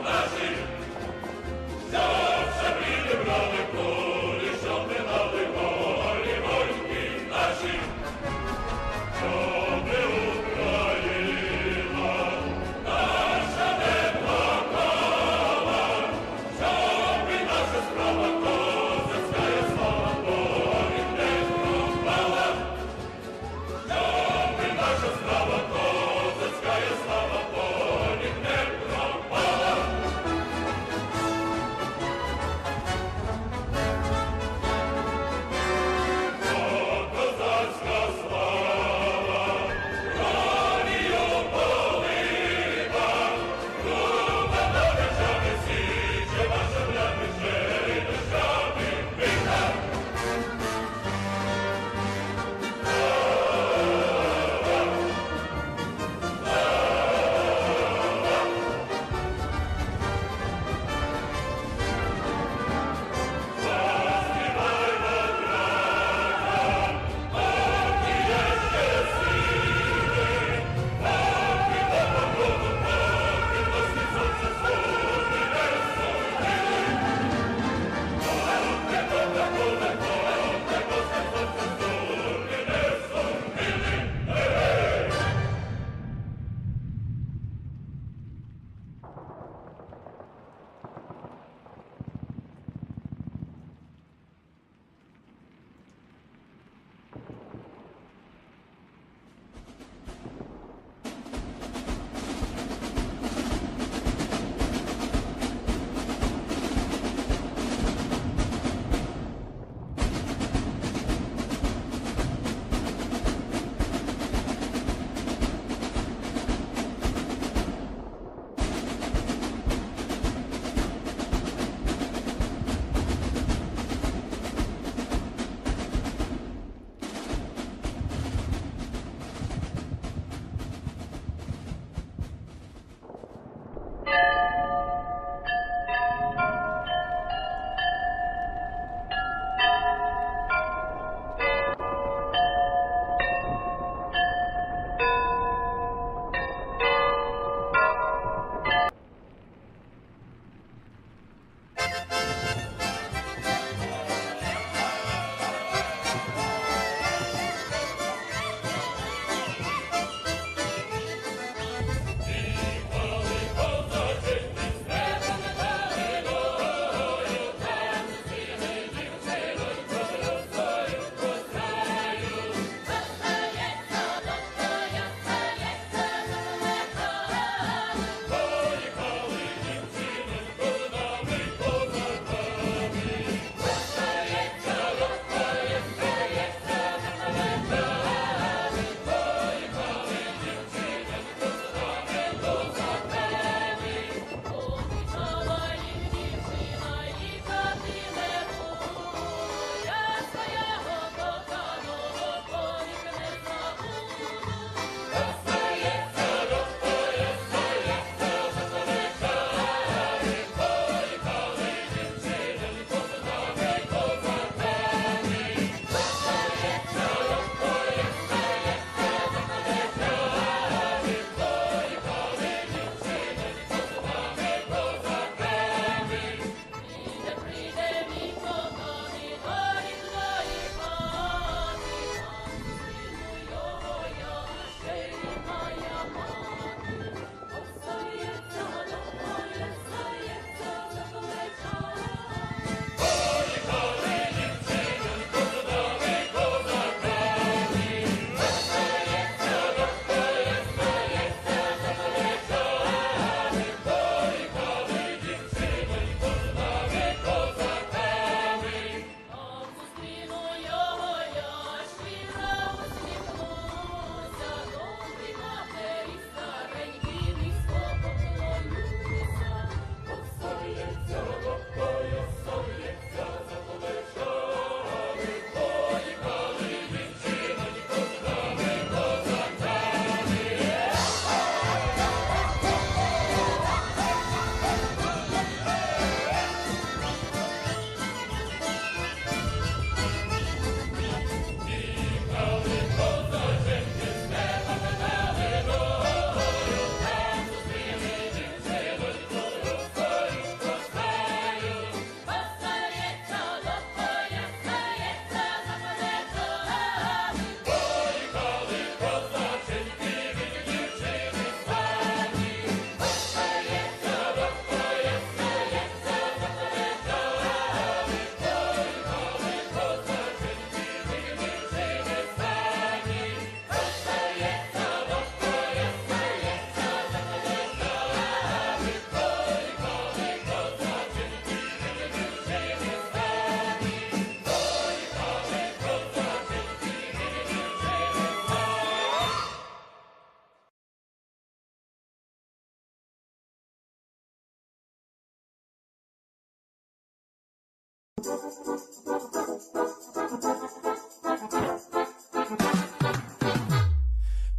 Наші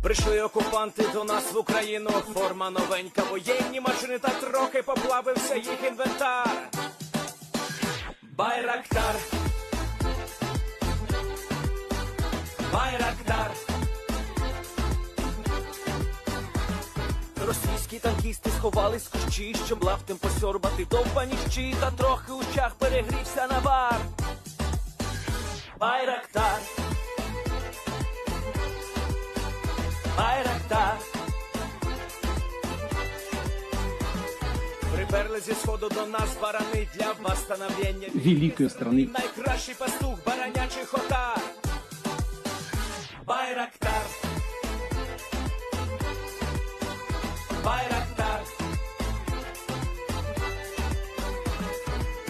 Прийшли окупанти до нас в Україну, форма новенька, воєнні машини, та трохи поплавився їх інвентар. Байрактар, Байрактар. Російські танкісти сховались з кущі, щоб лаптем посьорбати довбані щі, та трохи у чах перегрівся навар. Байрактар, Байрактар. Приперли зі сходу до нас барани для восстановлення великої страни. Найкращий пастух баранячих отар. Байрактар, Байрактар.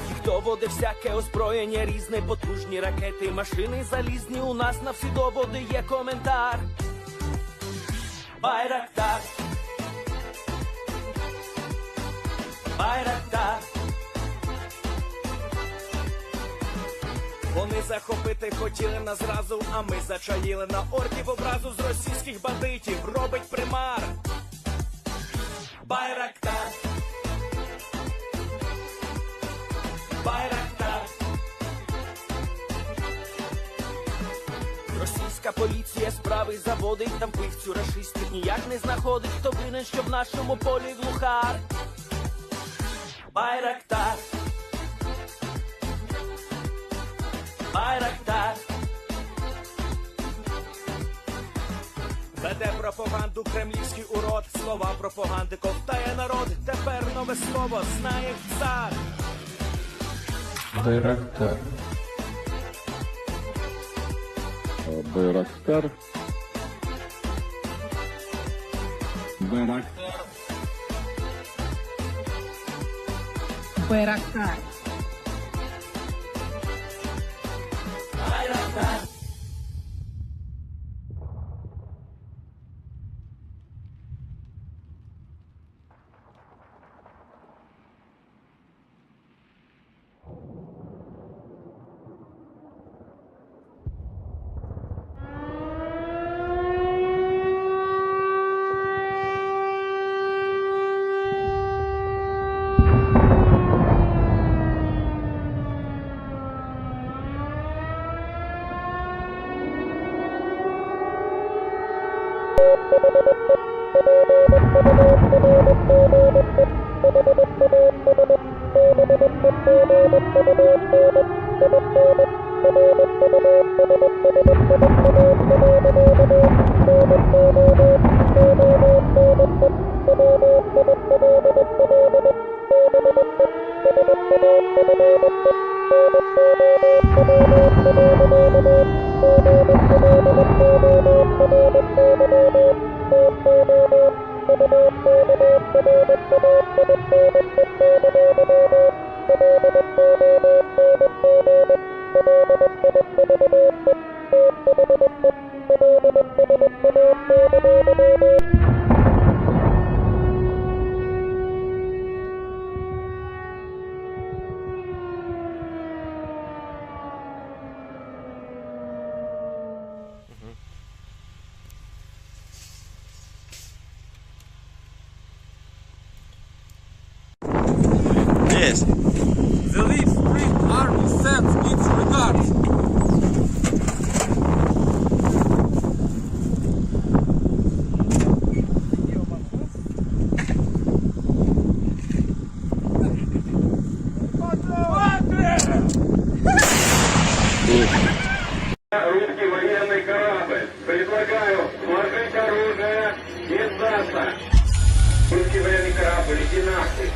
Їх доводи всяке озброєння різне, потужні ракети, машини залізні, у нас на всі доводи є коментар. Байрактар, Байрактар. Вони захопити хотіли нас зразу, а ми зачаїли на орків образу з російських бандитів, робить примар. Байрактар, Байрактар. Російська поліція справи заводить, там пивцю рашистів ніяк не знаходить, хто винен, що в нашому полі глухар. Байрактар, Байрактар. Веде пропаганду кремлівський урод, слова пропаганди ковтає народ, тепер нове слово знає цар. Байрактар. Байрактар. Байрактар. Байрактар. Байрактар. Yes. The Leaf Spring Army sends its regards. Русский военный корабль. Предлагаю сложить оружие и сдаться. Русский военный корабль, иди нахуй.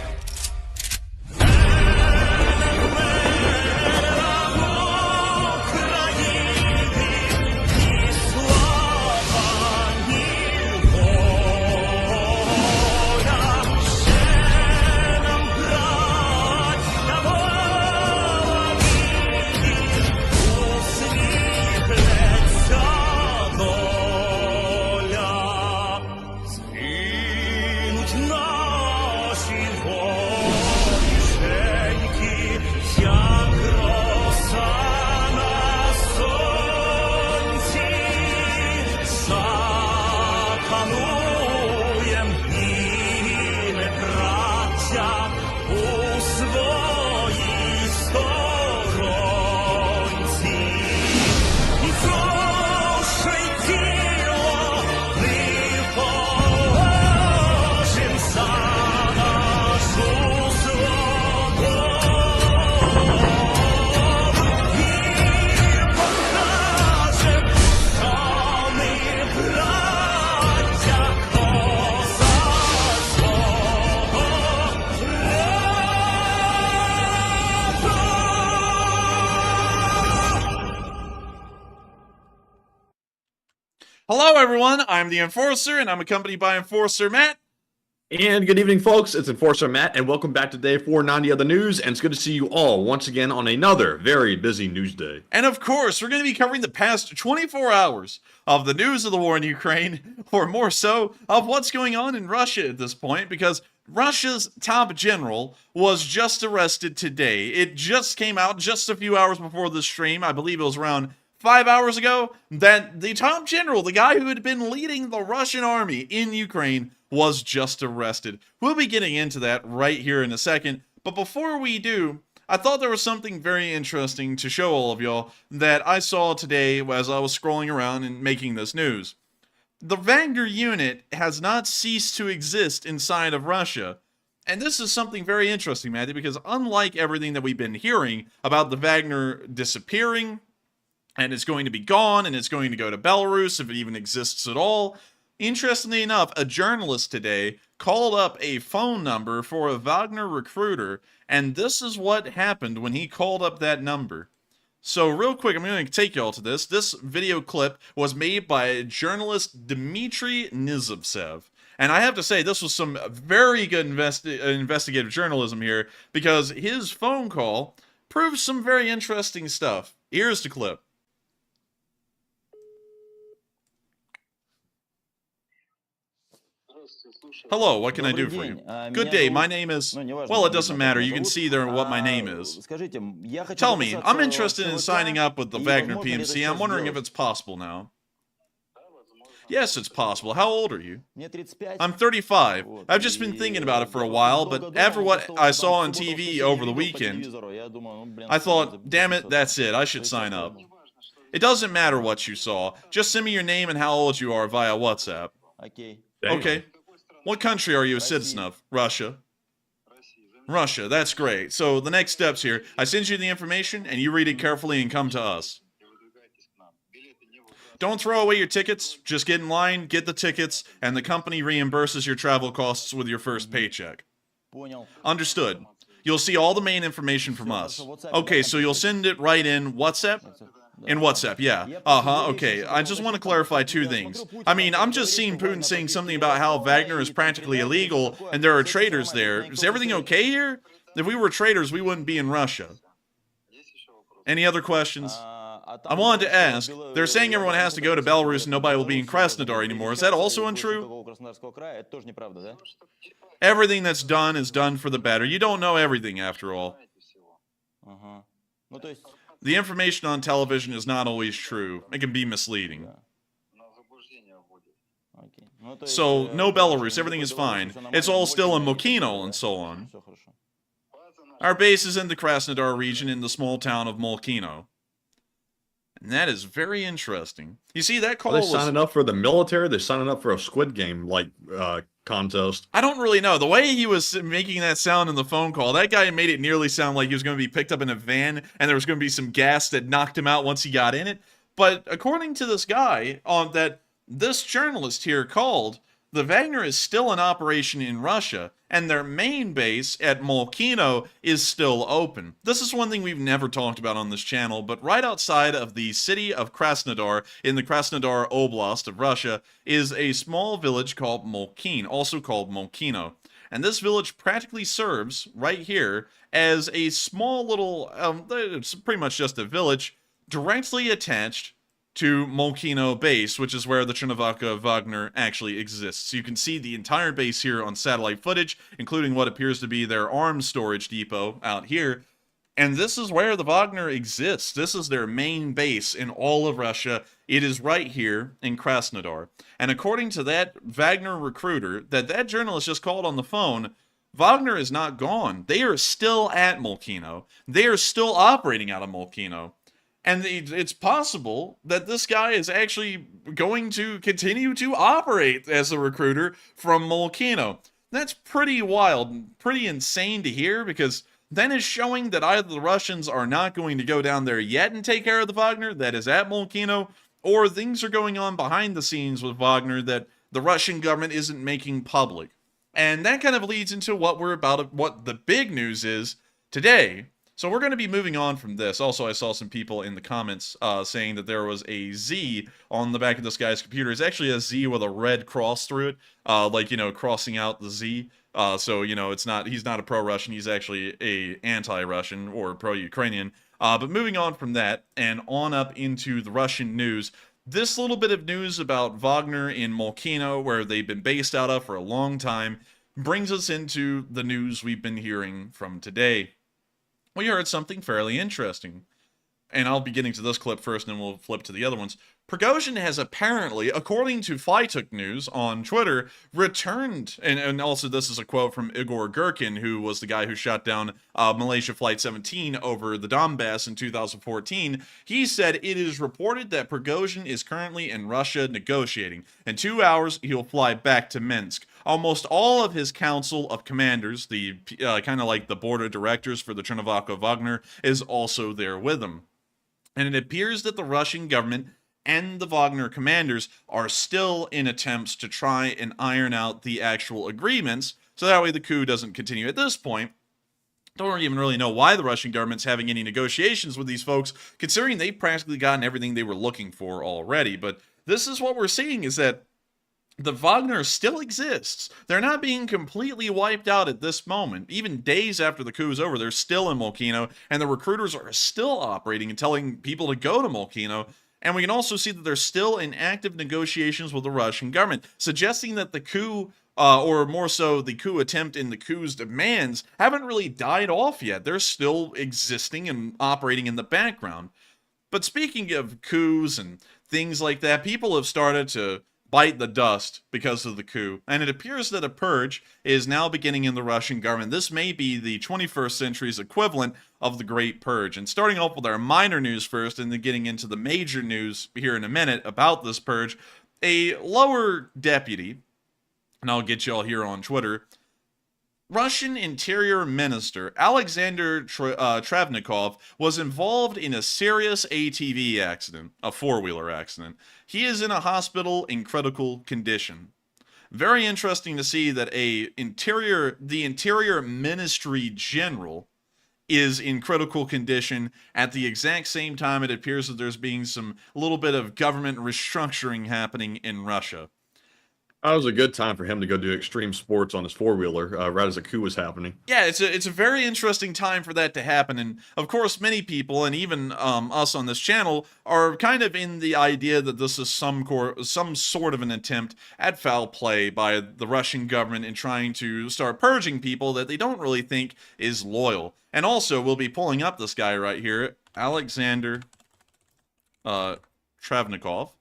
Наші Hello, everyone. I'm the Enforcer, and I'm accompanied by Enforcer Matt. And good evening, folks. It's Enforcer Matt, and welcome back to day 490 of the news. And it's good to see you all once again on another very busy news day. And of course, we're going to be covering the past 24 hours of the news of the war in Ukraine, or more so, of what's going on in Russia at this point, because Russia's top general was just arrested today. It just came out just a few hours before the stream. I believe it was around 5 hours ago, that the top general, the guy who had been leading the Russian army in Ukraine, was just arrested. We'll be getting into that right here in a second, but before we do, I thought there was something very interesting to show all of y'all that I saw today as I was scrolling around and making this news. The Wagner unit has not ceased to exist inside of Russia. And this is something very interesting, Matthew, because unlike everything that we've been hearing about the Wagner disappearing, and it's going to be gone, and it's going to go to Belarus if it even exists at all. Interestingly enough, a journalist today called up a phone number for a Wagner recruiter, and this is what happened when he called up that number. So real quick, I'm going to take y'all to this. This video clip was made by journalist Dmitry Nizovtsev. And I have to say, this was some very good investigative journalism here, because his phone call proves some very interesting stuff. Here's the clip. Hello, what can I do for you? Good day, my name is... Well, it doesn't matter, you can see there what my name is. Tell me, I'm interested in signing up with the Wagner PMC. I'm wondering if it's possible now. Yes, it's possible. How old are you? I'm 35. I've just been thinking about it for a while, but after what I saw on TV over the weekend, I thought, damn it, that's it, I should sign up. It doesn't matter what you saw. Just send me your name and how old you are via WhatsApp. Okay. What country are you a citizen of? Russia. Russia, that's great. So the next steps here, I send you the information and you read it carefully and come to us. Don't throw away your tickets, just get in line, get the tickets, and the company reimburses your travel costs with your first paycheck. Understood. You'll see all the main information from us. Okay, so you'll send it right in WhatsApp? In WhatsApp, yeah. Okay. I just want to clarify two things. I mean, I'm just seeing Putin saying something about how Wagner is practically illegal and there are traitors there. Is everything okay here? If we were traitors, we wouldn't be in Russia. Any other questions? I wanted to ask, they're saying everyone has to go to Belarus and nobody will be in Krasnodar anymore. Is that also untrue? Everything that's done is done for the better. You don't know everything, after all. The information on television is not always true. It can be misleading. So, no Belarus, everything is fine. It's all still in Molkino and so on. Our base is in the Krasnodar region in the small town of Molkino. And that is very interesting. You see, that call was... Are they signing up for the military? They're signing up for a Squid Game, like, contest. I don't really know. The way he was making that sound in the phone call, that guy made it nearly sound like he was going to be picked up in a van and there was going to be some gas that knocked him out once he got in it. But according to this guy, that this journalist here called, the Wagner is still in operation in Russia, and their main base at Molkino is still open. This is one thing we've never talked about on this channel, but right outside of the city of Krasnodar, in the Krasnodar Oblast of Russia, is a small village called Molkin, also called Molkino. And this village practically serves, right here, as a small little, it's pretty much just a village, directly attached to Molkino base, which is where the Chernivtsi Wagner actually exists. So you can see the entire base here on satellite footage, including what appears to be their arms storage depot out here. And this is where the Wagner exists. This is their main base in all of Russia. It is right here in Krasnodar. And according to that Wagner recruiter that journalist just called on the phone, Wagner is not gone. They are still at Molkino. They are still operating out of Molkino. And it's possible that this guy is actually going to continue to operate as a recruiter from Molkino. That's pretty wild, pretty insane to hear, because then is showing that either the Russians are not going to go down there yet and take care of the Wagner that is at Molkino, or things are going on behind the scenes with Wagner that the Russian government isn't making public. And that kind of leads into what the big news is today. So we're going to be moving on from this. Also, I saw some people in the comments saying that there was a Z on the back of this guy's computer. It's actually a Z with a red cross through it, like, you know, crossing out the Z. So, you know, he's not a pro-Russian. He's actually a anti-Russian or pro-Ukrainian. But moving on from that and on up into the Russian news, this little bit of news about Wagner in Molkino, where they've been based out of for a long time, brings us into the news we've been hearing from today. We heard something fairly interesting. And I'll be getting to this clip first, and then we'll flip to the other ones. Prigozhin has apparently, according to Flytook News on Twitter, returned, and also this is a quote from Igor Gherkin, who was the guy who shot down Malaysia Flight 17 over the Donbass in 2014. He said, "It is reported that Prigozhin is currently in Russia negotiating. In 2 hours, he'll fly back to Minsk. Almost all of his council of commanders, the kind of like the board of directors for the Chernovako Wagner, is also there with him." And it appears that the Russian government and the Wagner commanders are still in attempts to try and iron out the actual agreements, so that way the coup doesn't continue. At this point, don't even really know why the Russian government's having any negotiations with these folks, considering they've practically gotten everything they were looking for already. But this is what we're seeing, is that the Wagner still exists. They're not being completely wiped out at this moment. Even days after the coup is over, they're still in Molkino, and the recruiters are still operating and telling people to go to Molkino. And we can also see that they're still in active negotiations with the Russian government, suggesting that the coup, or more so the coup attempt and the coup's demands, haven't really died off yet. They're still existing and operating in the background. But speaking of coups and things like that, people have started to bite the dust because of the coup, and it appears that a purge is now beginning in the Russian government. This may be the 21st century's equivalent of the Great Purge. And starting off with our minor news first, and then getting into the major news here in a minute about this purge, a lower deputy, and I'll get y'all here on Twitter, Russian Interior Minister Alexander Travnikov was involved in a serious ATV accident, a four-wheeler accident. He is in a hospital in critical condition. Very interesting to see that the Interior Ministry General is in critical condition at the exact same time it appears that there's being some little bit of government restructuring happening in Russia. That was a good time for him to go do extreme sports on his four-wheeler right as a coup was happening. Yeah, it's a very interesting time for that to happen. And, of course, many people, and even us on this channel, are kind of in the idea that this is some sort of an attempt at foul play by the Russian government in trying to start purging people that they don't really think is loyal. And also, we'll be pulling up this guy right here, Alexander Travnikov.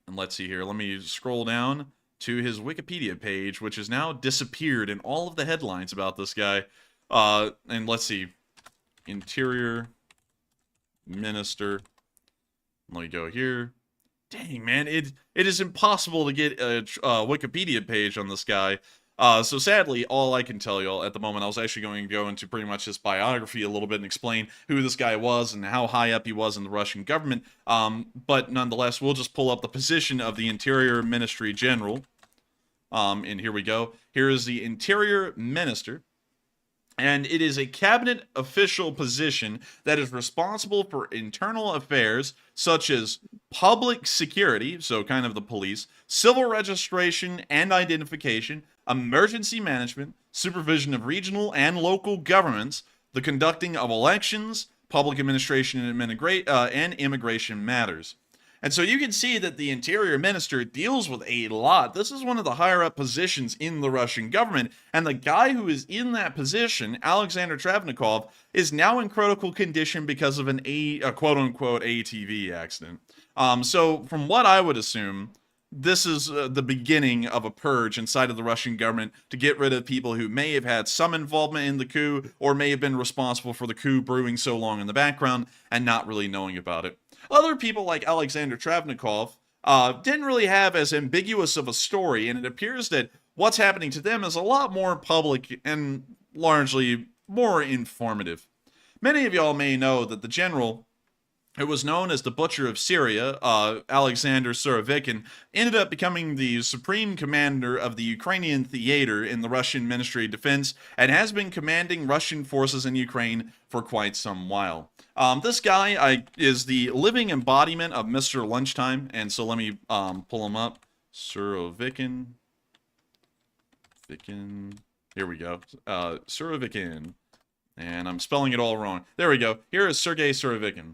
And let's see here. Let me scroll down to his Wikipedia page, which has now disappeared in all of the headlines about this guy. And let's see. Interior Minister. Let me go here. Dang, man. It is impossible to get a Wikipedia page on this guy. So sadly, all I can tell y'all at the moment, I was actually going to go into pretty much his biography a little bit and explain who this guy was and how high up he was in the Russian government. But nonetheless, we'll just pull up the position of the Interior Ministry General. And here we go. Here is the Interior Minister. And it is a cabinet official position that is responsible for internal affairs such as public security, so kind of the police, civil registration and identification, emergency management, supervision of regional and local governments, the conducting of elections, public administration and immigration matters. And so you can see that the Interior Minister deals with a lot. This is one of the higher up positions in the Russian government. And the guy who is in that position, Alexander Travnikov, is now in critical condition because of a quote-unquote ATV accident. So from what I would assume, this is the beginning of a purge inside of the Russian government to get rid of people who may have had some involvement in the coup or may have been responsible for the coup brewing so long in the background and not really knowing about it. Other people like Alexander Travnikov didn't really have as ambiguous of a story, and it appears that what's happening to them is a lot more public and largely more informative. Many of y'all may know that the general who was known as the Butcher of Syria, Alexander Surovikhin, ended up becoming the supreme commander of the Ukrainian theater in the Russian Ministry of Defense and has been commanding Russian forces in Ukraine for quite some while. This guy is the living embodiment of Mr. Lunchtime, and so let me pull him up. Surovikhin. Here we go. Surovikhin. And I'm spelling it all wrong. There we go. Here is Sergei Surovikhin.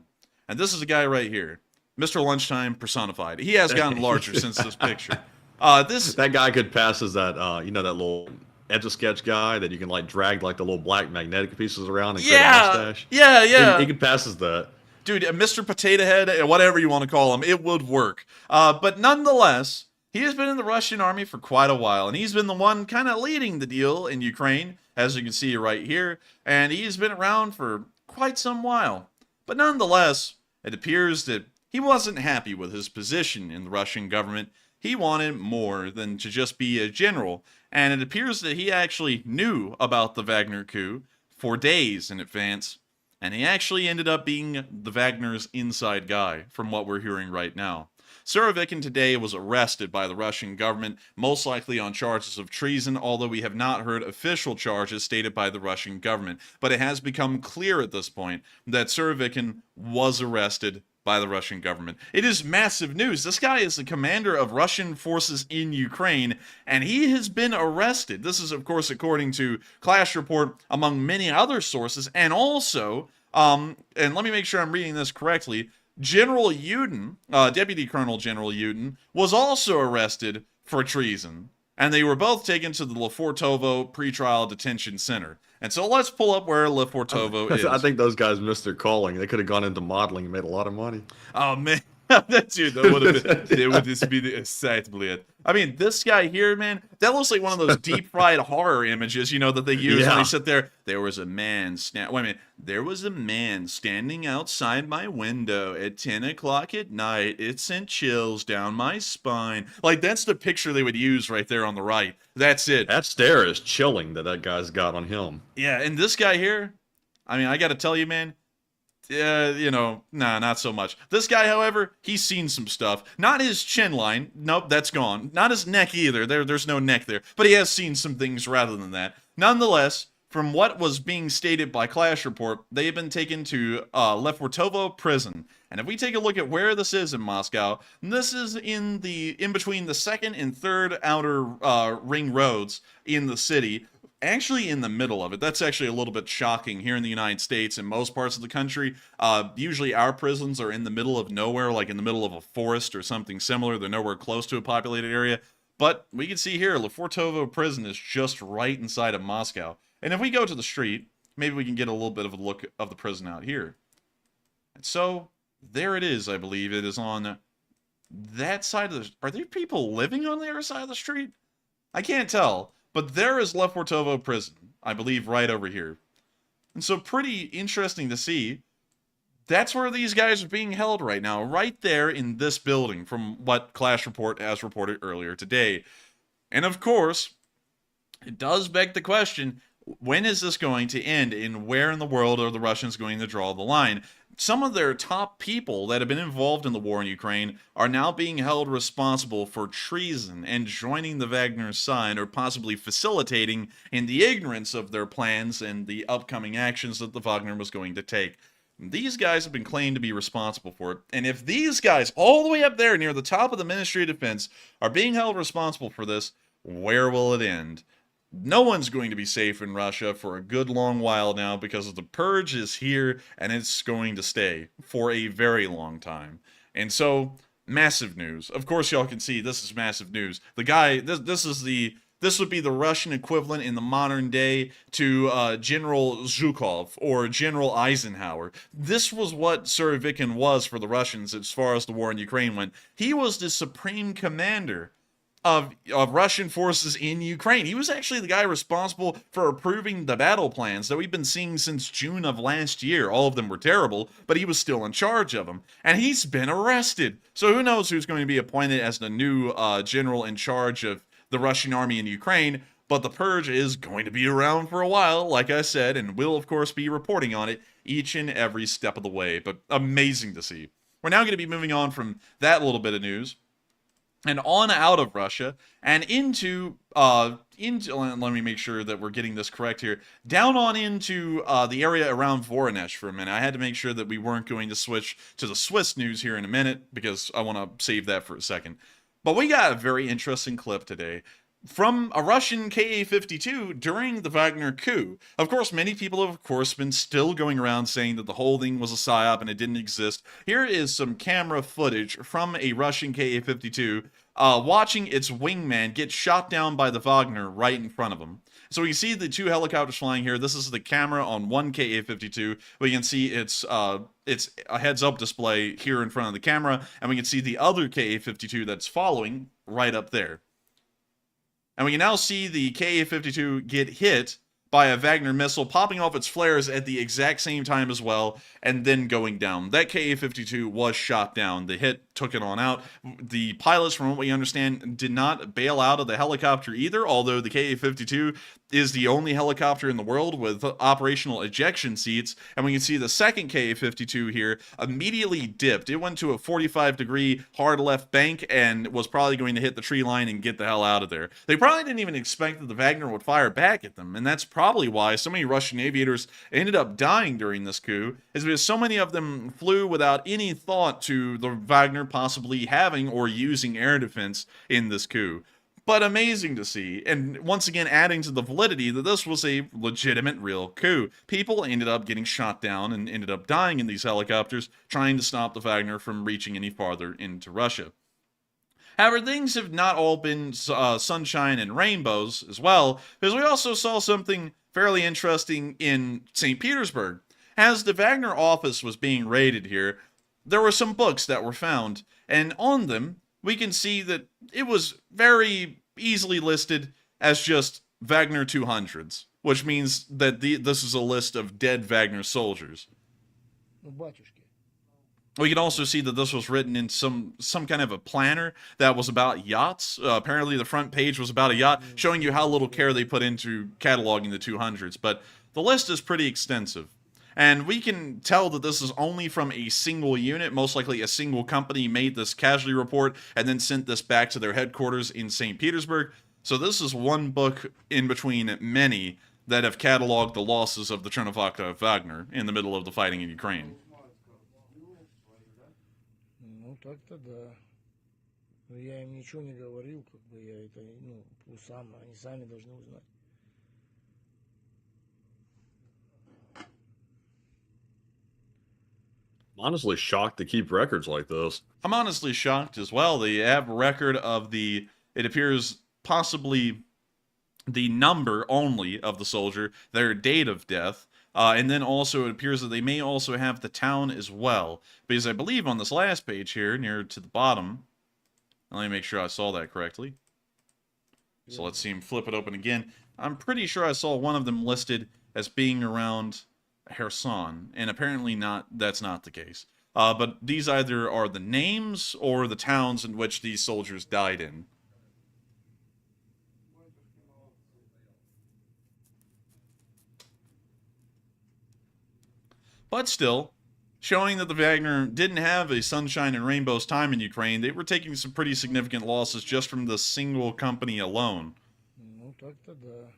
And this is a guy right here. Mr. Lunchtime personified. He has gotten larger since this picture. That guy could pass as that, you know, that little Etch-a-Sketch guy that you can, like, drag, like, the little black magnetic pieces around and create a mustache. Yeah. He could pass as that. Dude, Mr. Potato Head, whatever you want to call him, it would work. But nonetheless, he has been in the Russian army for quite a while, and he's been the one kind of leading the deal in Ukraine, as you can see right here, and he's been around for quite some while. But nonetheless, it appears that he wasn't happy with his position in the Russian government. He wanted more than to just be a general, and it appears that he actually knew about the Wagner coup for days in advance, and he actually ended up being the Wagner's inside guy, from what we're hearing right now. Surovikhin today was arrested by the Russian government, most likely on charges of treason, although we have not heard official charges stated by the Russian government. But it has become clear at this point that Surovikhin was arrested by the Russian government. It is massive news. This guy is the commander of Russian forces in Ukraine, and he has been arrested. This is, of course, according to Clash Report, among many other sources, and also, and let me make sure I'm reading this correctly, General Yudin, Deputy Colonel General Yudin, was also arrested for treason, and they were both taken to the Lefortovo pretrial detention center. And so let's pull up where Lefortovo is. I think those guys missed their calling. They could have gone into modeling and made a lot of money. Oh, man. Dude, that would have been, it would just be the site bled. I mean, this guy here, man, that looks like one of those deep-fried horror images, you know, that they use when they sit there. There was a man there was a man standing outside my window at 10 o'clock at night. It sent chills down my spine. Like, that's the picture they would use right there on the right. That's it. That stare is chilling that guy's got on him. Yeah, and this guy here, I mean, I got to tell you, man, not so much. This guy, however, he's seen some stuff. Not his chin line. Nope, that's gone. Not his neck either. There's no neck there. But he has seen some things rather than that. Nonetheless, from what was being stated by Clash Report, they have been taken to Lefortovo prison. And if we take a look at where this is in Moscow, this is in between the second and third outer ring roads in the city. Actually in the middle of it. That's actually a little bit shocking here in the United States and most parts of the country. Usually our prisons are in the middle of nowhere, like in the middle of a forest or something similar. They're nowhere close to a populated area. But we can see here, Lefortovo prison is just right inside of Moscow. And if we go to the street, maybe we can get a little bit of a look of the prison out here. And so, there it is, I believe. It is on that side of the... Are there people living on the other side of the street? I can't tell. But there is Lefortovo prison, I believe, right over here. And so pretty interesting to see. That's where these guys are being held right now, right there in this building, from what Clash Report has reported earlier today. And of course, it does beg the question, when is this going to end, and where in the world are the Russians going to draw the line? Some of their top people that have been involved in the war in Ukraine are now being held responsible for treason and joining the Wagner side, or possibly facilitating in the ignorance of their plans and the upcoming actions that the Wagner was going to take. These guys have been claimed to be responsible for it. And if these guys, all the way up there near the top of the Ministry of Defense, are being held responsible for this, where will it end? No one's going to be safe in Russia for a good long while now, because the Purge is here and it's going to stay for a very long time. And so, massive news. Of course, y'all can see this is massive news. The guy, this would be the Russian equivalent in the modern day to General Zhukov or General Eisenhower. This was what Surovikhin was for the Russians as far as the war in Ukraine went. He was the supreme commander of Russian forces in Ukraine. He was actually the guy responsible for approving the battle plans that we've been seeing since June of last year. All of them were terrible, but he was still in charge of them. And he's been arrested. So who knows who's going to be appointed as the new general in charge of the Russian army in Ukraine. But the Purge is going to be around for a while, like I said, and we'll, of course, be reporting on it each and every step of the way. But amazing to see. We're now going to be moving on from that little bit of news and on out of Russia and into let me make sure that we're getting this correct here, down on into the area around Voronezh for a minute. I had to make sure that we weren't going to switch to the Swiss news here in a minute because I want to save that for a second. But we got a very interesting clip today from a Russian Ka-52 during the Wagner coup. Of course, many people have, of course, been still going around saying that the whole thing was a psyop and it didn't exist. Here is some camera footage from a Russian Ka-52 watching its wingman get shot down by the Wagner right in front of him. So we can see the two helicopters flying here. This is the camera on one Ka-52. We can see it's a heads-up display here in front of the camera, and we can see the other Ka-52 that's following right up there. And we can now see the Ka-52 get hit by a Wagner missile, popping off its flares at the exact same time as well, and then going down. That Ka-52 was shot down. The hit took it on out. The pilots, from what we understand, did not bail out of the helicopter either, although the Ka-52 is the only helicopter in the world with operational ejection seats. And we can see the second Ka-52 here immediately dipped. It went to a 45-degree hard left bank and was probably going to hit the tree line and get the hell out of there. They probably didn't even expect that the Wagner would fire back at them, and that's probably why so many Russian aviators ended up dying during this coup, is because so many of them flew without any thought to the Wagner possibly having or using air defense in this coup. But amazing to see, and once again adding to the validity that this was a legitimate, real coup. People ended up getting shot down and ended up dying in these helicopters trying to stop the Wagner from reaching any farther into Russia. However, things have not all been sunshine and rainbows as well, because we also saw something fairly interesting in St. Petersburg. As the Wagner office was being raided here, there were some books that were found, and on them, we can see that it was very easily listed as just Wagner 200s, which means that this is a list of dead Wagner soldiers. We can also see that this was written in some kind of a planner that was about yachts. Apparently the front page was about a yacht, showing you how little care they put into cataloging the 200s, but the list is pretty extensive. And we can tell that this is only from a single unit. Most likely a single company made this casualty report and then sent this back to their headquarters in St. Petersburg. So this is one book in between many that have cataloged the losses of the Chernovaka Wagner in the middle of the fighting in Ukraine. Ну так-то да. Но я им ничего не говорил, как бы я это, сам, они сами должны узнать. I'm honestly shocked to keep records like this. I'm honestly shocked as well. They have a record of it appears possibly the number only of the soldier, their date of death, and then also it appears that they may also have the town as well. Because I believe on this last page here, near to the bottom, let me make sure I saw that correctly. So let's see him flip it open again. I'm pretty sure I saw one of them listed as being around Kherson, and apparently that's not the case. But these either are the names or the towns in which these soldiers died in. But still, showing that the Wagner didn't have a sunshine and rainbows time in Ukraine, they were taking some pretty significant losses just from the single company alone. Ну так-то да.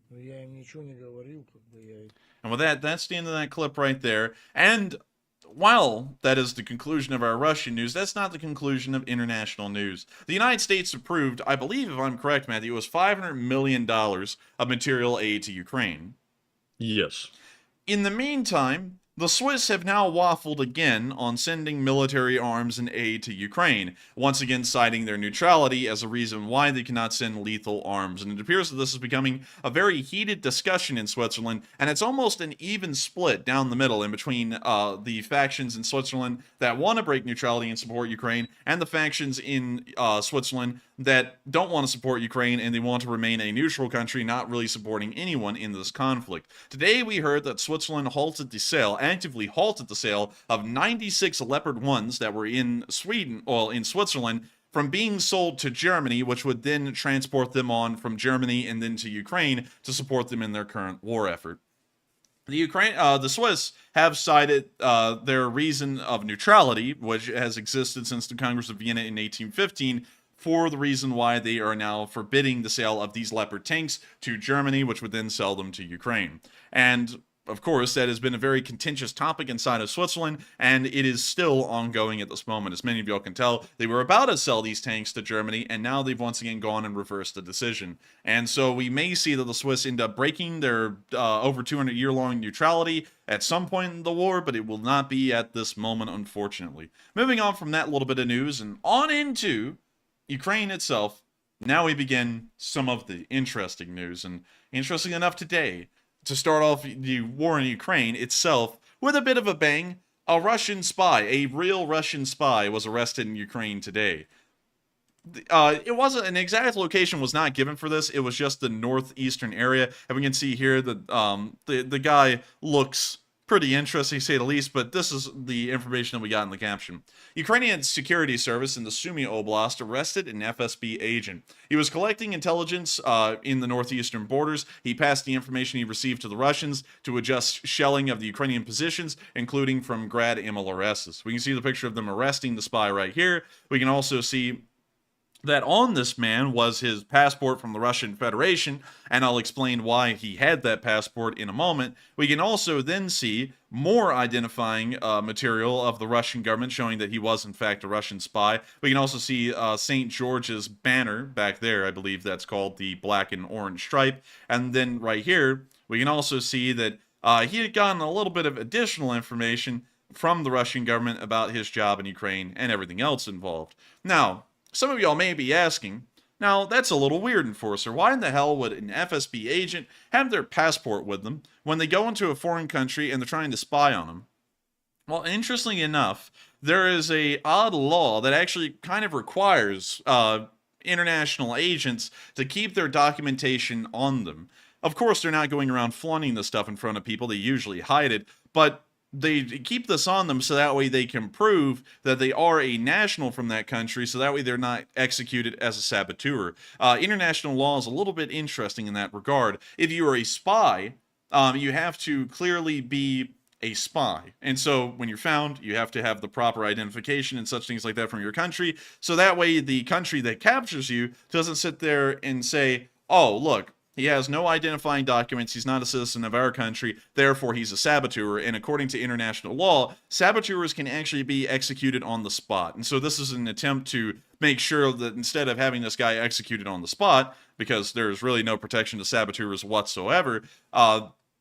Но я им ничего не говорил, как бы я. And with that, that's the end of that clip right there. And while that is the conclusion of our Russian news, that's not the conclusion of international news. The United States approved, I believe if I'm correct, Matthew, it was $500 million of material aid to Ukraine. Yes. In the meantime, the Swiss have now waffled again on sending military arms and aid to Ukraine, once again citing their neutrality as a reason why they cannot send lethal arms. And it appears that this is becoming a very heated discussion in Switzerland, and it's almost an even split down the middle in between the factions in Switzerland that want to break neutrality and support Ukraine, and the factions in Switzerland that don't want to support Ukraine and they want to remain a neutral country, not really supporting anyone in this conflict. Today we heard that Switzerland actively halted the sale of 96 Leopard 1s that were in Switzerland from being sold to Germany, which would then transport them on from Germany and then to Ukraine to support them in their current war effort. The Swiss have cited their reason of neutrality, which has existed since the Congress of Vienna in 1815, for the reason why they are now forbidding the sale of these Leopard tanks to Germany, which would then sell them to Ukraine. And of course, that has been a very contentious topic inside of Switzerland, and it is still ongoing at this moment. As many of y'all can tell, they were about to sell these tanks to Germany, and now they've once again gone and reversed the decision. And so we may see that the Swiss end up breaking their over 200-year-long neutrality at some point in the war, but it will not be at this moment, unfortunately. Moving on from that little bit of news and on into Ukraine itself, now we begin some of the interesting news. And interesting enough today, to start off the war in Ukraine itself with a bit of a bang, a Russian spy, a real Russian spy, was arrested in Ukraine today. It wasn't an exact location was not given for this. It was just the northeastern area, and we can see here that the guy looks pretty interesting, to say the least, but this is the information that we got in the caption. Ukrainian security service in the Sumy Oblast arrested an FSB agent. He was collecting intelligence in the northeastern borders. He passed the information he received to the Russians to adjust shelling of the Ukrainian positions, including from Grad MLRSs. We can see the picture of them arresting the spy right here. We can also see that on this man was his passport from the Russian Federation, and I'll explain why he had that passport in a moment. We can also then see more identifying material of the Russian government showing that he was in fact a Russian spy. We can also see St. George's banner back there. I believe that's called the black and orange stripe. And then right here, we can also see that he had gotten a little bit of additional information from the Russian government about his job in Ukraine and everything else involved. Now, some of y'all may be asking, now that's a little weird, Enforcer. Why in the hell would an FSB agent have their passport with them when they go into a foreign country and they're trying to spy on them? Well, interestingly enough, there is a odd law that actually kind of requires international agents to keep their documentation on them. Of course, they're not going around flaunting this stuff in front of people. They usually hide it, but they keep this on them so that way they can prove that they are a national from that country, so that way they're not executed as a saboteur. International law is a little bit interesting in that regard. If you are a spy, you have to clearly be a spy. And so when you're found, you have to have the proper identification and such things like that from your country, so that way the country that captures you doesn't sit there and say, oh, look, he has no identifying documents, he's not a citizen of our country, therefore he's a saboteur. And according to international law, saboteurs can actually be executed on the spot. And so this is an attempt to make sure that instead of having this guy executed on the spot, because there's really no protection to saboteurs whatsoever,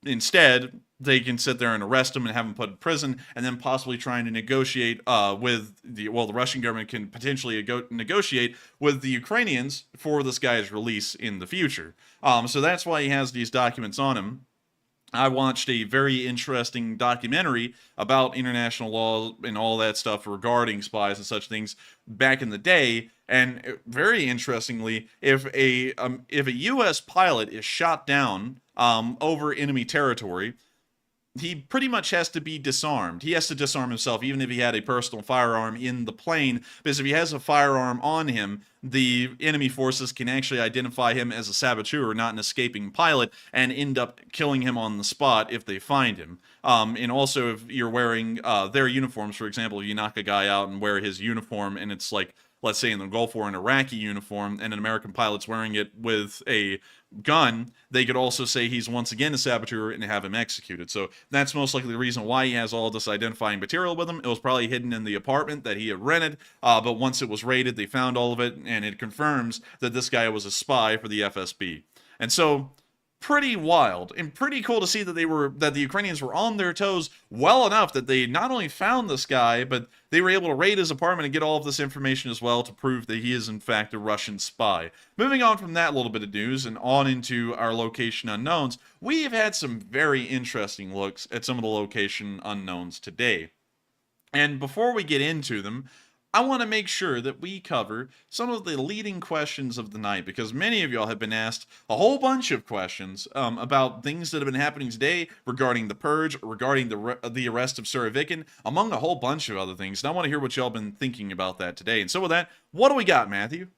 instead, they can sit there and arrest him and have him put in prison, and then possibly trying to negotiate with the Russian government can potentially negotiate with the Ukrainians for this guy's release in the future. So that's why he has these documents on him. I watched a very interesting documentary about international law and all that stuff regarding spies and such things back in the day. And very interestingly, if a U.S. pilot is shot down over enemy territory, he pretty much has to be disarmed. He has to disarm himself, even if he had a personal firearm in the plane, because if he has a firearm on him, the enemy forces can actually identify him as a saboteur, not an escaping pilot, and end up killing him on the spot if they find him. And also, if you're wearing their uniforms, for example, if you knock a guy out and wear his uniform, and it's like, let's say in the Gulf War, an Iraqi uniform, and an American pilot's wearing it with a gun, they could also say he's once again a saboteur and have him executed. So that's most likely the reason why he has all this identifying material with him. It was probably hidden in the apartment that he had rented, but once it was raided, they found all of it, and it confirms that this guy was a spy for the FSB. And so, pretty wild and pretty cool to see that the Ukrainians were on their toes well enough that they not only found this guy, but they were able to raid his apartment and get all of this information as well to prove that he is in fact a Russian spy. Moving on from that little bit of news and on into our location unknowns, we've had some very interesting looks at some of the location unknowns today. And before we get into them, I want to make sure that we cover some of the leading questions of the night, because many of y'all have been asked a whole bunch of questions about things that have been happening today regarding the Purge, regarding the arrest of Surovikhin, among a whole bunch of other things. And I want to hear what y'all been thinking about that today. And so with that, what do we got, Matthew?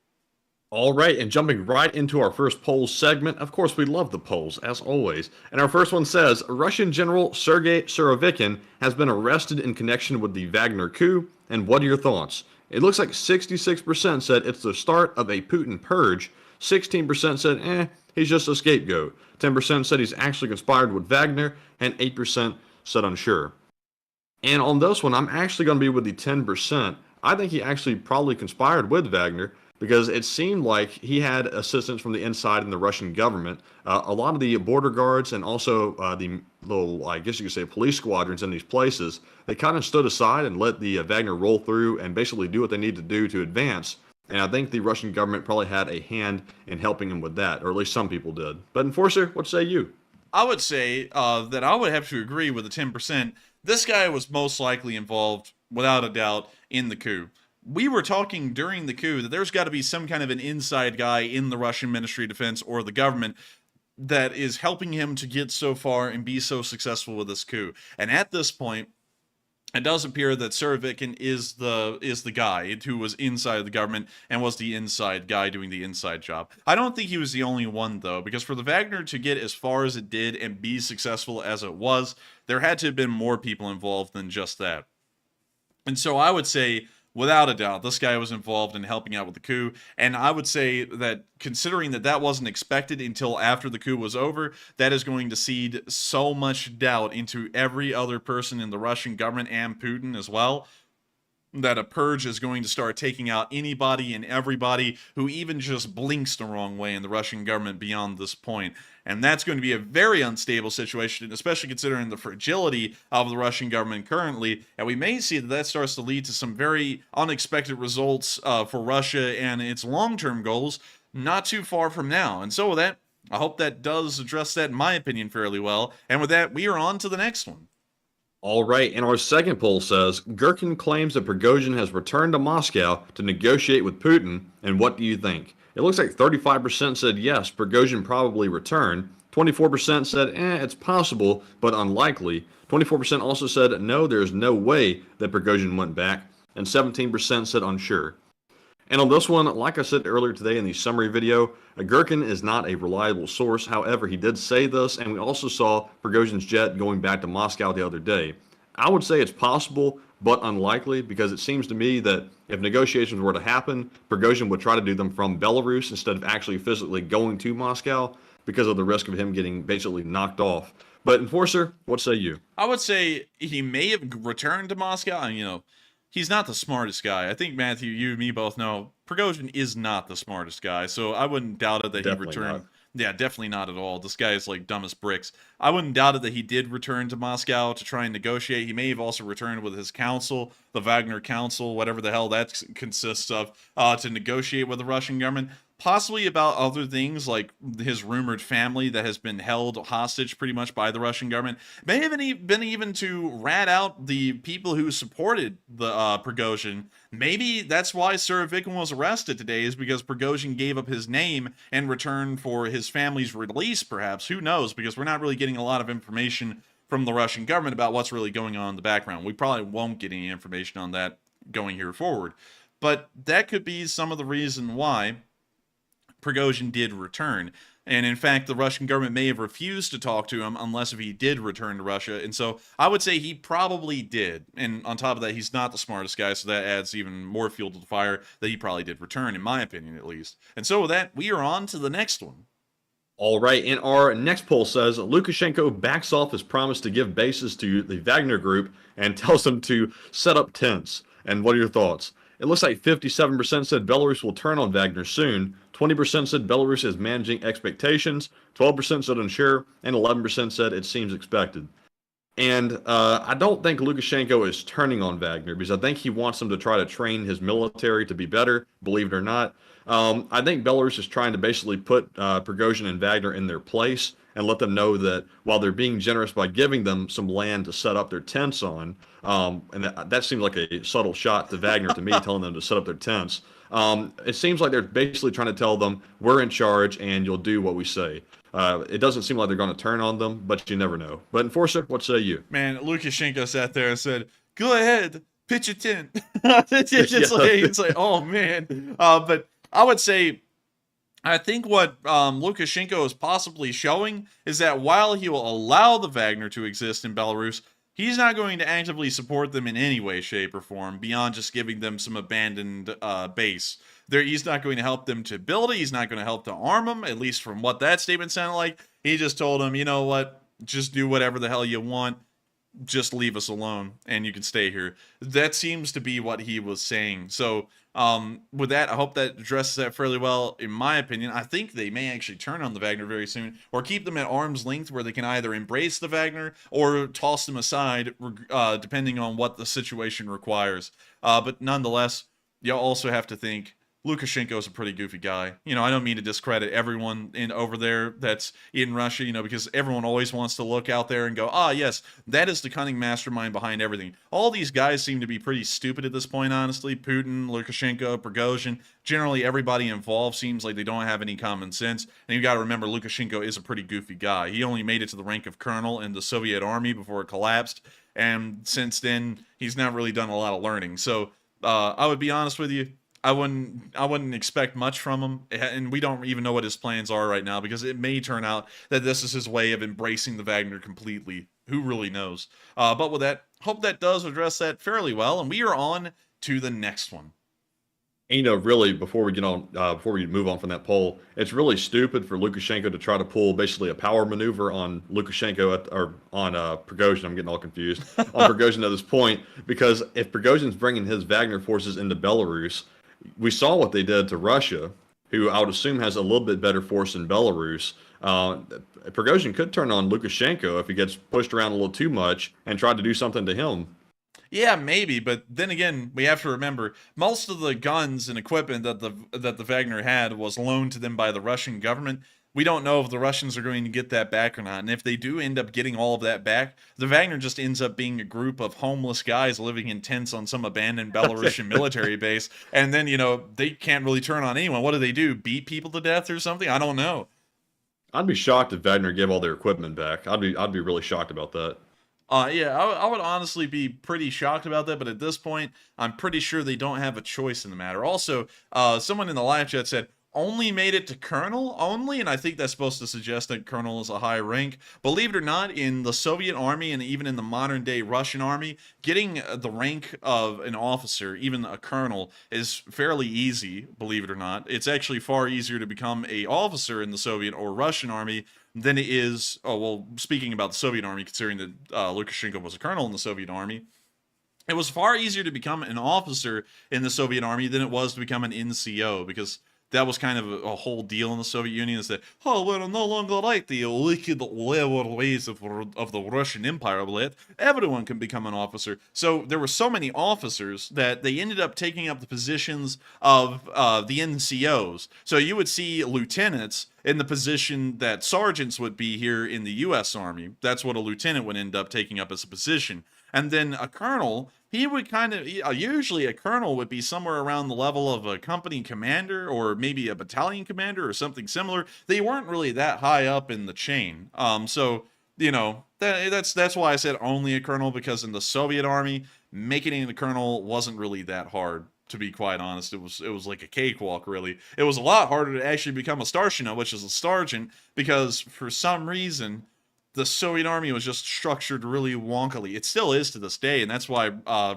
All right, and jumping right into our first poll segment, of course, we love the polls, as always. And our first one says, Russian General Sergei Surovikhin has been arrested in connection with the Wagner coup, and what are your thoughts? It looks like 66% said it's the start of a Putin purge, 16% said, he's just a scapegoat, 10% said he's actually conspired with Wagner, and 8% said unsure. And on this one, I'm actually going to be with the 10%. I think he actually probably conspired with Wagner, because it seemed like he had assistance from the inside in the Russian government. A lot of the border guards and also the little, I guess you could say, police squadrons in these places, they kind of stood aside and let the Wagner roll through and basically do what they need to do to advance. And I think the Russian government probably had a hand in helping him with that, or at least some people did. But Enforcer, what say you? I would say that I would have to agree with the 10%. This guy was most likely involved, without a doubt, in the coup. We were talking during the coup that there's got to be some kind of an inside guy in the Russian Ministry of Defense or the government that is helping him to get so far and be so successful with this coup. And at this point, it does appear that Surovikhin is the guy who was inside the government and was the inside guy doing the inside job. I don't think he was the only one, though, because for the Wagner to get as far as it did and be successful as it was, there had to have been more people involved than just that. And so I would say, without a doubt, this guy was involved in helping out with the coup, and I would say that considering that that wasn't expected until after the coup was over, that is going to seed so much doubt into every other person in the Russian government and Putin as well, that a purge is going to start taking out anybody and everybody who even just blinks the wrong way in the Russian government beyond this point. And that's going to be a very unstable situation, especially considering the fragility of the Russian government currently. And we may see that that starts to lead to some very unexpected results for Russia and its long-term goals not too far from now. And so with that, I hope that does address that, in my opinion, fairly well. And with that, we are on to the next one. All right, and our second poll says, Gherkin claims that Prigozhin has returned to Moscow to negotiate with Putin, and what do you think? It looks like 35% said yes, Prigozhin probably returned. 24% said, it's possible, but unlikely. 24% also said, no, there's no way that Prigozhin went back. And 17% said unsure. And on this one, like I said earlier today in the summary video, Gherkin is not a reliable source. However, he did say this, and we also saw Prigozhin's jet going back to Moscow the other day. I would say it's possible, but unlikely, because it seems to me that if negotiations were to happen, Prigozhin would try to do them from Belarus instead of actually physically going to Moscow because of the risk of him getting basically knocked off. But Enforcer, what say you? I would say he may have returned to Moscow. And, he's not the smartest guy. I think, Matthew, you and me both know Prigozhin is not the smartest guy, so I wouldn't doubt it that Definitely he returned. not. Yeah, definitely not at all. This guy is like dumb as bricks. I wouldn't doubt it that he did return to Moscow to try and negotiate. He may have also returned with his council, the Wagner Council, whatever the hell that consists of, to negotiate with the Russian government. Possibly about other things like his rumored family that has been held hostage pretty much by the Russian government. May have been even to rat out the people who supported the Prigozhin. Maybe that's why Surovikhin was arrested today, is because Prigozhin gave up his name in return for his family's release, perhaps. Who knows? Because we're not really getting a lot of information from the Russian government about what's really going on in the background. We probably won't get any information on that going here forward. But that could be some of the reason why Prigozhin did return. And in fact, the Russian government may have refused to talk to him unless if he did return to Russia. And so I would say he probably did. And on top of that, he's not the smartest guy, so that adds even more fuel to the fire that he probably did return, in my opinion, at least. And so with that, we are on to the next one. All right, and our next poll says Lukashenko backs off his promise to give bases to the Wagner group and tells them to set up tents. And what are your thoughts? It looks like 57% said Belarus will turn on Wagner soon, 20% said Belarus is managing expectations, 12% said unsure, and 11% said it seems expected. And I don't think Lukashenko is turning on Wagner, because I think he wants them to try to train his military to be better, believe it or not. I think Belarus is trying to basically put Prigozhin and Wagner in their place, and let them know that while they're being generous by giving them some land to set up their tents on, and that seems like a subtle shot to Wagner to me, telling them to set up their tents. It seems like they're basically trying to tell them, we're in charge and you'll do what we say. It doesn't seem like they're going to turn on them, but you never know. But Enforcer, what say you? Man, Lukashenko sat there and said, "Go ahead, pitch a tent." It's like, oh man. But I would say, I think what Lukashenko is possibly showing is that while he will allow the Wagner to exist in Belarus, he's not going to actively support them in any way, shape, or form beyond just giving them some abandoned base. He's not going to help them to build it. He's not going to help to arm them, at least from what that statement sounded like. He just told them, you know what, just do whatever the hell you want. Just leave us alone and you can stay here. That seems to be what he was saying. So with that, I hope that addresses that fairly well. In my opinion, I think they may actually turn on the Wagner very soon, or keep them at arm's length where they can either embrace the Wagner or toss them aside, depending on what the situation requires. But nonetheless, you also have to think Lukashenko is a pretty goofy guy. You know, I don't mean to discredit everyone over there that's in Russia, you know, because everyone always wants to look out there and go, ah, yes, that is the cunning mastermind behind everything. All these guys seem to be pretty stupid at this point, honestly. Putin, Lukashenko, Prigozhin, generally everybody involved seems like they don't have any common sense. And you got to remember, Lukashenko is a pretty goofy guy. He only made it to the rank of colonel in the Soviet army before it collapsed. And since then, he's not really done a lot of learning. So I would be honest with you, I wouldn't expect much from him, and we don't even know what his plans are right now, because it may turn out that this is his way of embracing the Wagner completely. Who really knows? But with that, hope that does address that fairly well, and we are on to the next one. And, you know, really, before we move on from that poll, it's really stupid for Lukashenko to try to pull basically a power maneuver on Lukashenko on Prigozhin. I'm getting all confused on Prigozhin at this point, because if Prigozhin's bringing his Wagner forces into Belarus, we saw what they did to Russia, who I would assume has a little bit better force in Belarus. Prigozhin could turn on Lukashenko if he gets pushed around a little too much and try to do something to him. Yeah, maybe, but then again, we have to remember most of the guns and equipment that the Wagner had was loaned to them by the Russian government. We don't know if the Russians are going to get that back or not, and if they do end up getting all of that back, the Wagner just ends up being a group of homeless guys living in tents on some abandoned Belarusian military base, and then, you know, they can't really turn on anyone. What do? Beat people to death or something? I don't know. I'd be shocked if Wagner gave all their equipment back. I'd be really shocked about that. Yeah, I would honestly be pretty shocked about that, but at this point, I'm pretty sure they don't have a choice in the matter. Also, someone in the live chat said, only made it to colonel only, and I think that's supposed to suggest that colonel is a high rank. Believe it or not, in the Soviet army and even in the modern day Russian army, getting the rank of an officer, even a colonel, is fairly easy, believe it or not. It's actually far easier to become an officer in the Soviet or Russian army than it is, speaking about the Soviet army, considering that Lukashenko was a colonel in the Soviet army, it was far easier to become an officer in the Soviet army than it was to become an NCO, because that was kind of a whole deal in the Soviet Union, is that, we're no longer like the wicked level ways of the Russian Empire, but everyone can become an officer. So there were so many officers that they ended up taking up the positions of the NCOs. So you would see lieutenants in the position that sergeants would be here in the U.S. Army. That's what a lieutenant would end up taking up as a position. And then a colonel, he would usually a colonel would be somewhere around the level of a company commander or maybe a battalion commander or something similar. They weren't really that high up in the chain. So, you know, that's why I said only a colonel, because in the Soviet army, making it a colonel wasn't really that hard, to be quite honest. It was like a cakewalk, really. It was a lot harder to actually become a starshina, which is a sergeant, because for some reason the Soviet army was just structured really wonkily. It still is to this day, and that's why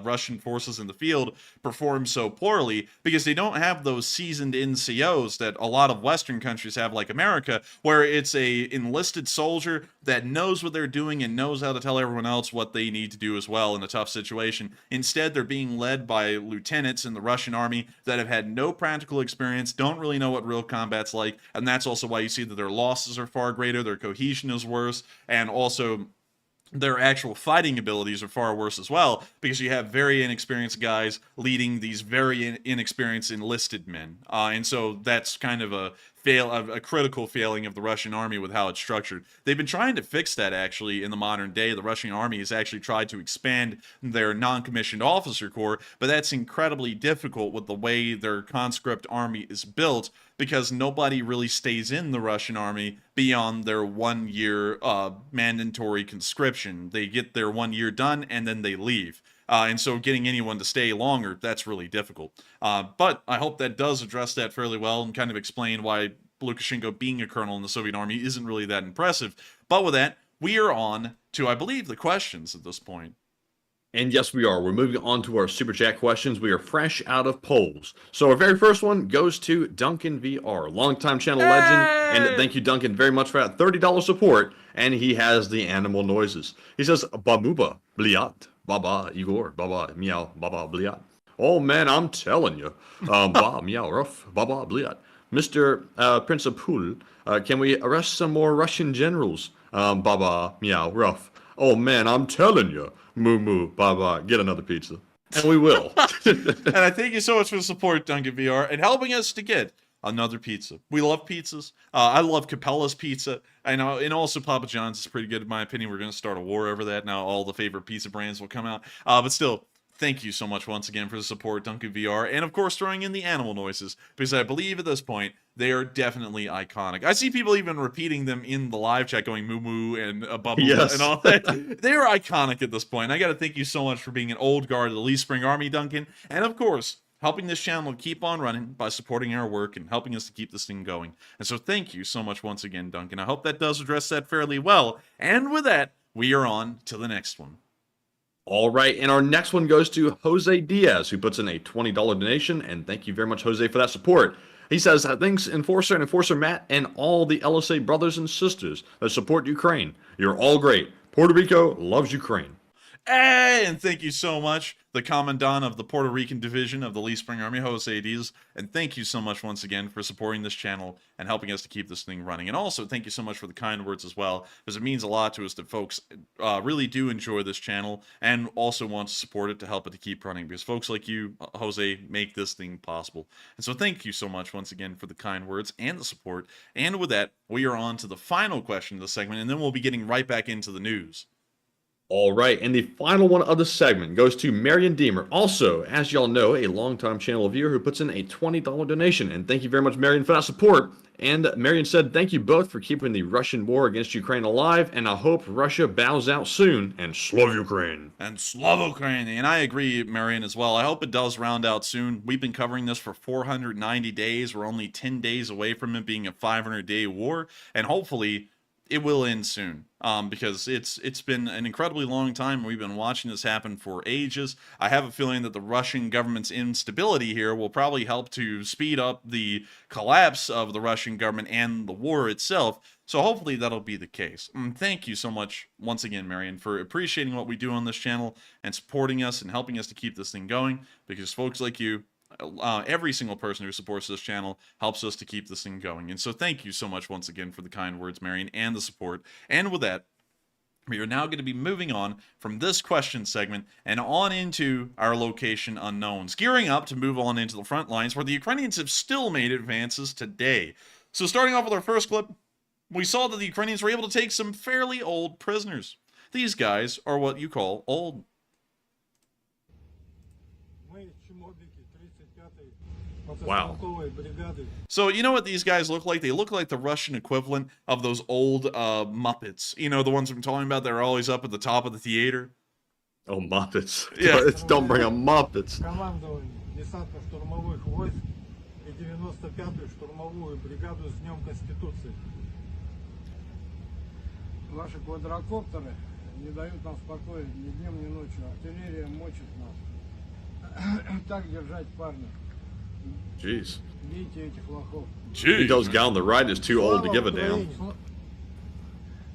Russian forces in the field perform so poorly, because they don't have those seasoned NCOs that a lot of Western countries have, like America, where it's a enlisted soldier that knows what they're doing and knows how to tell everyone else what they need to do as well in a tough situation. Instead, they're being led by lieutenants in the Russian army that have had no practical experience, don't really know what real combat's like, and that's also why you see that their losses are far greater, their cohesion is worse, and also their actual fighting abilities are far worse as well, because you have very inexperienced guys leading these very inexperienced enlisted men. And so that's kind of a a critical failing of the Russian army with how it's structured. They've been trying to fix that, actually, in the modern day. The Russian army has actually tried to expand their non-commissioned officer corps, but that's incredibly difficult with the way their conscript army is built, because nobody really stays in the Russian army beyond their 1 year mandatory conscription. They get their 1 year done and then they leave. And so getting anyone to stay longer, that's really difficult. But I hope that does address that fairly well and kind of explain why Lukashenko being a colonel in the Soviet army isn't really that impressive. But with that, we are on to, I believe, the questions at this point. And yes, we are. We're moving on to our Super Chat questions. We are fresh out of polls. So our very first one goes to Duncan VR, longtime channel legend. And thank you, Duncan, very much for that $30 support. And he has the animal noises. He says, Bamuba, Bliat, Baba, Igor, Baba, Meow, Baba, Bliat. Oh, man, I'm telling you. Ba, Meow, Ruff, Baba, Bliat. Mr. Prince of Pool, can we arrest some more Russian generals? Baba, Meow, Ruff. Oh, man, I'm telling you. Moo moo, bye bye, get another pizza. And we will. And I thank you so much for the support, Duncan VR, and helping us to get another pizza. We love pizzas. I love Capella's pizza. I know, and also Papa John's is pretty good in my opinion. We're going to start a war over that. Now all the favorite pizza brands will come out. But still, thank you so much once again for the support, Duncan VR, and of course throwing in the animal noises, because I believe at this point they are definitely iconic. I see people even repeating them in the live chat, going moo moo and bubble and all that. They are iconic at this point. I got to thank you so much for being an old guard of the Lee Spring Army, Duncan, and of course helping this channel keep on running by supporting our work and helping us to keep this thing going. And so thank you so much once again, Duncan. I hope that does address that fairly well. And with that, we are on to the next one. All right, and our next one goes to Jose Diaz, who puts in a $20 donation, and thank you very much, Jose, for that support. He says, thanks, Enforcer and Enforcer Matt, and all the LSA brothers and sisters that support Ukraine. You're all great. Puerto Rico loves Ukraine. Hey, and thank you so much, the Commandant of the Puerto Rican Division of the Lee Spring Army, Jose Diaz, and thank you so much once again for supporting this channel and helping us to keep this thing running. And also, thank you so much for the kind words as well, because it means a lot to us that folks really do enjoy this channel and also want to support it to help it to keep running, because folks like you, Jose, make this thing possible. And so thank you so much once again for the kind words and the support. And with that, we are on to the final question of the segment, and then we'll be getting right back into the news. All right, and the final one of the segment goes to Marion Deemer, also, as y'all know, a longtime channel viewer who puts in a $20 donation. And thank you very much, Marion, for that support. And Marion said, thank you both for keeping the Russian war against Ukraine alive, and I hope Russia bows out soon, and Slav Ukraine. And Slav Ukraine. And I agree, Marion, as well. I hope it does round out soon. We've been covering this for 490 days. We're only 10 days away from it being a 500-day war, and hopefully it will end soon, because it's been an incredibly long time. We've been watching this happen for ages. I have a feeling that the Russian government's instability here will probably help to speed up the collapse of the Russian government and the war itself. So hopefully that'll be the case. Thank you so much once again, Marion, for appreciating what we do on this channel and supporting us and helping us to keep this thing going, because folks like you, every single person who supports this channel helps us to keep this thing going. And so thank you so much once again for the kind words, Marion, and the support. And with that, we are now going to be moving on from this question segment and on into our location unknowns, gearing up to move on into the front lines, where the Ukrainians have still made advances today. So starting off with our first clip, we saw that the Ukrainians were able to take some fairly old prisoners. These guys are what you call old. Wow. So you know what these guys look like? They look like the Russian equivalent of those old Muppets. You know, the ones I'm talking about? They're always up at the top of the theater. Oh, Muppets. Yeah. Don't bring up Muppets. Командование десантно-штурмовых войск и 95-ю штурмовую бригаду с Днем Конституции. Ваши квадрокоптеры не дают нам спокоя ни днем, ни ночью. Артиллерия мочит нас. Так держать, парни. Jeez. Бейте этих лохов. He goes guy on the right is too old to give a damn.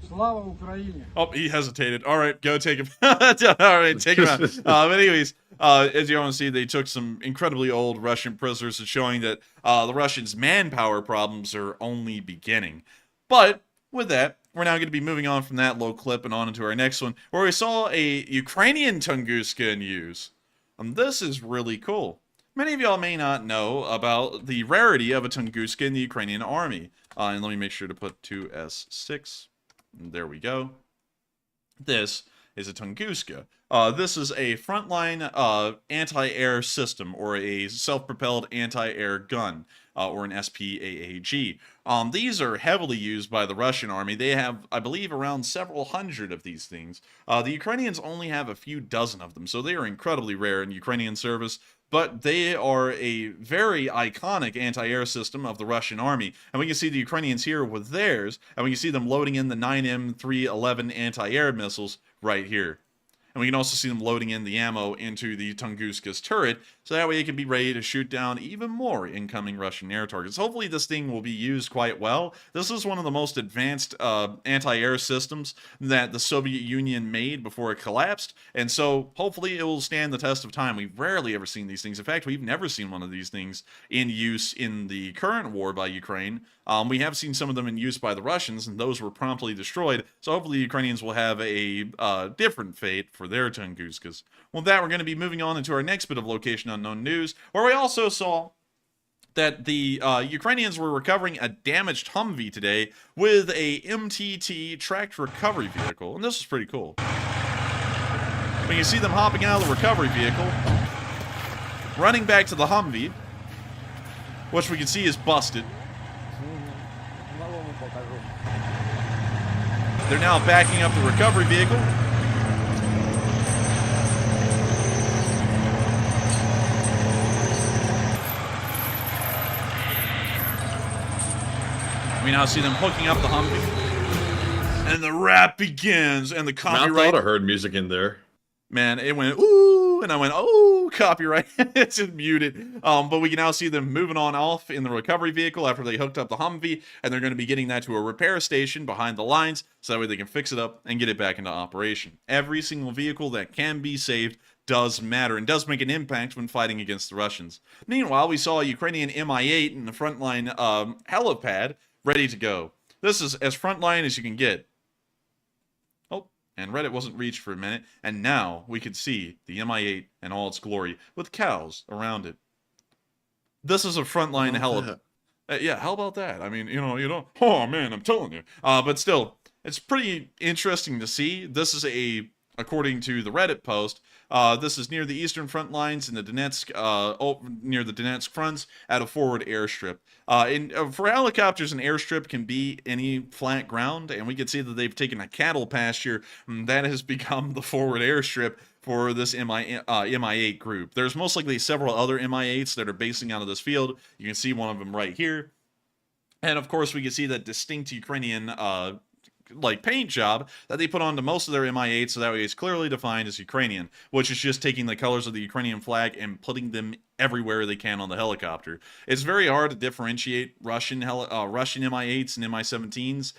Слава Украине. Oh, he hesitated. All right, go take him. All right, take him out. But anyways, as you all see, they took some incredibly old Russian prisoners, and showing that the Russians' manpower problems are only beginning. But with that, we're now going to be moving on from that low clip and on into our next one, where we saw a Ukrainian Tunguska in use. And this is really cool, Many of y'all may not know about the rarity of a Tunguska in the Ukrainian army. And let me make sure to put 2S6. There we go. This is a Tunguska. This is a frontline anti-air system, or a self-propelled anti-air gun, or an SPAAG. These are heavily used by the Russian army. They have, I believe, around several hundred of these things. The Ukrainians only have a few dozen of them, so they are incredibly rare in Ukrainian service. But they are a very iconic anti-air system of the Russian army. And we can see the Ukrainians here with theirs, and we can see them loading in the 9M311 anti-air missiles right here. And we can also see them loading in the ammo into the Tunguska's turret, so that way it can be ready to shoot down even more incoming Russian air targets. Hopefully this thing will be used quite well. This is one of the most advanced anti-air systems that the Soviet Union made before it collapsed, and so hopefully it will stand the test of time. We've rarely ever seen these things. In fact, we've never seen one of these things in use in the current war by Ukraine. We have seen some of them in use by the Russians, and those were promptly destroyed, so hopefully the Ukrainians will have a different fate for their Tunguskas. With that, we're going to be moving on into our next bit of location unknown news, where we also saw that the Ukrainians were recovering a damaged Humvee today with a MTT tracked recovery vehicle, and this is pretty cool. We can see them hopping out of the recovery vehicle, running back to the Humvee, which we can see is busted. They're now backing up the recovery vehicle. We now see them hooking up the Humvee. And the rap begins, and the copyright... I thought I heard music in there. Man, it went, ooh, and I went, oh, copyright. It's just muted. But we can now see them moving on off in the recovery vehicle after they hooked up the Humvee, and they're going to be getting that to a repair station behind the lines, so that way they can fix it up and get it back into operation. Every single vehicle that can be saved does matter, and does make an impact when fighting against the Russians. Meanwhile, we saw a Ukrainian Mi-8 in the frontline helipad ready to go. This is as frontline as you can get. And Reddit wasn't reached for a minute, and now we could see the Mi-8 in all its glory, with cows around it. This is a frontline helipad. Yeah, how about that? I mean, you know, oh man, I'm telling you. But still, it's pretty interesting to see. This is according to the Reddit post, this is near the eastern front lines in the Donetsk, near the Donetsk fronts at a forward airstrip. For helicopters, an airstrip can be any flat ground, and we can see that they've taken a cattle pasture that has become the forward airstrip for this Mi-8 group. There's most likely several other Mi-8s that are basing out of this field. You can see one of them right here. And of course, we can see that distinct Ukrainian paint job that they put onto most of their Mi-8, so that way it's clearly defined as Ukrainian, which is just taking the colors of the Ukrainian flag and putting them everywhere they can on the helicopter. It's very hard to differentiate Russian Mi-8s and Mi-17s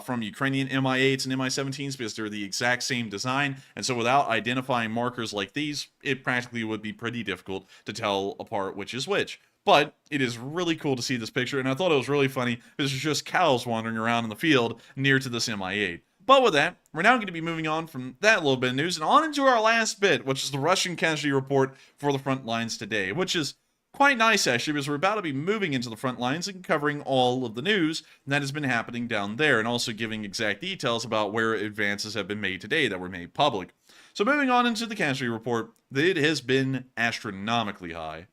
from Ukrainian Mi-8s and Mi-17s because they're the exact same design, and so without identifying markers like these, it practically would be pretty difficult to tell apart which is which. But it is really cool to see this picture, and I thought it was really funny because there's just cows wandering around in the field near to this Mi-8. But with that, we're now going to be moving on from that little bit of news and on into our last bit, which is the Russian casualty report for the front lines today, which is quite nice, actually, because we're about to be moving into the front lines and covering all of the news that has been happening down there, and also giving exact details about where advances have been made today that were made public. So moving on into the casualty report, it has been astronomically high.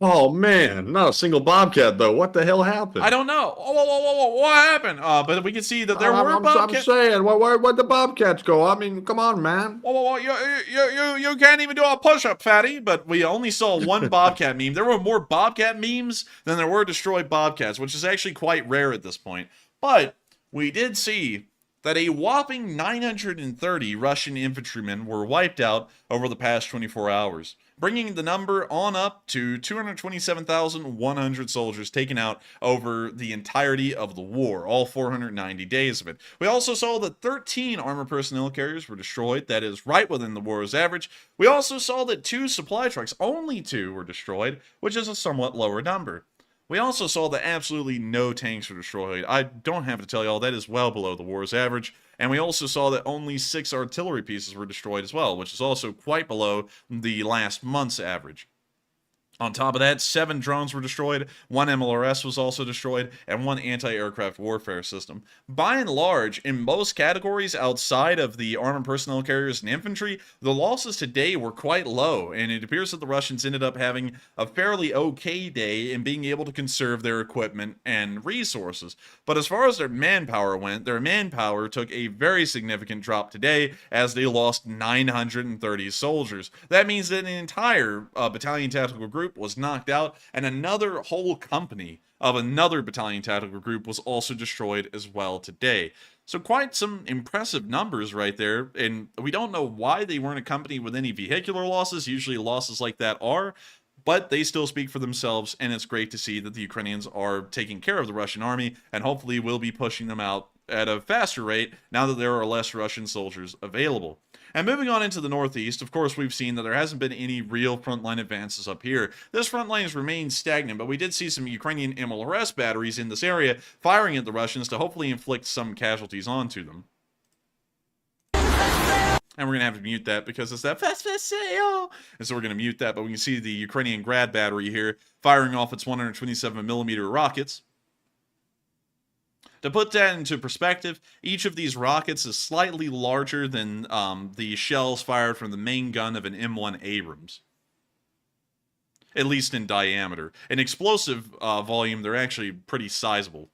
Oh man, not a single Bobcat though. What the hell happened? I don't know. Whoa, what happened? But we can see that there were Bobcats. I'm saying, where'd the Bobcats go? I mean, come on, man. Whoa, you can't even do a push-up, fatty. But we only saw one Bobcat meme. There were more Bobcat memes than there were destroyed Bobcats, which is actually quite rare at this point. But we did see that a whopping 930 Russian infantrymen were wiped out over the past 24 hours, bringing the number on up to 227,100 soldiers taken out over the entirety of the war, all 490 days of it. We also saw that 13 armored personnel carriers were destroyed, that is right within the war's average. We also saw that 2 supply trucks, only 2, were destroyed, which is a somewhat lower number. We also saw that absolutely no tanks were destroyed. I don't have to tell y'all, that is well below the war's average. And we also saw that only 6 artillery pieces were destroyed as well, which is also quite below the last month's average. On top of that, 7 drones were destroyed, 1 MLRS was also destroyed, and 1 anti-aircraft warfare system. By and large, in most categories outside of the armored personnel carriers and infantry, the losses today were quite low, and it appears that the Russians ended up having a fairly okay day in being able to conserve their equipment and resources. But as far as their manpower went, their manpower took a very significant drop today as they lost 930 soldiers. That means that an entire battalion tactical group was knocked out, and another whole company of another battalion tactical group was also destroyed as well today. So quite some impressive numbers right there, and we don't know why they weren't accompanied with any vehicular losses. Usually losses like that are, but they still speak for themselves, and it's great to see that the Ukrainians are taking care of the Russian army, and hopefully will be pushing them out at a faster rate now that there are less Russian soldiers available. And moving on into the northeast, of course, we've seen that there hasn't been any real frontline advances up here. This frontline has remained stagnant, but we did see some Ukrainian MLRS batteries in this area firing at the Russians to hopefully inflict some casualties onto them. And we're going to have to mute that because it's that fast sale. And so we're going to mute that, but we can see the Ukrainian Grad battery here firing off its 127mm rockets. To put that into perspective, each of these rockets is slightly larger than the shells fired from the main gun of an M1 Abrams. At least in diameter. In explosive volume, they're actually pretty sizable.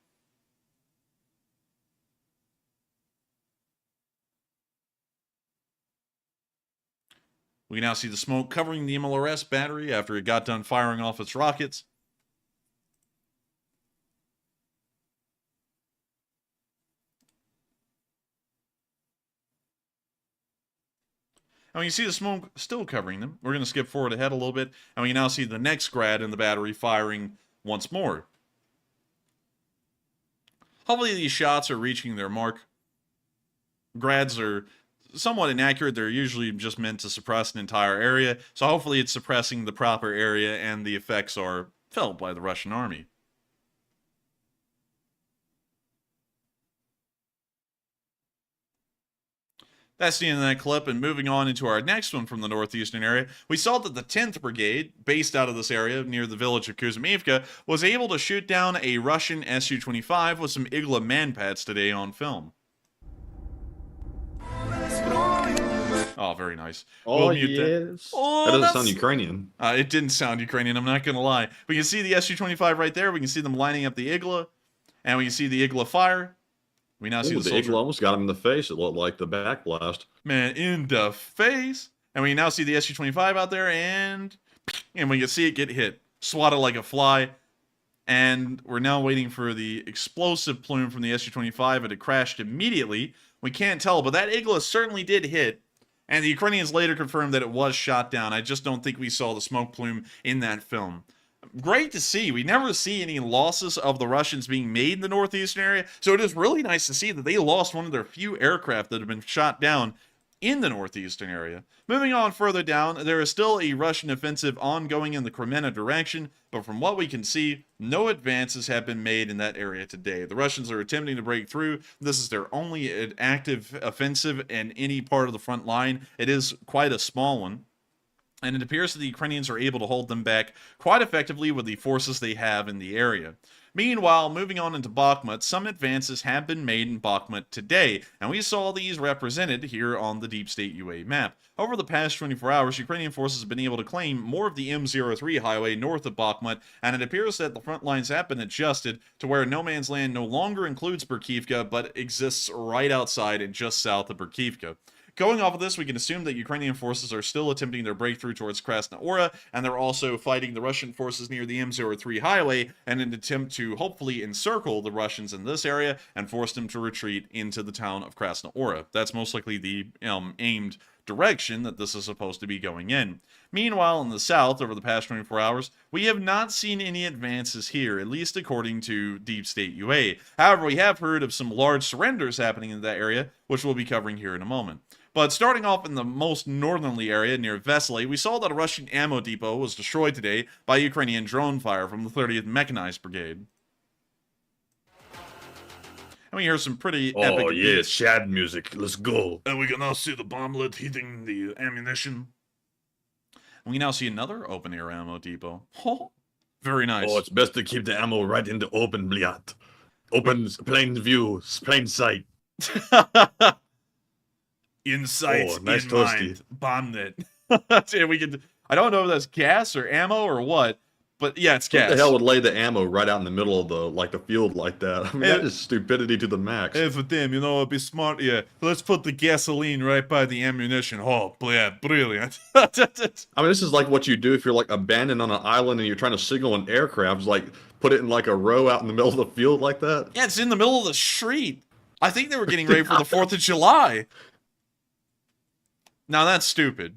We can now see the smoke covering the MLRS battery after it got done firing off its rockets. And we can see the smoke still covering them. We're going to skip forward ahead a little bit, and we can now see the next grad in the battery firing once more. Hopefully these shots are reaching their mark. Grads are somewhat inaccurate. They're usually just meant to suppress an entire area, so hopefully it's suppressing the proper area and the effects are felt by the Russian army. That's the end of that clip, and moving on into our next one from the northeastern area, we saw that the 10th Brigade, based out of this area near the village of Kuzmivka, was able to shoot down a Russian Su-25 with some Igla manpads today on film. Oh, very nice. Oh, We'll mute that. yes. Oh, That doesn't sound Ukrainian. It didn't sound Ukrainian, I'm not going to lie. We can see the Su-25 right there. We can see them lining up the Igla, and we can see the Igla fire. We now see the soldier. Igla almost got him in the face. It looked like the backblast. Man, in the face. And we now see the Su-25 out there, and we can see it get hit. Swatted like a fly. And we're now waiting for the explosive plume from the Su-25, and it crashed immediately. We can't tell, but that Igla certainly did hit. And the Ukrainians later confirmed that it was shot down. I just don't think we saw the smoke plume in that film. Great to see. We never see any losses of the Russians being made in the northeastern area, so it is really nice to see that they lost one of their few aircraft that have been shot down in the northeastern area. Moving on further down, there is still a Russian offensive ongoing in the Kremenna direction, but from what we can see, no advances have been made in that area today. The Russians are attempting to break through. This is their only active offensive in any part of the front line. It is quite a small one. And it appears that the Ukrainians are able to hold them back quite effectively with the forces they have in the area. Meanwhile, moving on into Bakhmut, some advances have been made in Bakhmut today, and we saw these represented here on the Deep State UA map. Over the past 24 hours, Ukrainian forces have been able to claim more of the M03 highway north of Bakhmut, and it appears that the front lines have been adjusted to where no man's land no longer includes Berkivka, but exists right outside and just south of Berkivka. Going off of this, we can assume that Ukrainian forces are still attempting their breakthrough towards Krasnoura, and they're also fighting the Russian forces near the M03 highway in an attempt to hopefully encircle the Russians in this area and force them to retreat into the town of Krasnoura. That's most likely the aimed direction that this is supposed to be going in. Meanwhile, in the south, over the past 24 hours, we have not seen any advances here, at least according to Deep State UA. However, we have heard of some large surrenders happening in that area, which we'll be covering here in a moment. But starting off in the most northerly area near Vesely, we saw that a Russian ammo depot was destroyed today by Ukrainian drone fire from the 30th Mechanized Brigade. And we hear some pretty epic beats. Shad music. Let's go. And we can now see the bomblet hitting the ammunition. We now see another open-air ammo depot. Oh, very nice. Oh, it's best to keep the ammo right in the open, bliat. Open, plain view, plain sight. Insights Oh, nice in toasty. mind. Bomb it. And we could. I don't know if that's gas or ammo or what, but yeah, it's Who gas. the hell would lay the ammo right out in the middle of the field like that? I mean, that is stupidity to the max. Hey, for them, you know, it'd be smart. Yeah, let's put the gasoline right by the ammunition. Oh, yeah, brilliant. I mean, this is like what you do if you're like abandoned on an island and you're trying to signal an aircraft. Like put it in like a row out in the middle of the field like that. Yeah, it's in the middle of the street. I think they were getting ready for the 4th of July. Now that's stupid.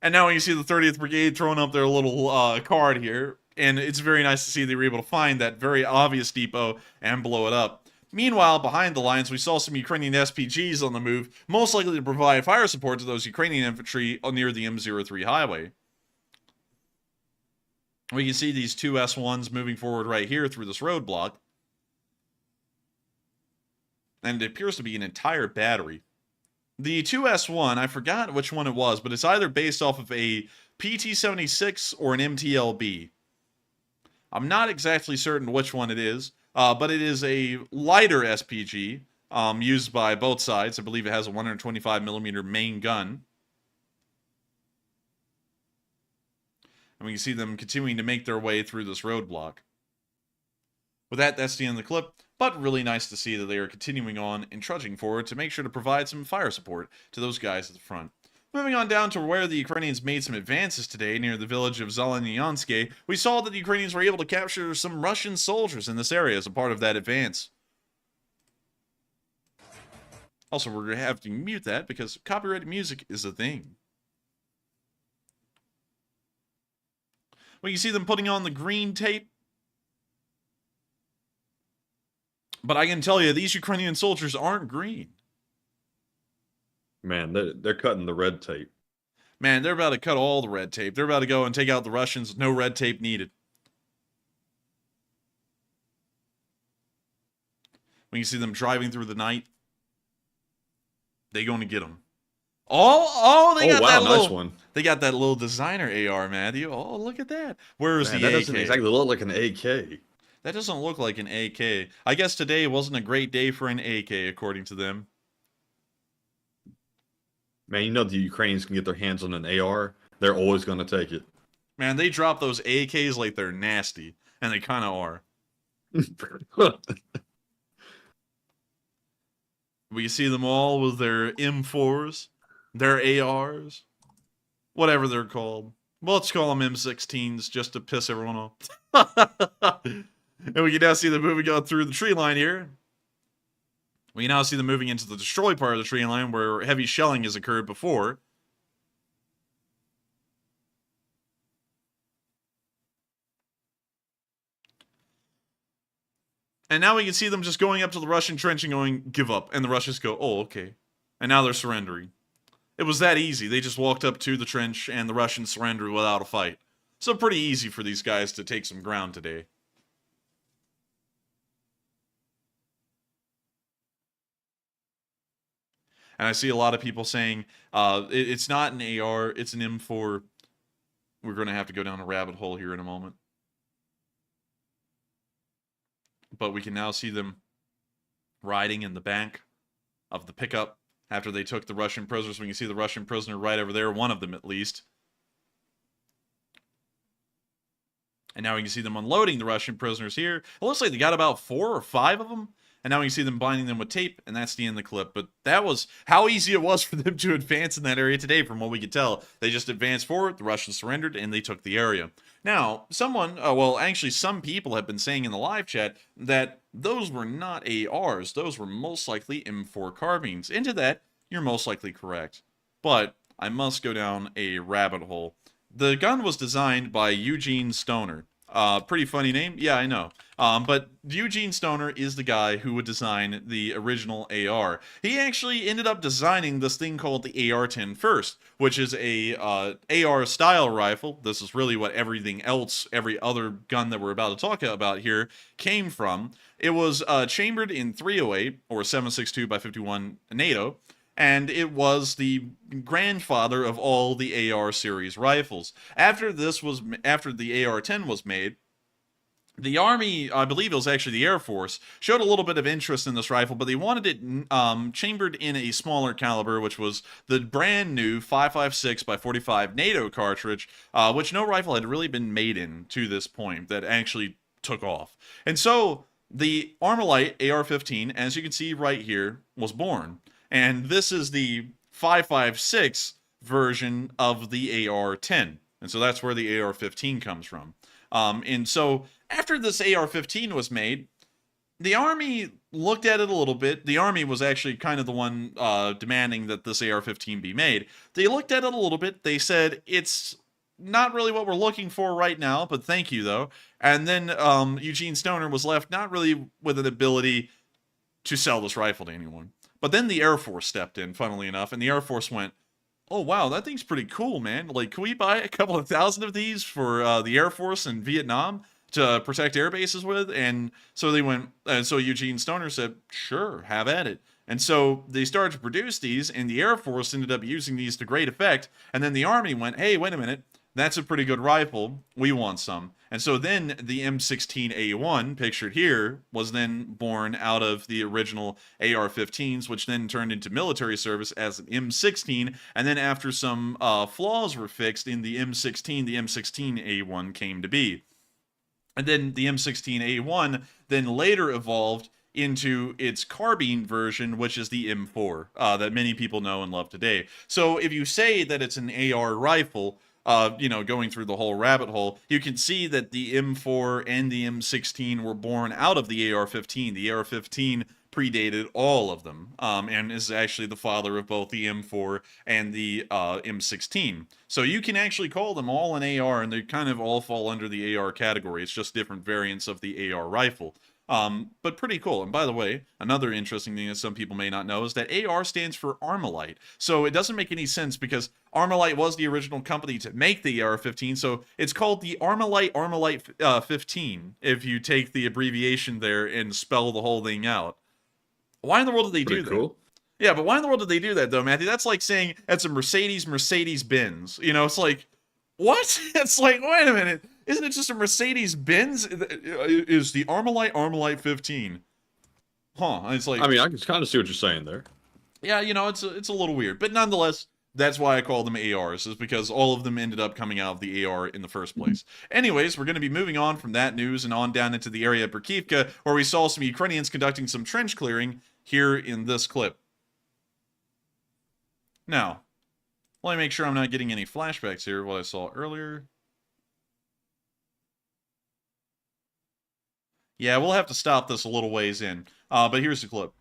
And now you see the 30th Brigade throwing up their little card here. And it's very nice to see they were able to find that very obvious depot and blow it up. Meanwhile, behind the lines, we saw some Ukrainian SPGs on the move, most likely to provide fire support to those Ukrainian infantry near the M03 highway. We can see these two S1s moving forward right here through this roadblock. And it appears to be an entire battery. The 2S1, I forgot which one it was, but it's either based off of a PT-76 or an MTLB. I'm not exactly certain which one it is, but it is a lighter SPG used by both sides. I believe it has a 125mm main gun. And we can see them continuing to make their way through this roadblock. With that, that's the end of the clip, but really nice to see that they are continuing on and trudging forward to make sure to provide some fire support to those guys at the front. Moving on down to where the Ukrainians made some advances today near the village of Zelenskyy, we saw that the Ukrainians were able to capture some Russian soldiers in this area as a part of that advance. Also, we're going to have to mute that because copyrighted music is a thing. We can see them putting on the green tape. But I can tell you, these Ukrainian soldiers aren't green. Man, they're cutting the red tape. Man, they're about to cut all the red tape. They're about to go and take out the Russians. No red tape needed. When you see them driving through the night, they going to get them. They got that nice little one. They got that little designer AR, Matthew. Oh, look at that. Where's Man, the that AK? doesn't exactly look like an AK. That doesn't look like an AK. I guess today wasn't a great day for an AK, according to them. Man, you know the Ukrainians can get their hands on an AR. They're always going to take it. Man, they drop those AKs like they're nasty. And they kind of are. We see them all with their M4s, their ARs, whatever they're called. Well, let's call them M16s just to piss everyone off. And we can now see them moving on through the tree line here. We can now see them moving into the destroy part of the tree line where heavy shelling has occurred before. And now we can see them just going up to the Russian trench and going, give up. And the Russians go, oh, okay. And now they're surrendering. It was that easy. They just walked up to the trench and the Russians surrendered without a fight. So pretty easy for these guys to take some ground today. And I see a lot of people saying, it's not an AR, it's an M4. We're going to have to go down a rabbit hole here in a moment. But we can now see them riding in the back of the pickup after they took the Russian prisoners. We can see the Russian prisoner right over there, one of them at least. And now we can see them unloading the Russian prisoners here. It looks like they got about 4 or 5 of them. And now we can see them binding them with tape, and that's the end of the clip. But that was how easy it was for them to advance in that area today, from what we could tell. They just advanced forward, the Russians surrendered, and they took the area. Now, some people have been saying in the live chat that those were not ARs. Those were most likely M4 carbines. Into that, you're most likely correct. But I must go down a rabbit hole. The gun was designed by Eugene Stoner. Pretty funny name. Yeah, I know. But Eugene Stoner is the guy who would design the original AR. He actually ended up designing this thing called the AR-10 first, which is a AR-style rifle. This is really what every other gun that we're about to talk about here, came from. It was chambered in .308, or 7.62 by 51 NATO, and it was the grandfather of all the AR series rifles. After the AR-10 was made, the Army, I believe it was actually the Air Force, showed a little bit of interest in this rifle, but they wanted it chambered in a smaller caliber, which was the brand new 5.56 by 45 NATO cartridge, which no rifle had really been made in to this point that actually took off. And so the Armalite AR-15, as you can see right here, was born. And this is the 5.56 version of the AR-10. And so that's where the AR-15 comes from. And so after this AR-15 was made, the Army looked at it a little bit. The Army was actually kind of the one demanding that this AR-15 be made. They looked at it a little bit. They said, it's not really what we're looking for right now, but thank you, though. And then Eugene Stoner was left not really with an ability to sell this rifle to anyone. But then the Air Force stepped in, funnily enough, and the Air Force went, oh, wow, that thing's pretty cool, man. Like, can we buy a couple of thousand of these for the Air Force in Vietnam to protect air bases with? And so they went, and so Eugene Stoner said, sure, have at it. And so they started to produce these, and the Air Force ended up using these to great effect. And then the Army went, hey, wait a minute, that's a pretty good rifle. We want some. And so then the M16A1, pictured here, was then born out of the original AR-15s, which then turned into military service as an M16. And then after some flaws were fixed in the M16, the M16A1 came to be. And then the M16A1 then later evolved into its carbine version, which is the M4, that many people know and love today. So if you say that it's an AR rifle, going through the whole rabbit hole, you can see that the M4 and the M16 were born out of the AR-15. The AR-15 predated all of them, and is actually the father of both the M4 and the M16. So you can actually call them all an AR, and they kind of all fall under the AR category. It's just different variants of the AR rifle. But pretty cool. And by the way, another interesting thing that some people may not know is that AR stands for Armalite. So it doesn't make any sense because Armalite was the original company to make the AR-15, so it's called the Armalite 15 if you take the abbreviation there and spell the whole thing out. Why in the world did they do that? Cool. Yeah, but why in the world did they do that, though, Matthew? That's like saying it's a Mercedes-Benz. It's like, what? It's like, wait a minute. Isn't it just a Mercedes-Benz? Is the Armalite 15? Huh. It's like, I mean, I can kind of see what you're saying there. Yeah, it's a little weird. But nonetheless, that's why I call them ARs, is because all of them ended up coming out of the AR in the first place. Anyways, we're going to be moving on from that news and on down into the area of Berkivka, where we saw some Ukrainians conducting some trench clearing here in this clip. Now, let me make sure I'm not getting any flashbacks here of what I saw earlier. Yeah, we'll have to stop this a little ways in. But here's the clip.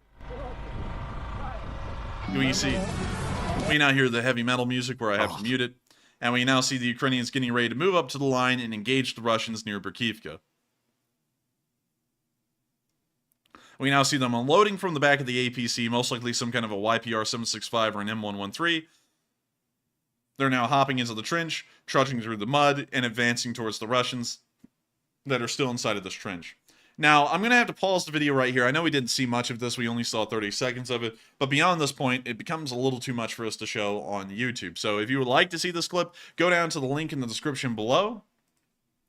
We now hear the heavy metal music where I have to mute it. And we now see the Ukrainians getting ready to move up to the line and engage the Russians near Berkivka. We now see them unloading from the back of the APC, most likely some kind of a YPR 765 or an M113. They're now hopping into the trench, trudging through the mud, and advancing towards the Russians that are still inside of this trench. Now, I'm going to have to pause the video right here. I know we didn't see much of this. We only saw 30 seconds of it. But beyond this point, it becomes a little too much for us to show on YouTube. So if you would like to see this clip, go down to the link in the description below.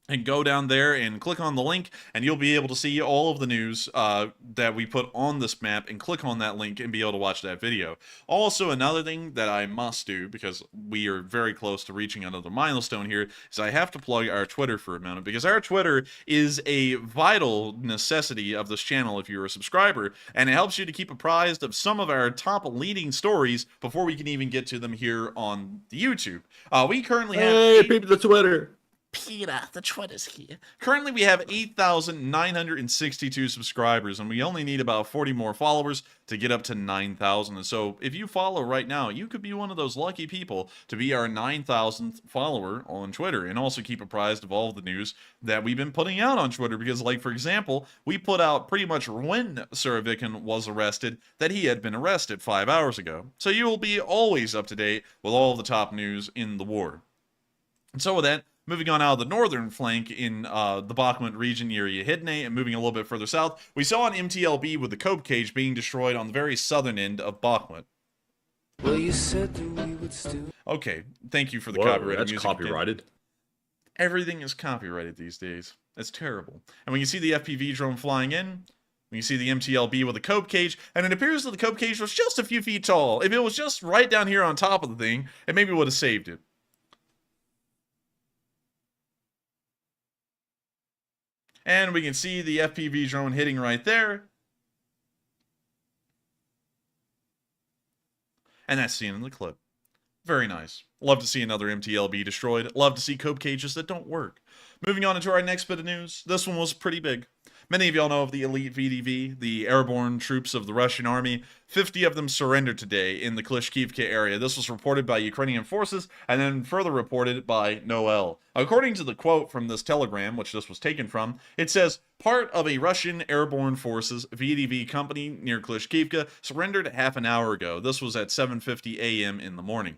And go down there and click on the link, and you'll be able to see all of the news that we put on this map, and click on that link and be able to watch that video. Also, another thing that I must do, because we are very close to reaching another milestone here, is I have to plug our Twitter for a minute, because our Twitter is a vital necessity of this channel if you're a subscriber, and it helps you to keep apprised of some of our top leading stories before we can even get to them here on the YouTube. We currently have... Hey, people, the Twitter! Peter, the Twitter's here. Currently, we have 8,962 subscribers, and we only need about 40 more followers to get up to 9,000. And so, if you follow right now, you could be one of those lucky people to be our 9,000th follower on Twitter, and also keep apprised of all of the news that we've been putting out on Twitter. Because, like, for example, we put out pretty much when Surovikhin was arrested that he had been arrested 5 hours ago. So you will be always up to date with all of the top news in the war. And so with that, moving on out of the northern flank in the Bakhmut region near Yehidne, and moving a little bit further south, we saw an MTLB with the cope cage being destroyed on the very southern end of Bakhmut. Well, you said that we would still. Okay, thank you for the Whoa, copyrighted that's music. copyrighted. Everything is copyrighted these days. That's terrible. And when you see the FPV drone flying in, when you see the MTLB with a cope cage, and it appears that the cope cage was just a few feet tall. If it was just right down here on top of the thing, it maybe would have saved it. And we can see the FPV drone hitting right there. And that's the end of the clip. Very nice. Love to see another MTLB destroyed. Love to see cope cages that don't work. Moving on into our next bit of news. This one was pretty big. Many of y'all know of the elite VDV, the airborne troops of the Russian army. 50 of them surrendered today in the Klishchiivka area. This was reported by Ukrainian forces and then further reported by Noel. According to the quote from this telegram, which this was taken from, it says, part of a Russian airborne forces VDV company near Klishchiivka surrendered half an hour ago. This was at 7:50 a.m. in the morning.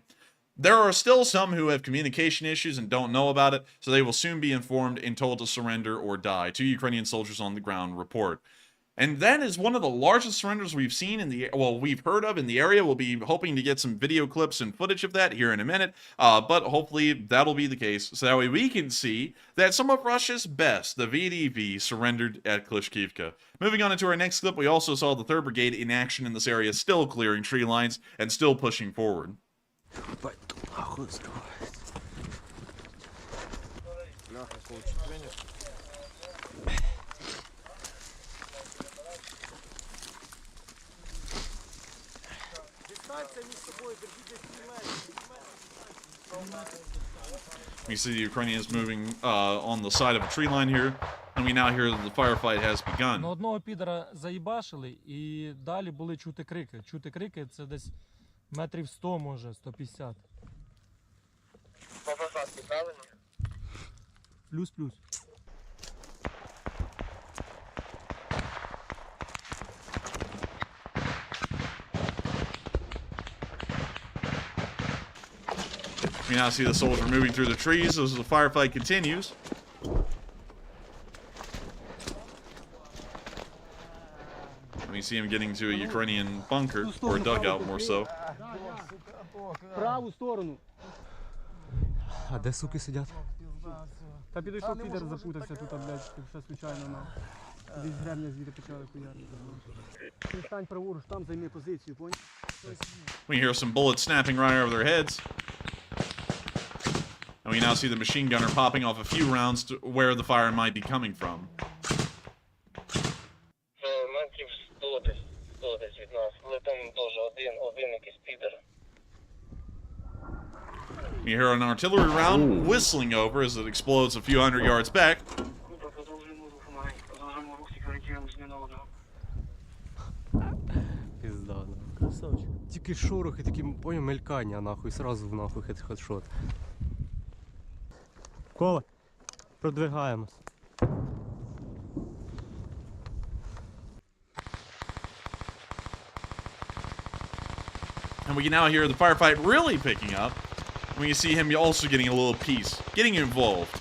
There are still some who have communication issues and don't know about it, so they will soon be informed and told to surrender or die. 2 Ukrainian soldiers on the ground report. And that is one of the largest surrenders we've seen in the, well, we've heard of in the area. We'll be hoping to get some video clips and footage of that here in a minute, but hopefully that'll be the case, so that way we can see that some of Russia's best, the VDV, surrendered at Klishchiivka. Moving on into our next clip, we also saw the 3rd Brigade in action in this area, still clearing tree lines and still pushing forward. We see the Ukrainians moving on the side of a tree line here, and we now hear that the firefight has begun. На одного підера заїбашили, і далі були чути крики. Чути крики – це десь метрів 100, може, 150. По посадці, правильно? Плюс-плюс. We now see the soldier moving through the trees as the firefight continues. And we see him getting to a Ukrainian bunker, or a dugout more so. Праву сторону. А де суки сидять? Та підійшов підер, запутався тут, блядь, все случайно на. Десь гремня звідти почали хуярити. Ти стань праворуч, там займи позицію, понял? We hear some bullets snapping right over their heads. And we now see the machine gunner popping off a few rounds to where the fire might be coming from. Метрів 100 десь від нас. Але там теж один якийсь підер. You hear an artillery round whistling over as it explodes a few hundred yards back. Продовжуємо рух, продовжуємо рух, секретарем зміновано. Пізда, нахуй. Красавчик. Тільки шорохи, такі, поняв, мелькання, нахуй, сразу в нахуй хедшот. Кола, продвигаємось. And we can now hear the firefight really picking up. And we can see him also getting a little piece, getting involved.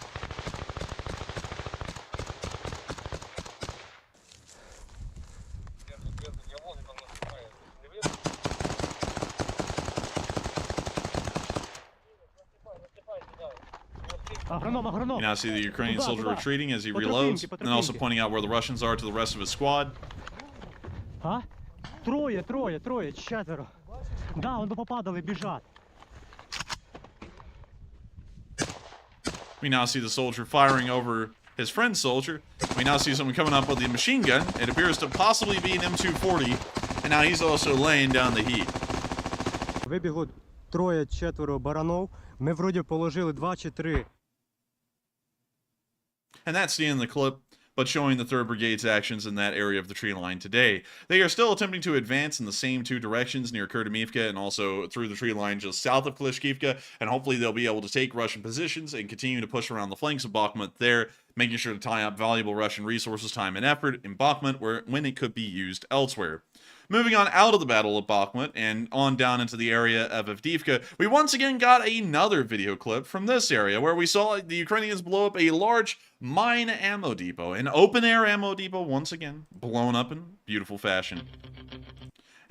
You now see the Ukrainian soldier retreating as he reloads, and also pointing out where the Russians are to the rest of his squad. А? Троє, 4. Да, вони попадали, біжать. We now see the soldier firing over his friend's soldier. We now see someone coming up with the machine gun. It appears to possibly be an M240, and now he's also laying down the heat. Вибігло 3-4 баранов. Ми вроді положили 2 чи 3. And that's the end of the clip, but showing the 3rd Brigade's actions in that area of the tree line today. They are still attempting to advance in the same 2 directions near Kurdyivka and also through the tree line just south of Klishchiivka, and hopefully they'll be able to take Russian positions and continue to push around the flanks of Bakhmut there, making sure to tie up valuable Russian resources, time, and effort in Bakhmut when it could be used elsewhere. Moving on out of the Battle of Bakhmut and on down into the area of Avdiivka, we once again got another video clip from this area where we saw the Ukrainians blow up a large mine ammo depot, an open-air ammo depot once again, blown up in beautiful fashion.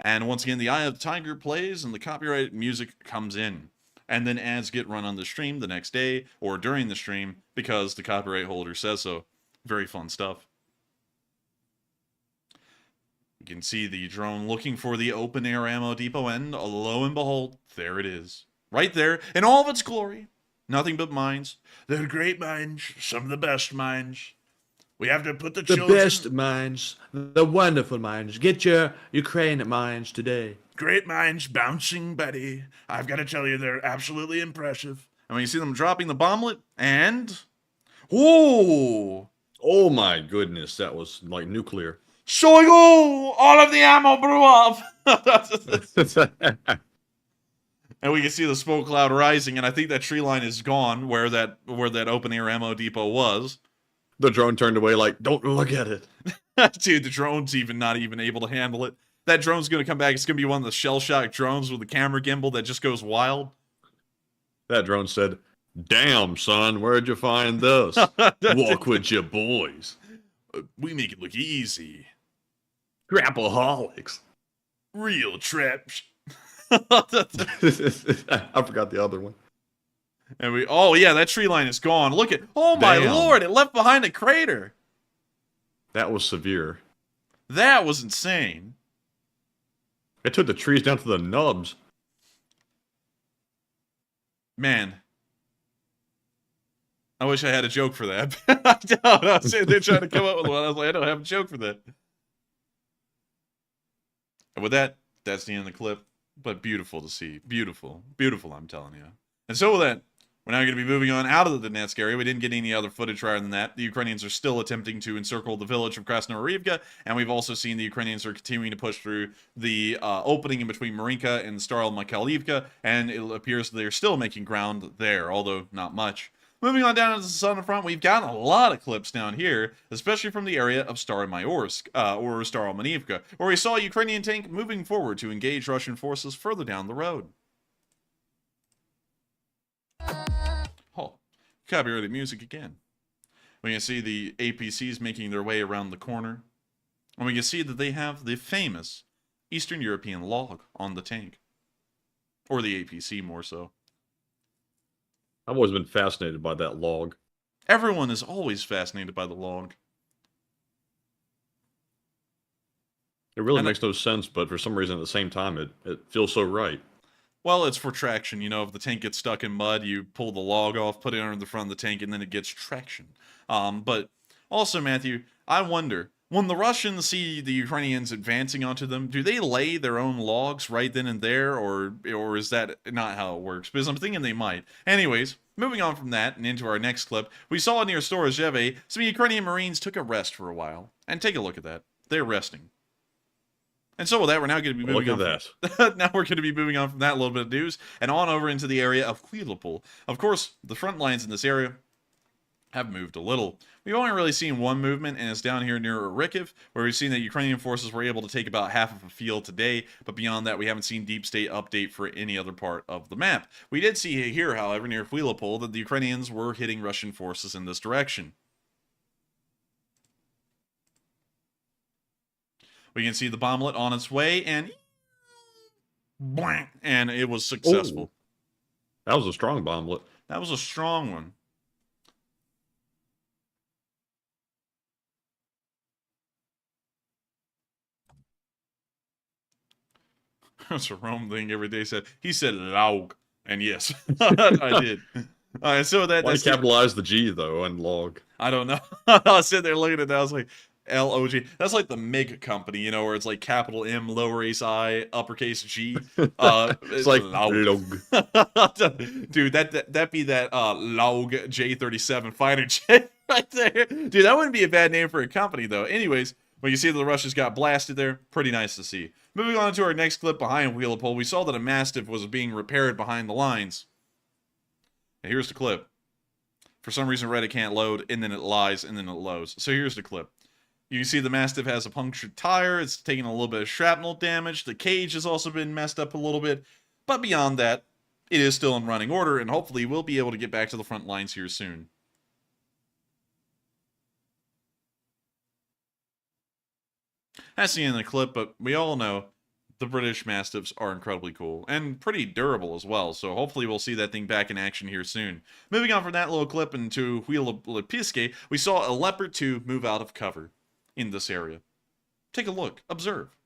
And once again, the Eye of the Tiger plays and the copyrighted music comes in. And then ads get run on the stream the next day or during the stream because the copyright holder says so. Very fun stuff. You can see the drone looking for the open air ammo depot, and lo and behold, there it is. Right there, in all of its glory. Nothing but mines. They're great mines, some of the best mines. We have to put the children... best mines, the wonderful mines. Get your Ukraine mines today. Great mines, bouncing Betty. I've got to tell you, they're absolutely impressive. And when you see them dropping the bomblet, and... Ooh! Oh my goodness, that was like nuclear. Shoigu! All of the ammo blew up! And we can see the smoke cloud rising, and I think that tree line is gone where that open air ammo depot was. The drone turned away like, don't look at it. Dude, the drone's not even able to handle it. That drone's gonna come back. It's gonna be one of the shell-shock drones with the camera gimbal that just goes wild. That drone said, damn, son, where'd you find this? Walk with your boys. We make it look easy. Grappleholics. Real traps. I forgot the other one. And oh yeah, that tree line is gone. Look at, oh my lord, it left behind a crater. That was severe. That was insane. It took the trees down to the nubs. Man. I wish I had a joke for that. I don't. I was sitting there trying to come up with one. I was like, I don't have a joke for that. And with that, that's the end of the clip. But beautiful to see. Beautiful. Beautiful, I'm telling you. And so with that, we're now going to be moving on out of the Donetsk area. We didn't get any other footage prior than that. The Ukrainians are still attempting to encircle the village of Krasnoarivka, and we've also seen the Ukrainians are continuing to push through the opening in between Marinka and Staromakhalivka, and it appears they're still making ground there, although not much. Moving on down to the southern front, we've got a lot of clips down here, especially from the area of Staromayorsk, or Staromanivka, where we saw a Ukrainian tank moving forward to engage Russian forces further down the road. Oh, copyrighted music again. We can see the APCs making their way around the corner, and we can see that they have the famous Eastern European log on the tank. Or the APC, more so. I've always been fascinated by that log. Everyone is always fascinated by the log. It really makes no sense, but for some reason at the same time, it feels so right. Well, it's for traction. You know, if the tank gets stuck in mud, you pull the log off, put it under the front of the tank, and then it gets traction. But also, Matthew, I wonder, when the Russians see the Ukrainians advancing onto them, do they lay their own logs right then and there, or is that not how it works? Because I'm thinking they might. Anyways, moving on from that and into our next clip, we saw near Storozheve, some Ukrainian Marines took a rest for a while. And take a look at that. They're resting. And so with that, we're now going to be moving on. Look at that. Now we're going to be moving on from that little bit of news and on over into the area of Kvylopol. Of course, the front lines in this area have moved a little. We've only really seen one movement, and it's down here near Rykov, where we've seen that Ukrainian forces were able to take about half of a field today, but beyond that, we haven't seen Deep State update for any other part of the map. We did see here, however, near Kvylopol, that the Ukrainians were hitting Russian forces in this direction. We can see the bomblet on its way, and blank, and it was successful. Ooh. That was a strong bomblet. That was a strong one. That's a Rome thing every day said. He said log, and yes, I did. So that, Why that's capitalize the G, though, and log? I don't know. I was sitting there looking at that. I was like, L-O-G. That's like the MIG company, you know, where it's like capital M, lowercase I, uppercase G. It's like log. Dude, that be that log J-37 fighter jet right there. Dude, that wouldn't be a bad name for a company, though. Anyways, when you see that the Russians got blasted there, pretty nice to see. Moving on to our next clip behind Kvylopol, we saw that a Mastiff was being repaired behind the lines. And here's the clip. For some reason, Reddit can't load, and then it lies, and then it loads. So here's the clip. You can see the Mastiff has a punctured tire. It's taking a little bit of shrapnel damage. The cage has also been messed up a little bit. But beyond that, it is still in running order, and hopefully we'll be able to get back to the front lines here soon. That's the end of the clip, but we all know the British Mastiffs are incredibly cool and pretty durable as well, so hopefully we'll see that thing back in action here soon. Moving on from that little clip into Wheelopiske, we saw a Leopard 2 move out of cover in this area. Take a look. Observe.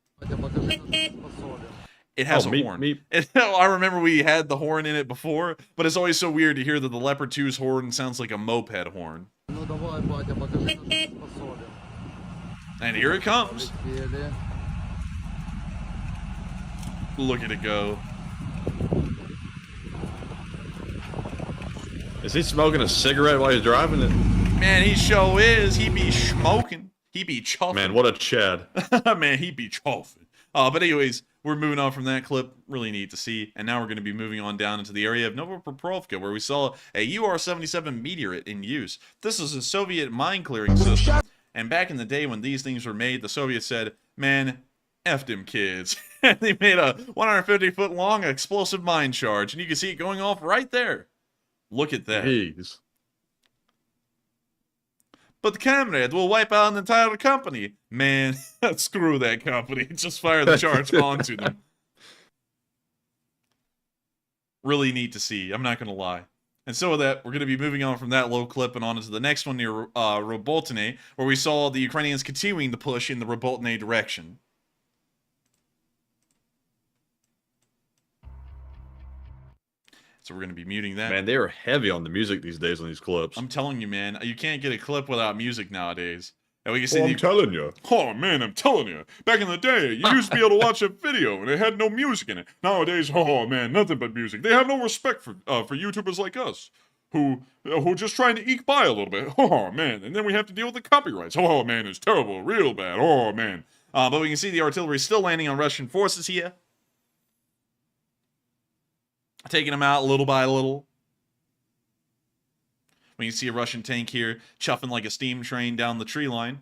It has a horn. I remember we had the horn in it before, but it's always so weird to hear that the Leopard 2's horn sounds like a moped horn. And here it comes. Look at it go. Is he smoking a cigarette while he's driving it? Man, he sure is. He be smoking. He be chuffing. Man, what a Chad. Man, he be chuffing. But anyways, we're moving on from that clip. Really neat to see. And now we're going to be moving on down into the area of Novopetrovka, where we saw a UR-77 Meteorite in use. This is a Soviet mine-clearing system. And back in the day when these things were made, the Soviets said, man, F them kids. And they made a 150-foot long explosive mine charge. And you can see it going off right there. Look at that. Jeez. But the comrade will wipe out an entire company. Man, screw that company. Just fire the charge onto them. Really neat to see. I'm not going to lie. And so with that, we're going to be moving on from that low clip and on into the next one near Roboltne, where we saw the Ukrainians continuing the push in the Roboltne direction. So we're going to be muting that. Man, they are heavy on the music these days on these clips. I'm telling you, man. You can't get a clip without music nowadays. And we can see I'm telling you. Oh, man, I'm telling you. Back in the day, you used to be able to watch a video and it had no music in it. Nowadays, oh, man, nothing but music. They have no respect for YouTubers like us who are just trying to eke by a little bit. Oh, man. And then we have to deal with the copyrights. Oh, man, it's terrible. Real bad. Oh, man. But we can see the artillery still landing on Russian forces here. Taking them out little by little. We can see a Russian tank here chuffing like a steam train down the tree line.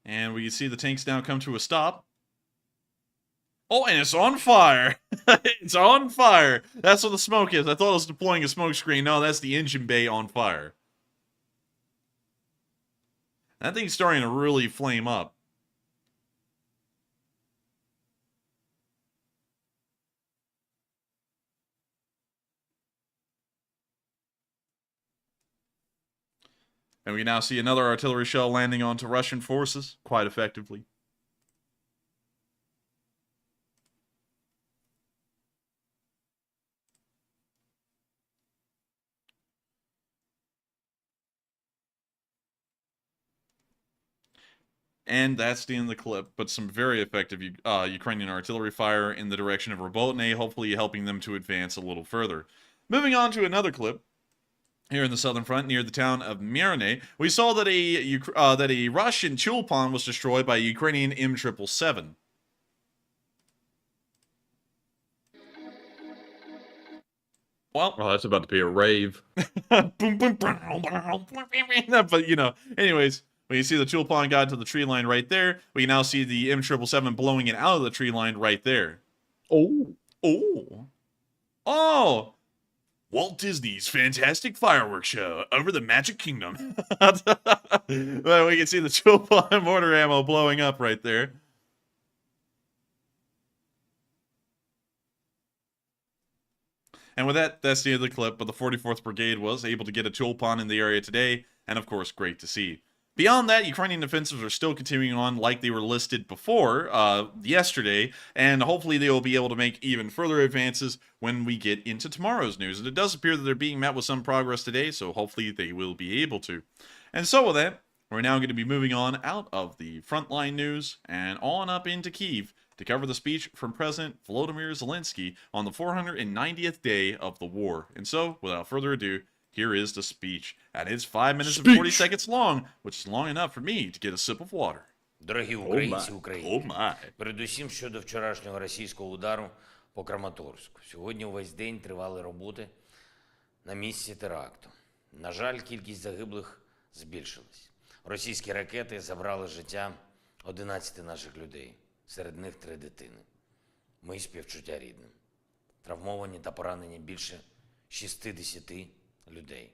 And we can see the tanks now come to a stop. Oh, and it's on fire. It's on fire. That's what the smoke is. I thought I was deploying a smoke screen. No, that's the engine bay on fire. That thing's starting to really flame up. And we now see another artillery shell landing onto Russian forces quite effectively. And that's the end of the clip, but some very effective Ukrainian artillery fire in the direction of Roboltne, hopefully helping them to advance a little further. Moving on to another clip. Here in the southern front, near the town of Mirne, we saw that a Russian Chulpan was destroyed by a Ukrainian M777. Well, that's about to be a rave. But, you know, anyways, when you see the Chulpan got to the tree line right there, we can now see the M777 blowing it out of the tree line right there. Oh. Oh. Oh. Walt Disney's fantastic fireworks show over the Magic Kingdom. Well, we can see the Chulpan mortar ammo blowing up right there. And with that, that's the end of the clip, but the 44th Brigade was able to get a Chulpan in the area today, and of course, great to see. Beyond that, Ukrainian offensives are still continuing on like they were listed before yesterday, and hopefully they will be able to make even further advances when we get into tomorrow's news. And it does appear that they're being met with some progress today, so hopefully they will be able to. And so with that, we're now going to be moving on out of the Frontline news and on up into Kyiv to cover the speech from President Volodymyr Zelenskyy on the 490th day of the war. And so, without further ado, here is the speech, and it's 5 minutes and 40 seconds long, which is long enough for me to get a sip of water. Дорогі українці, українки, передусім щодо вчорашнього російського удару по Краматорську. Сьогодні увесь день тривали роботи на місці теракту. На жаль, кількість загиблих збільшилась. Російські ракети забрали життя 11 наших людей, серед них 3 дитини. Мої співчуття рідним. травмовані та поранені більше 60 людей.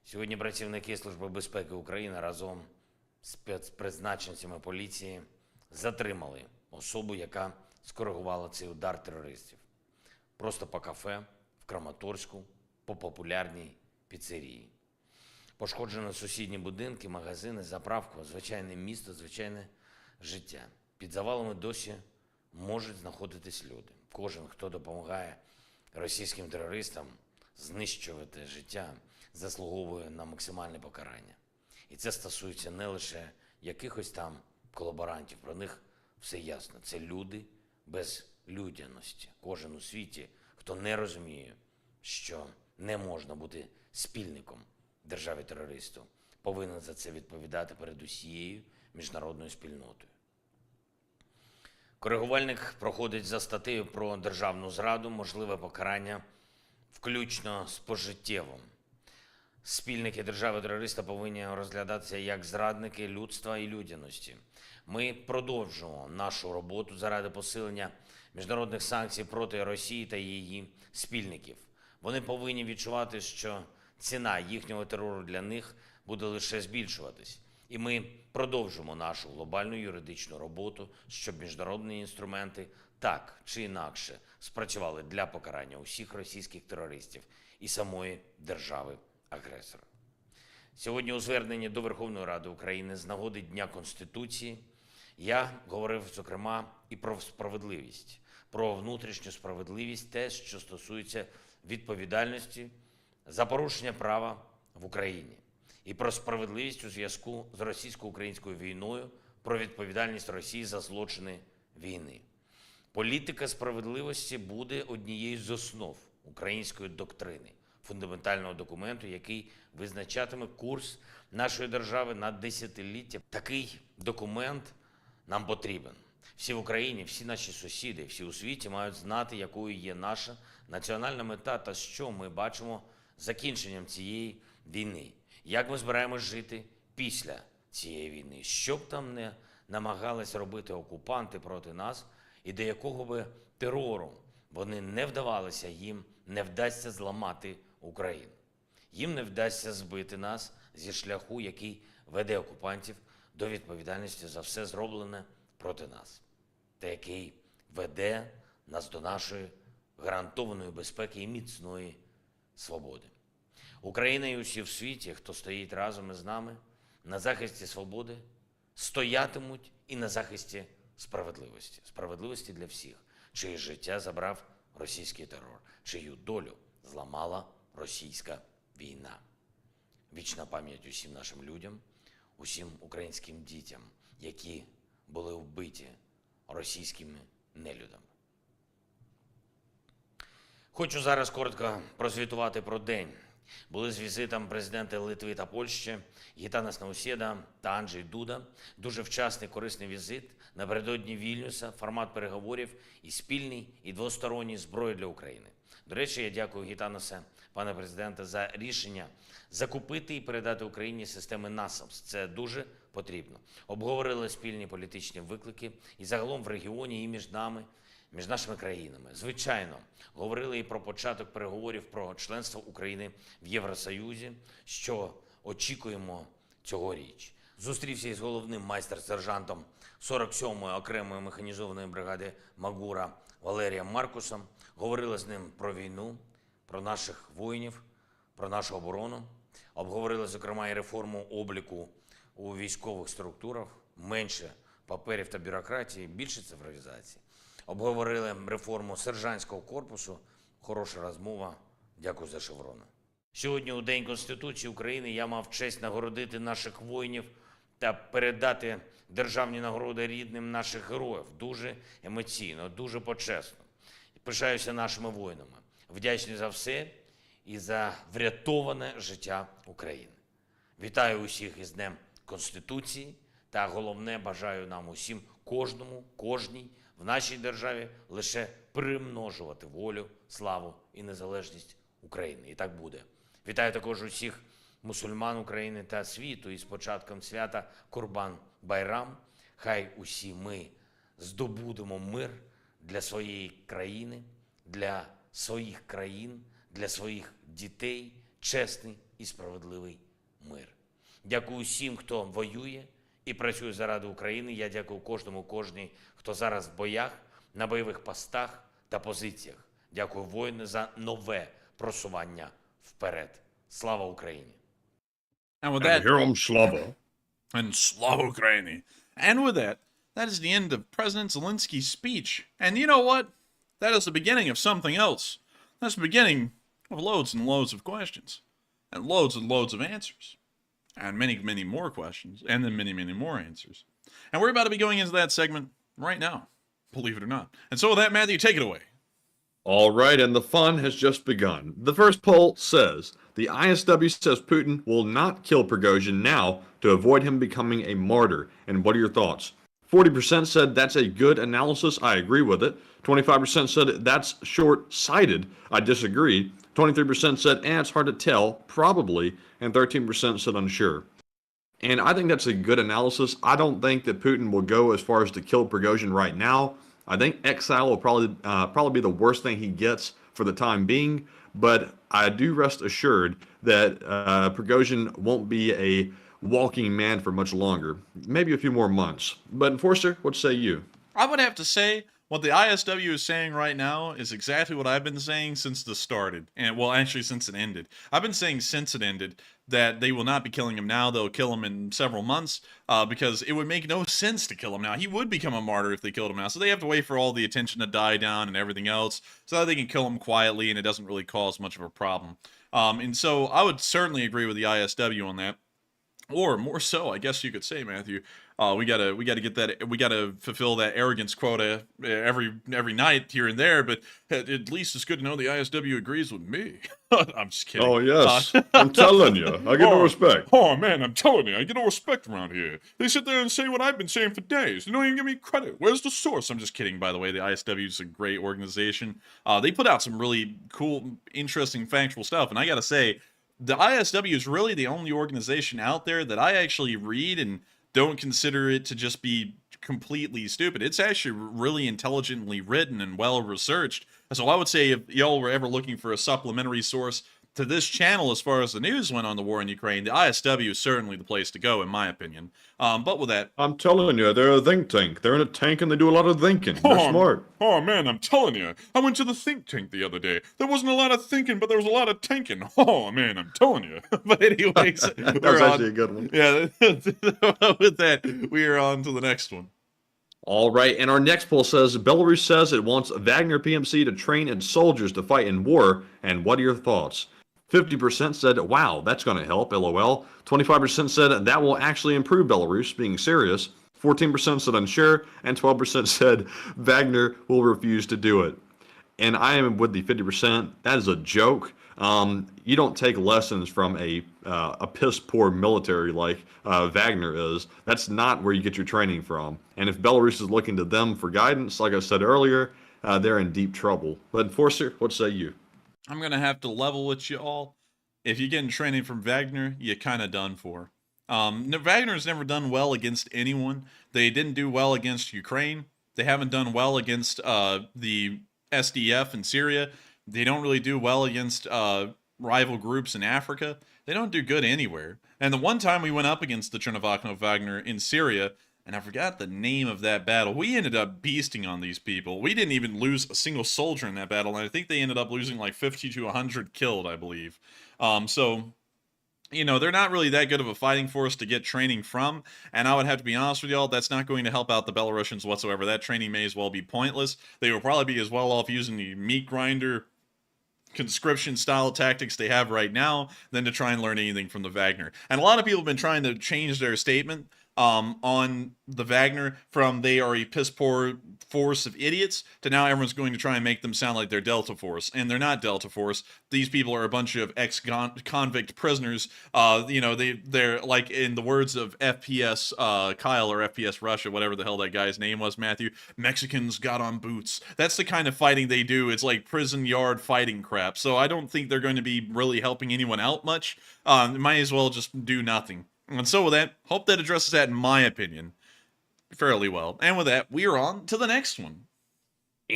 Сьогодні працівники Служби безпеки України разом з спецпризначенцями поліції затримали особу, яка скоригувала цей удар терористів. Просто по кафе в Краматорську, по популярній піцерії. Пошкоджено сусідні будинки, магазини, заправку, звичайне місто, звичайне життя. Під завалами досі можуть знаходитись люди. Кожен, хто допомагає російським терористам знищувати життя, заслуговує на максимальне покарання. І це стосується не лише якихось там колаборантів, про них все ясно. Це люди без людяності. Кожен у світі, хто не розуміє, що не можна бути спільником державі-терористу, повинен за це відповідати перед усією міжнародною спільнотою. Коригувальник проходить за статтею про державну зраду, можливе покарання, включно з пожиттєвим. Спільники держави-терориста повинні розглядатися як зрадники людства і людяності. Ми продовжуємо нашу роботу заради посилення міжнародних санкцій проти Росії та її спільників. Вони повинні відчувати, що ціна їхнього терору для них буде лише збільшуватись. І ми продовжуємо нашу глобальну юридичну роботу, щоб міжнародні інструменти так чи інакше спрацювали для покарання усіх російських терористів і самої держави-агресора. Сьогодні у зверненні до Верховної Ради України з нагоди Дня Конституції я говорив, зокрема, і про справедливість, про внутрішню справедливість, те, що стосується відповідальності за порушення права в Україні, і про справедливість у зв'язку з російсько-українською війною, про відповідальність Росії за злочини війни. Політика справедливості буде однією з основ української доктрини, фундаментального документу, який визначатиме курс нашої держави на десятиліття. Такий документ нам потрібен. Всі в Україні, всі наші сусіди, всі у світі мають знати, якою є наша національна мета та що ми бачимо закінченням цієї війни. Як ми збираємось жити після цієї війни? Що б там не намагались робити окупанти проти нас, і до якого би терору вони не вдавалися, їм не вдасться зламати Україну. Їм не вдасться збити нас зі шляху, який веде окупантів до відповідальності за все зроблене проти нас, та який веде нас до нашої гарантованої безпеки і міцної свободи. Україна і усі в світі, хто стоїть разом із нами на захисті свободи, стоятимуть і на захисті справедливості. Справедливості для всіх, чиє життя забрав російський терор, чию долю зламала російська війна. Вічна пам'ять усім нашим людям, усім українським дітям, які були вбиті російськими нелюдами. Хочу зараз коротко прозвітувати про день. Були з візитом президенти Литви та Польщі, Гітанас Наусєда та Анджей Дуда. Дуже вчасний, корисний візит напередодні Вільнюса, формат переговорів і спільний, і двосторонній зброї для України. До речі, я дякую Гітанасе, пане президенте, за рішення закупити і передати Україні системи НАСАМС. Це дуже потрібно. Обговорили спільні політичні виклики і загалом в регіоні, і між нами, між нашими країнами. Звичайно, говорили і про початок переговорів про членство України в Євросоюзі, що очікуємо цьогоріч. Зустрівся із головним майстер-сержантом 47-ї окремої механізованої бригади Магура Валерієм Маркусом. Говорили з ним про війну, про наших воїнів, про нашу оборону. Обговорили, зокрема, і реформу обліку у військових структурах, менше паперів та бюрократії, більше цифровізації. Обговорили реформу сержантського корпусу. Хороша розмова. Дякую за шеврони. Сьогодні, у День Конституції України, я мав честь нагородити наших воїнів та передати державні нагороди рідним наших героїв. Дуже емоційно, дуже почесно. Пишаюся нашими воїнами. Вдячний за все і за врятоване життя України. Вітаю усіх із Днем Конституції та головне, бажаю нам усім, кожному, кожній в нашій державі лише примножувати волю, славу і незалежність України. І так буде. Вітаю також усіх мусульман України та світу із початком свята Курбан-Байрам. Хай усі ми здобудемо мир для своєї країни для своїх країн, для своїх дітей чесний і справедливий мир. Дякую всім, хто воює і працює заради України. Я дякую кожній, хто зараз в боях, на бойових постах та позиціях. Дякую, воїни, за нове просування вперед. Слава Україні! And with that, Hear 'em slava. and Slava Ukraini. And with that, that is the end of President Zelensky's speech. And you know what? That is the beginning of something else. That's the beginning of loads and loads of questions. And loads of answers. And many more questions. And then many more answers. And we're about to be going into that segment right now. Believe it or not. And so with that, Matthew, take it away. All right, and the fun has just begun. The first poll says the ISW says Putin will not kill Prigozhin now to avoid him becoming a martyr. And what are your thoughts? 40% said that's a good analysis. I agree with it. 25% said that's short-sighted. I disagree. 23% said, it's hard to tell, probably. And 13% said unsure. And I think that's a good analysis. I don't think that Putin will go as far as to kill Prigozhin right now. I think exile will probably be the worst thing he gets for the time being. But I do rest assured that Prigozhin won't be a walking man for much longer. Maybe a few more months. But Enforcer, what say you? I would have to say what the ISW is saying right now is exactly what I've been saying since this started. And well, actually since it ended. I've been saying since it ended that they will not be killing him now. They'll kill him in several months because it would make no sense to kill him now. He would become a martyr if they killed him now. So they have to wait for all the attention to die down and everything else so that they can kill him quietly and it doesn't really cause much of a problem. And so I would certainly agree with the ISW on that. Or more so, I guess you could say, Matthew, we gotta get that, we gotta fulfill that arrogance quota every night here and there. But at least it's good to know the ISW agrees with me. I'm just kidding. Oh, yes. I'm telling you. I get no respect. Oh, man, I'm telling you. I get no respect around here. They sit there and say what I've been saying for days. They don't even give me credit. Where's the source? I'm just kidding, by the way. The ISW is a great organization. They put out some really cool, interesting, factual stuff. And I gotta say, the ISW is really the only organization out there that I actually read and don't consider it to just be completely stupid. It's actually really intelligently written and well researched. So I would say if y'all were ever looking for a supplementary source to this channel as far as the news went on the war in Ukraine, the ISW is certainly the place to go, in my opinion. But with that, I'm telling you, they're a think tank. They're in a tank and they do a lot of thinking. They're smart. Oh, man, I'm telling you. I went to the think tank the other day. There wasn't a lot of thinking, but there was a lot of tanking. Oh, man, I'm telling you. But anyways, That was actually a good one. Yeah, with that, we are on to the next one. All right, and our next poll says Belarus says it wants Wagner PMC to train its soldiers to fight in war. And what are your thoughts? 50% said, wow, that's going to help, LOL. 25% said that will actually improve Belarus, being serious. 14% said unsure, and 12% said Wagner will refuse to do it. And I am with the 50%. That is a joke. You don't take lessons from a piss-poor military like Wagner is. That's not where you get your training from. And if Belarus is looking to them for guidance, like I said earlier, they're in deep trouble. But Enforcer, what say you? I'm going to have to level with you all. If you're getting training from Wagner, you're kind of done for. Wagner's never done well against anyone. They didn't do well against Ukraine. They haven't done well against the SDF in Syria. They don't really do well against rival groups in Africa. They don't do good anywhere. And the one time we went up against the Chernovakno Wagner in Syria, and I forgot the name of that battle, we ended up beasting on these people. We didn't even lose a single soldier in that battle, and I think they ended up losing like 50 to 100 killed, I believe. So, you know, they're not really that good of a fighting force to get training from, and I would have to be honest with y'all, that's not going to help out the Belarusians whatsoever. That training may as well be pointless. They will probably be as well off using the meat grinder conscription style tactics they have right now than to try and learn anything from the Wagner. And a lot of people have been trying to change their statement on the Wagner from they are a piss-poor force of idiots to now everyone's going to try and make them sound like they're Delta Force. And they're not Delta Force. These people are a bunch of ex-convict prisoners. You know, they're like, in the words of FPS Kyle or FPS Russia, whatever the hell that guy's name was, Matthew, Mexicans got on boots. That's the kind of fighting they do. It's like prison yard fighting crap. So I don't think they're going to be really helping anyone out much. Might as well just do nothing. And so with that, hope that addresses that, in my opinion, fairly well. And with that, we are on to the next one.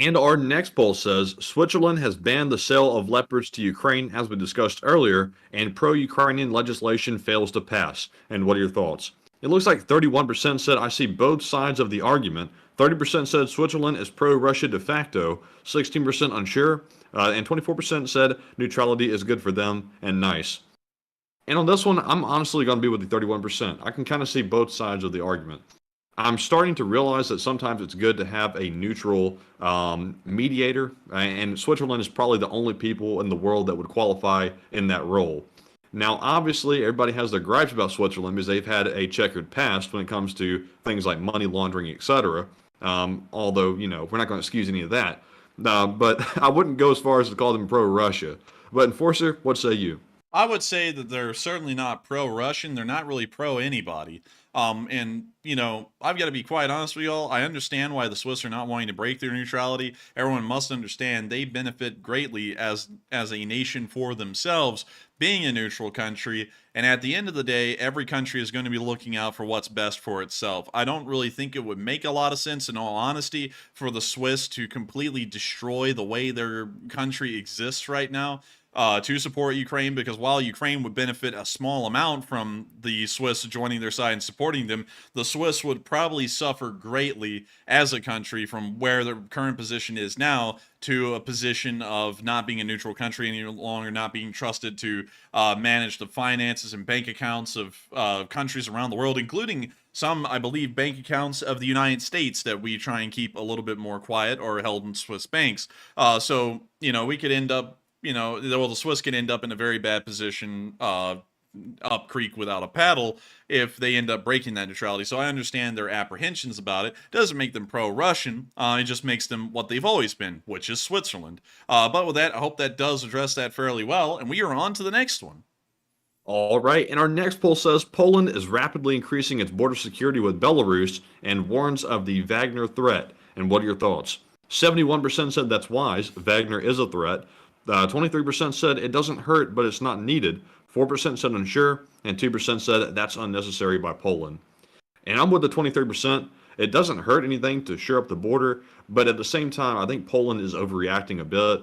And our next poll says Switzerland has banned the sale of leopards to Ukraine, as we discussed earlier, and pro-Ukrainian legislation fails to pass. And what are your thoughts? It looks like 31% said I see both sides of the argument. 30% said Switzerland is pro-Russia de facto, 16% unsure, and 24% said neutrality is good for them and nice. And on this one, I'm honestly going to be with the 31%. I can kind of see both sides of the argument. I'm starting to realize that sometimes it's good to have a neutral mediator, and Switzerland is probably the only people in the world that would qualify in that role. Now, obviously, everybody has their gripes about Switzerland because they've had a checkered past when it comes to things like money laundering, etc. Although, you know, we're not going to excuse any of that. But I wouldn't go as far as to call them pro-Russia. But Enforcer, what say you? I would say that they're certainly not pro-Russian. They're not really pro-anybody. And, you know, I've got to be quite honest with y'all. I understand why the Swiss are not wanting to break their neutrality. Everyone must understand they benefit greatly as a nation for themselves, being a neutral country. And at the end of the day, every country is going to be looking out for what's best for itself. I don't really think it would make a lot of sense, in all honesty, for the Swiss to completely destroy the way their country exists right now. To support Ukraine, because while Ukraine would benefit a small amount from the Swiss joining their side and supporting them, the Swiss would probably suffer greatly as a country from where their current position is now to a position of not being a neutral country any longer, not being trusted to manage the finances and bank accounts of countries around the world, including some, I believe, bank accounts of the United States that we try and keep a little bit more quiet or held in Swiss banks. So, you know, we could end up, you know, well, the Swiss can end up in a very bad position up creek without a paddle if they end up breaking that neutrality. So I understand their apprehensions about it. Doesn't make them pro-Russian. It just makes them what they've always been, which is Switzerland. But with that, I hope that does address that fairly well. And we are on to the next one. All right, and our next poll says Poland is rapidly increasing its border security with Belarus and warns of the Wagner threat. And what are your thoughts? 71% said that's wise. Wagner is a threat. 23% said it doesn't hurt, but it's not needed. 4% said unsure, and 2% said that's unnecessary by Poland. And I'm with the 23%. It doesn't hurt anything to shore up the border, but at the same time, I think Poland is overreacting a bit.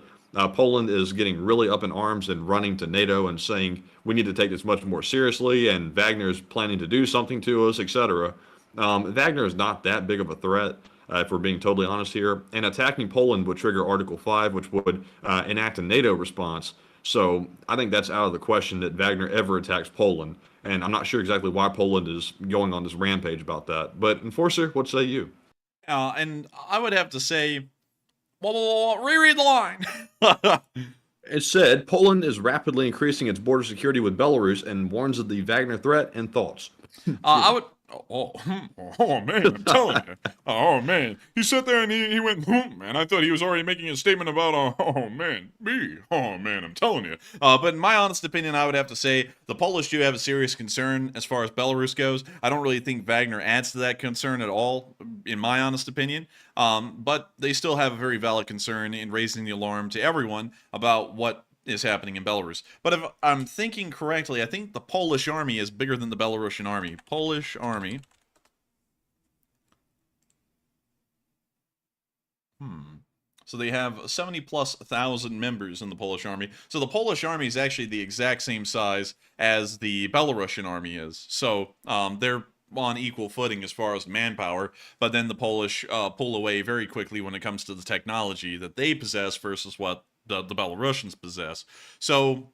Poland is getting really up in arms and running to NATO and saying we need to take this much more seriously, and Wagner is planning to do something to us, etc. Wagner is not that big of a threat. If we're being totally honest here, and attacking Poland would trigger Article 5, which would enact a NATO response. So I think that's out of the question that Wagner ever attacks Poland, and I'm not sure exactly why Poland is going on this rampage about that. But Enforcer, what say you? And I would have to say, reread the line. It said, Poland is rapidly increasing its border security with Belarus and warns of the Wagner threat, and thoughts. I would... Oh man, I'm telling you. Oh man, he sat there and he went, man. I thought he was already making a statement about, oh man, me. Oh man, I'm telling you. But in my honest opinion, I would have to say the Polish do have a serious concern as far as Belarus goes. I don't really think Wagner adds to that concern at all, in my honest opinion. But they still have a very valid concern in raising the alarm to everyone about what is happening in Belarus. But if I'm thinking correctly, I think the Polish army is bigger than the Belarusian army. Polish army. So they have 70,000+ members in the Polish army. So the Polish army is actually the exact same size as the Belarusian army is. So they're on equal footing as far as manpower, but then the Polish pull away very quickly when it comes to the technology that they possess versus what the Belarusians possess. So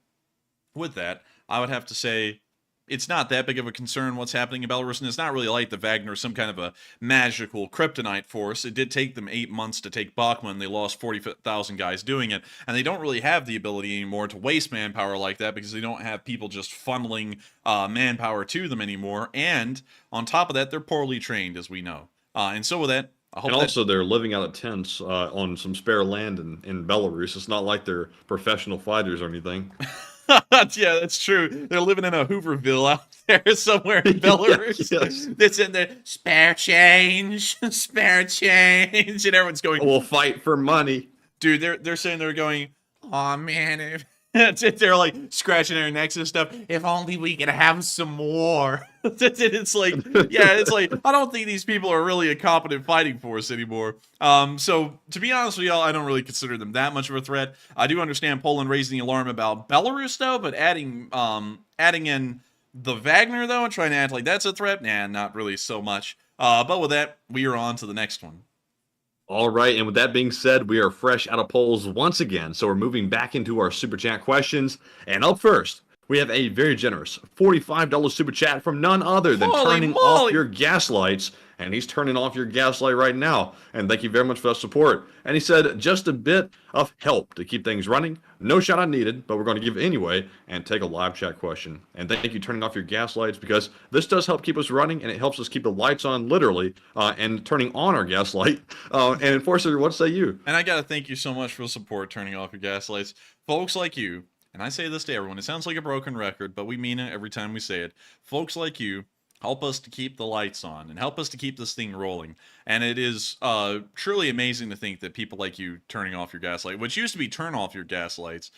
with that, I would have to say it's not that big of a concern what's happening in Belarus, and it's not really like the Wagner, some kind of a magical kryptonite force. It did take them 8 months to take Bakhmut, and they lost 40,000 guys doing it, and they don't really have the ability anymore to waste manpower like that because they don't have people just funneling manpower to them anymore, and on top of that, they're poorly trained, as we know. And so with that, I hope and also, they're living out of tents on some spare land in Belarus. It's not like they're professional fighters or anything. Yeah, that's true. They're living in a Hooverville out there somewhere in Belarus. Yes. That's in there. Spare change, spare change, and everyone's going, We'll fight for money. Dude, they're saying they're going, oh man, They're like scratching their necks and stuff. If only we could have some more. It's like, yeah, it's like, I don't think these people are really a competent fighting force anymore. So to be honest with y'all, I don't really consider them that much of a threat. I do understand Poland raising the alarm about Belarus though, but adding in the Wagner though and trying to act like that's a threat, nah, not really so much. But with that, we are on to the next one. All right, and with that being said, we are fresh out of polls once again, so we're moving back into our Super Chat questions. And up first, we have a very generous $45 Super Chat from none other than turning off your gaslights. And he's turning off your gaslight right now. And thank you very much for that support. And he said, just a bit of help to keep things running. No shout out needed, but we're going to give it anyway and take a live chat question. And thank you turning off your gaslights, because this does help keep us running, and it helps us keep the lights on literally and turning on our gaslight. And Enforcer, what say you? And I got to thank you so much for the support, turning off your gaslights. Folks like you, and I say this to everyone, it sounds like a broken record, but we mean it every time we say it. Folks like you help us to keep the lights on and help us to keep this thing rolling. And it is truly amazing to think that people like you turning off your gaslight, which used to be turn off your gaslights,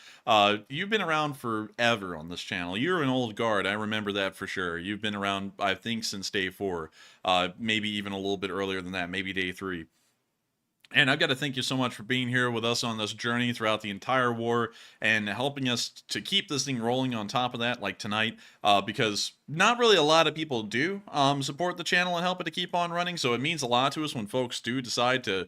you've been around forever on this channel. You're an old guard. I remember that for sure. You've been around, I think, since day 4, maybe even a little bit earlier than that, maybe day 3. And I've got to thank you so much for being here with us on this journey throughout the entire war and helping us to keep this thing rolling on top of that, like tonight, because not really a lot of people do support the channel and help it to keep on running. So it means a lot to us when folks do decide to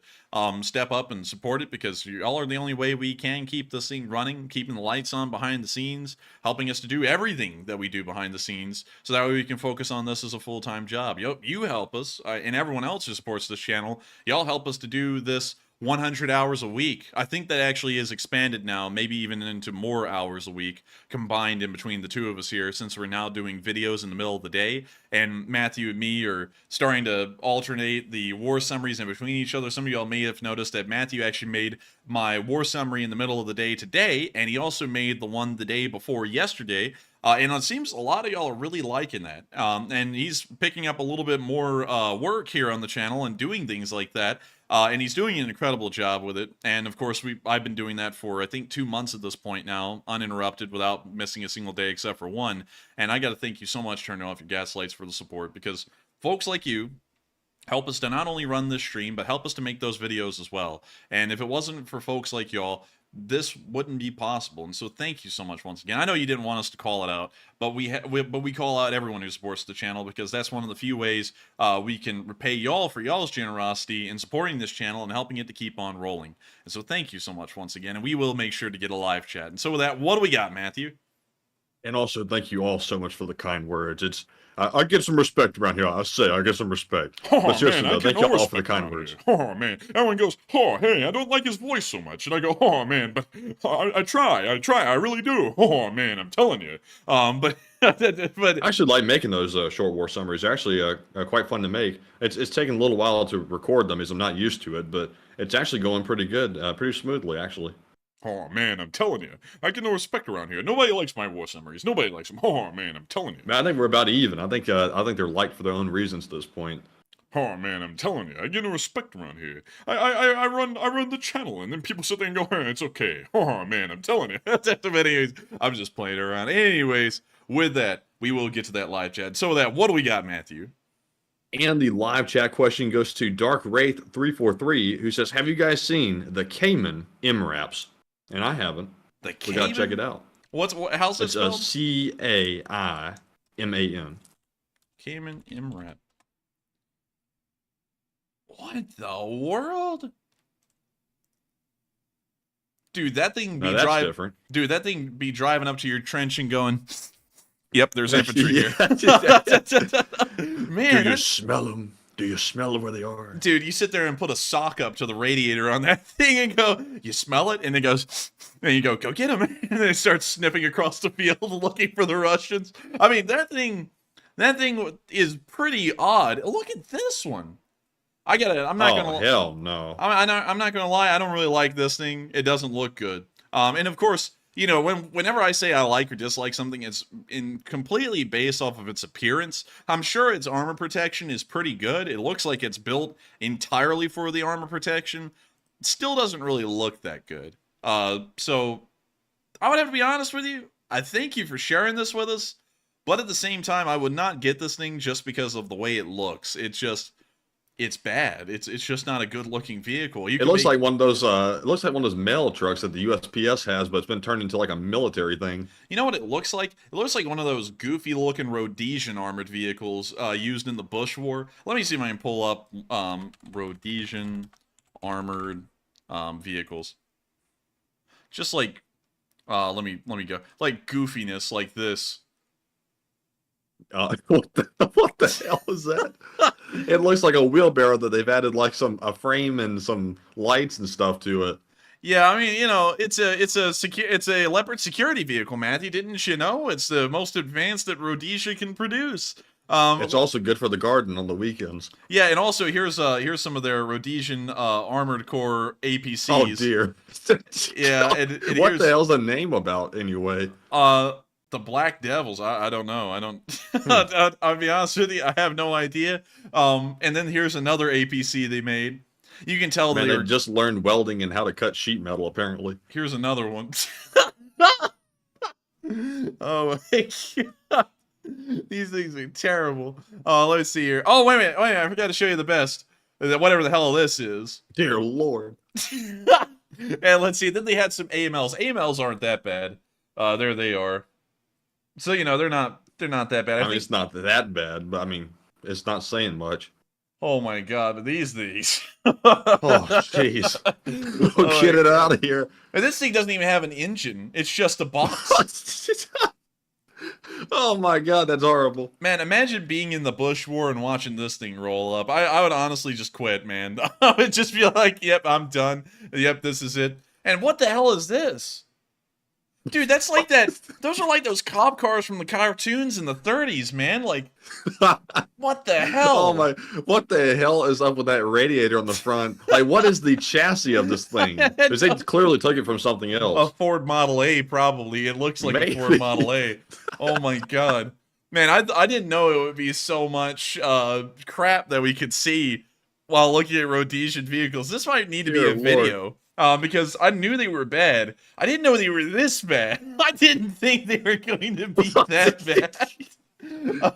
step up and support it, because y'all are the only way we can keep this thing running, keeping the lights on behind the scenes, helping us to do everything that we do behind the scenes, so that way we can focus on this as a full-time job. You help us, and everyone else who supports this channel, y'all help us to do this 100 hours a week. I think that actually is expanded now, maybe even into more hours a week combined in between the two of us here, since we're now doing videos in the middle of the day, and Matthew and me are starting to alternate the war summaries in between each other. Some of y'all may have noticed that Matthew actually made my war summary in the middle of the day today, and he also made the one the day before yesterday. And it seems a lot of y'all are really liking that. And he's picking up a little bit more work here on the channel and doing things like that. And he's doing an incredible job with it. And of course, I've been doing that for, I think, 2 months at this point now, uninterrupted, without missing a single day except for one. And I got to thank you so much, turning off your gaslights, for the support, because folks like you help us to not only run this stream, but help us to make those videos as well. And if it wasn't for folks like y'all, this wouldn't be possible. And so thank you so much once again. I know you didn't want us to call it out, but we call out everyone who supports the channel, because that's one of the few ways we can repay y'all for y'all's generosity in supporting this channel and helping it to keep on rolling. And so thank you so much once again, and we will make sure to get a live chat. And so with that, what do we got, Matthew? And also, thank you all so much for the kind words. It's I get some respect around here. I say I get some respect. Oh, but seriously, man, though, thank you all for the kind around words. here. Oh man, everyone goes, oh hey, I don't like his voice so much, and I go, oh man, but I try, I really do. Oh man, I'm telling you. But I actually like making those short war summaries. They're actually quite fun to make. It's taken a little while to record them, as I'm not used to it, but it's actually going pretty good, pretty smoothly actually. Oh man, I'm telling you, I get no respect around here. Nobody likes my war summaries. Nobody likes them. Oh man, I'm telling you. Man, I think we're about even. I think they're liked for their own reasons at this point. Oh man, I'm telling you, I get no respect around here. I run the channel, and then people sit there and go, hey, it's okay. Oh man, I'm telling you. Anyways, I'm just playing around. Anyways, with that, we will get to that live chat. So with that, what do we got, Matthew? And the live chat question goes to Dark Wraith 343, who says, "Have you guys seen the Cayman MRAPs?" And I haven't. The we gotta check it out. How's it spelled? It's CAIMAN. Cayman MRAP. What the world? Dude, that thing be driving. Dude, that thing be driving up to your trench and going, "Yep, there's infantry here." Man, do you smell them? Do you smell where they are? Dude, you sit there and put a sock up to the radiator on that thing and go, you smell it? And it goes, and you go get them. And then it starts sniffing across the field looking for the Russians. I mean, that thing is pretty odd. Look at this one. I'm not gonna. Hell no. I'm not gonna lie. I don't really like this thing. It doesn't look good. And of course, you know, whenever I say I like or dislike something, it's completely based off of its appearance. I'm sure its armor protection is pretty good. It looks like it's built entirely for the armor protection. It still doesn't really look that good. So I would have to be honest with you. I thank you for sharing this with us, but at the same time, I would not get this thing just because of the way it looks. It's bad. It's just not a good looking vehicle. It looks like one of those. It looks like one of those mail trucks that the USPS has, but it's been turned into like a military thing. You know what it looks like? It looks like one of those goofy looking Rhodesian armored vehicles used in the Bush War. Let me see if I can pull up Rhodesian armored vehicles. Just like, let me go. Like goofiness, like this. What the hell is that? It looks like a wheelbarrow that they've added like a frame and some lights and stuff to it. Yeah, I mean, you know, it's a Leopard security vehicle, Matthew. Didn't you know? It's the most advanced that Rhodesia can produce. It's also good for the garden on the weekends. Yeah, and also here's some of their Rhodesian armored core APCs. Oh dear. Yeah, and what the hell's the name about anyway? The Black Devils. I don't know. I don't. I'll be honest with you. I have no idea. And then here's another APC they made. You can tell they just learned welding and how to cut sheet metal. Apparently. Here's another one. Oh my god. These things are terrible. Oh, let's see here. Oh, wait a minute. I forgot to show you the best. Whatever the hell this is. Dear Lord. And let's see. Then they had some AMLs. AMLs aren't that bad. There they are. So, you know, they're not that bad. I mean, it's not that bad, but I mean, it's not saying much. Oh my god, these. Oh, jeez. Get it out of here. And this thing doesn't even have an engine. It's just a box. Oh my god, that's horrible. Man, imagine being in the Bush War and watching this thing roll up. I would honestly just quit, man. I would just be like, yep, I'm done. Yep, this is it. And what the hell is this? Dude, that's like that. Those are like those cop cars from the cartoons in the 30s, man. Like, what the hell? Oh my, what the hell is up with that radiator on the front? Like, what is the chassis of this thing? Because they clearly took it from something else. A Ford Model A, probably. It looks like a Ford Model A. Oh my god. Man, I didn't know it would be so much crap that we could see while looking at Rhodesian vehicles. This might need to be a video. Because I knew they were bad. I didn't know they were this bad. I didn't think they were going to be that bad.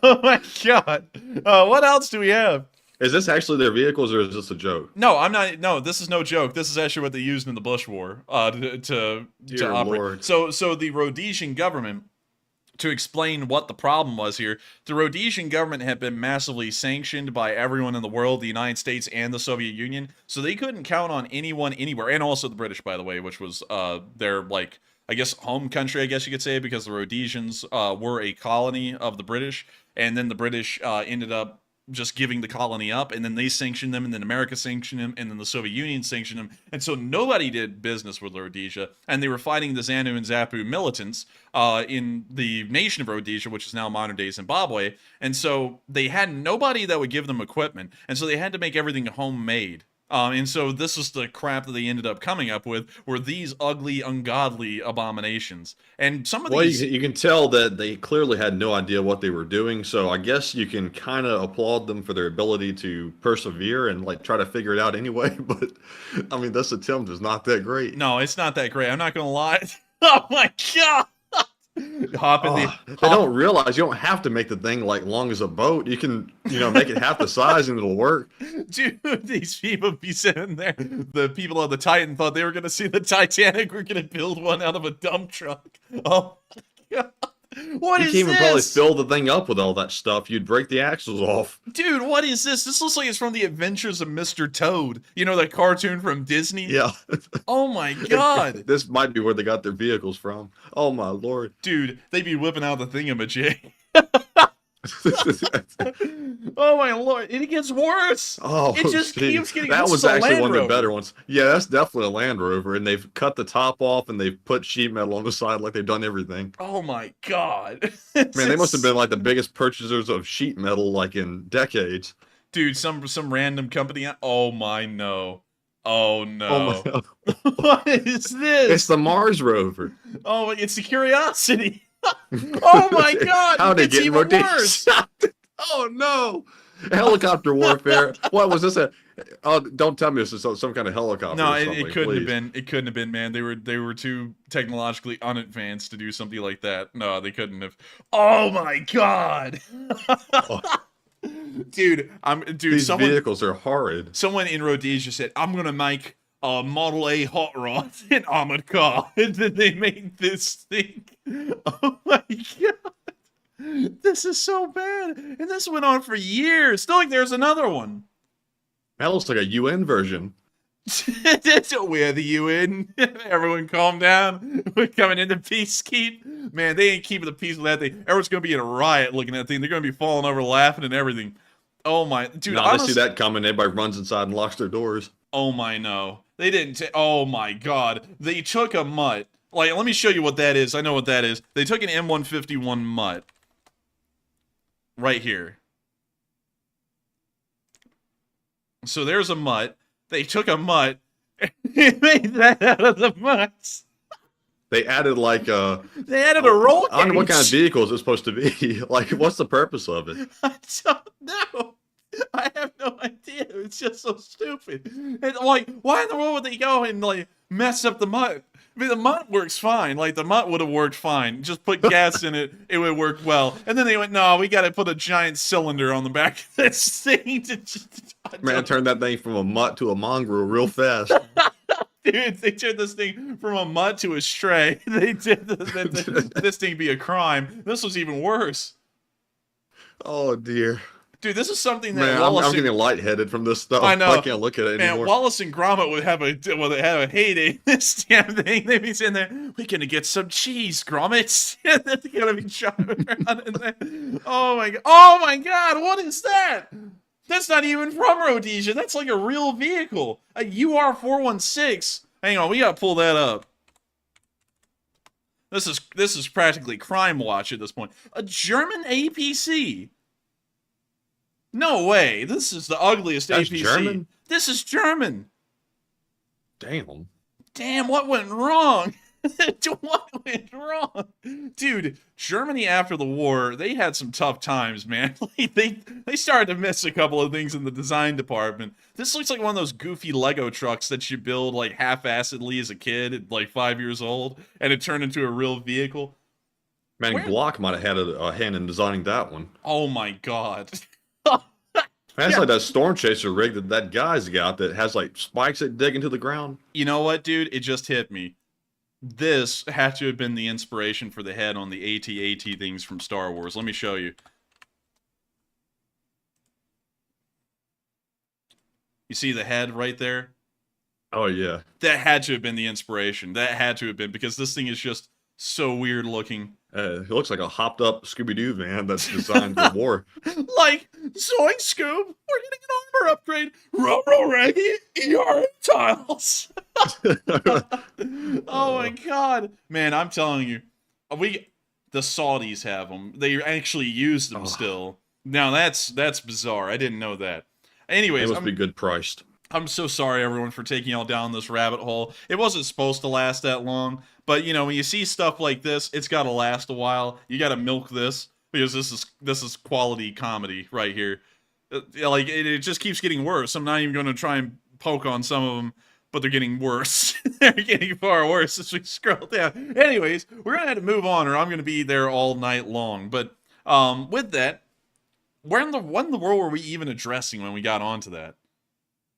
Oh my god. What else do we have? Is this actually their vehicles or is this a joke? No, I'm not. No, this is no joke. This is actually what they used in the Bush War to operate. Lord. So the Rhodesian government, to explain what the problem was here, the Rhodesian government had been massively sanctioned by everyone in the world, the United States and the Soviet Union, so they couldn't count on anyone anywhere, and also the British, by the way, which was their, like, I guess, home country, I guess you could say, because the Rhodesians were a colony of the British, and then the British ended up just giving the colony up, and then they sanctioned them, and then America sanctioned them, and then the Soviet Union sanctioned them, and so nobody did business with Rhodesia, and they were fighting the Zanu and Zapu militants in the nation of Rhodesia, which is now modern-day Zimbabwe, and so they had nobody that would give them equipment, and so they had to make everything homemade. And so this is the crap that they ended up coming up with, were these ugly, ungodly abominations. And some of these... Well, you can tell that they clearly had no idea what they were doing, so I guess you can kind of applaud them for their ability to persevere and, like, try to figure it out anyway, but, I mean, this attempt is not that great. No, it's not that great. I'm not gonna lie. Oh my god! They don't realize you don't have to make the thing like long as a boat. You can, you know, make it half the size and it'll work. Dude, these people be sitting there. The people on the Titan thought they were gonna see the Titanic. We're gonna build one out of a dump truck. Oh my god. What is this? You can't even probably fill the thing up with all that stuff. You'd break the axles off. Dude, what is this? This looks like it's from the Adventures of Mr. Toad. You know, that cartoon from Disney? Yeah. Oh my god. This might be where they got their vehicles from. Oh my lord. Dude, they be whipping out the thingamajig. Oh my lord, it gets worse. Oh, it just keeps getting. That was actually one of the better ones. Yeah, that's definitely a Land Rover, and they've cut the top off and they've put sheet metal on the side like they've done everything. Oh my god, man, they must have been like the biggest purchasers of sheet metal like in decades. Dude, some random company. Oh my no. Oh no. Oh what is this? It's the Mars rover. Oh, it's the Curiosity. Oh my god! How did it get even worse? Oh no! Helicopter warfare. What was this? Oh, don't tell me this is some kind of helicopter. No, or it something, couldn't have please. been. It couldn't have been, man. They were too technologically unadvanced to do something like that. No, they couldn't have. Oh my god, dude! These vehicles are horrid. Someone in Rhodesia said, "I'm gonna make a Model A hot rod in armored car," and then they made this thing. Oh my god, this is so bad, and this went on for years. Still, like there's another one. That looks like a UN version. We're the UN. Everyone calm down. We're coming into peacekeep. Man, they ain't keeping the peace with that thing. Everyone's going to be in a riot looking at that thing. They're going to be falling over laughing and everything. Oh my. Dude, No, they see that coming. Everybody runs inside and locks their doors. Oh my, no. They didn't. Oh my god. They took a mutt. Like, let me show you what that is. I know what that is. They took an M151 mutt. Right here. So there's a mutt. They took a mutt and made that out of the mutts. They added like a... They added a roll cage. I don't know what kind of vehicle is it supposed to be. Like, what's the purpose of it? I don't know. I have no idea. It's just so stupid. And like, why in the world would they go and like mess up the mutt? I mean, the mutt works fine. Like, the mutt would have worked fine. Just put gas in it, it would work well. And then they went, no, we got to put a giant cylinder on the back of this thing. Man, turned that thing from a mutt to a mongrel real fast. Dude, they turned this thing from a mutt to a stray. They did this thing be a crime. This was even worse. Oh, dear. Dude, this is something that Man, Wallace I'm getting lightheaded from this stuff. I know. I can't look at it anymore. Man, Wallace and Gromit would have a heyday. This damn thing. They'd be sitting there, we're gonna get some cheese, Gromit. And they're gonna be chopping around in there. Oh my god, what is that? That's not even from Rhodesia. That's like a real vehicle. A UR416. Hang on, we gotta pull that up. This is practically Crime Watch at this point. A German APC. No way. This is the ugliest That's APC. German? This is German. Damn. Damn, what went wrong? What went wrong? Dude, Germany after the war, they had some tough times, man. Like, they started to miss a couple of things in the design department. This looks like one of those goofy Lego trucks that you build like half-assedly as a kid at like 5 years old, and it turned into a real vehicle. Man, Glock might have had a hand in designing that one. Oh my god. That's like that storm chaser rig that guy's got that has like spikes that dig into the ground. You know what, dude? It just hit me. This had to have been the inspiration for the head on the AT-AT things from Star Wars. Let me show you. You see the head right there? Oh, yeah. That had to have been the inspiration. That had to have been, because this thing is just so weird looking. It looks like a hopped up Scooby-Doo van that's designed for war. Like, Zoink Scoob, we're getting an armor upgrade. Robo Reggie, ERA tiles. Oh my god. Man, I'm telling you. The Saudis have them. They actually use them still. Now that's bizarre. I didn't know that. Anyways, They must be good priced. I'm so sorry, everyone, for taking y'all down this rabbit hole. It wasn't supposed to last that long, but, you know, when you see stuff like this, it's got to last a while. You got to milk this, because this is quality comedy right here. Like, it just keeps getting worse. I'm not even going to try and poke on some of them, but they're getting worse. They're getting far worse as we scroll down. Anyways, we're going to have to move on, or I'm going to be there all night long. But with that, what in the world were we even addressing when we got onto that?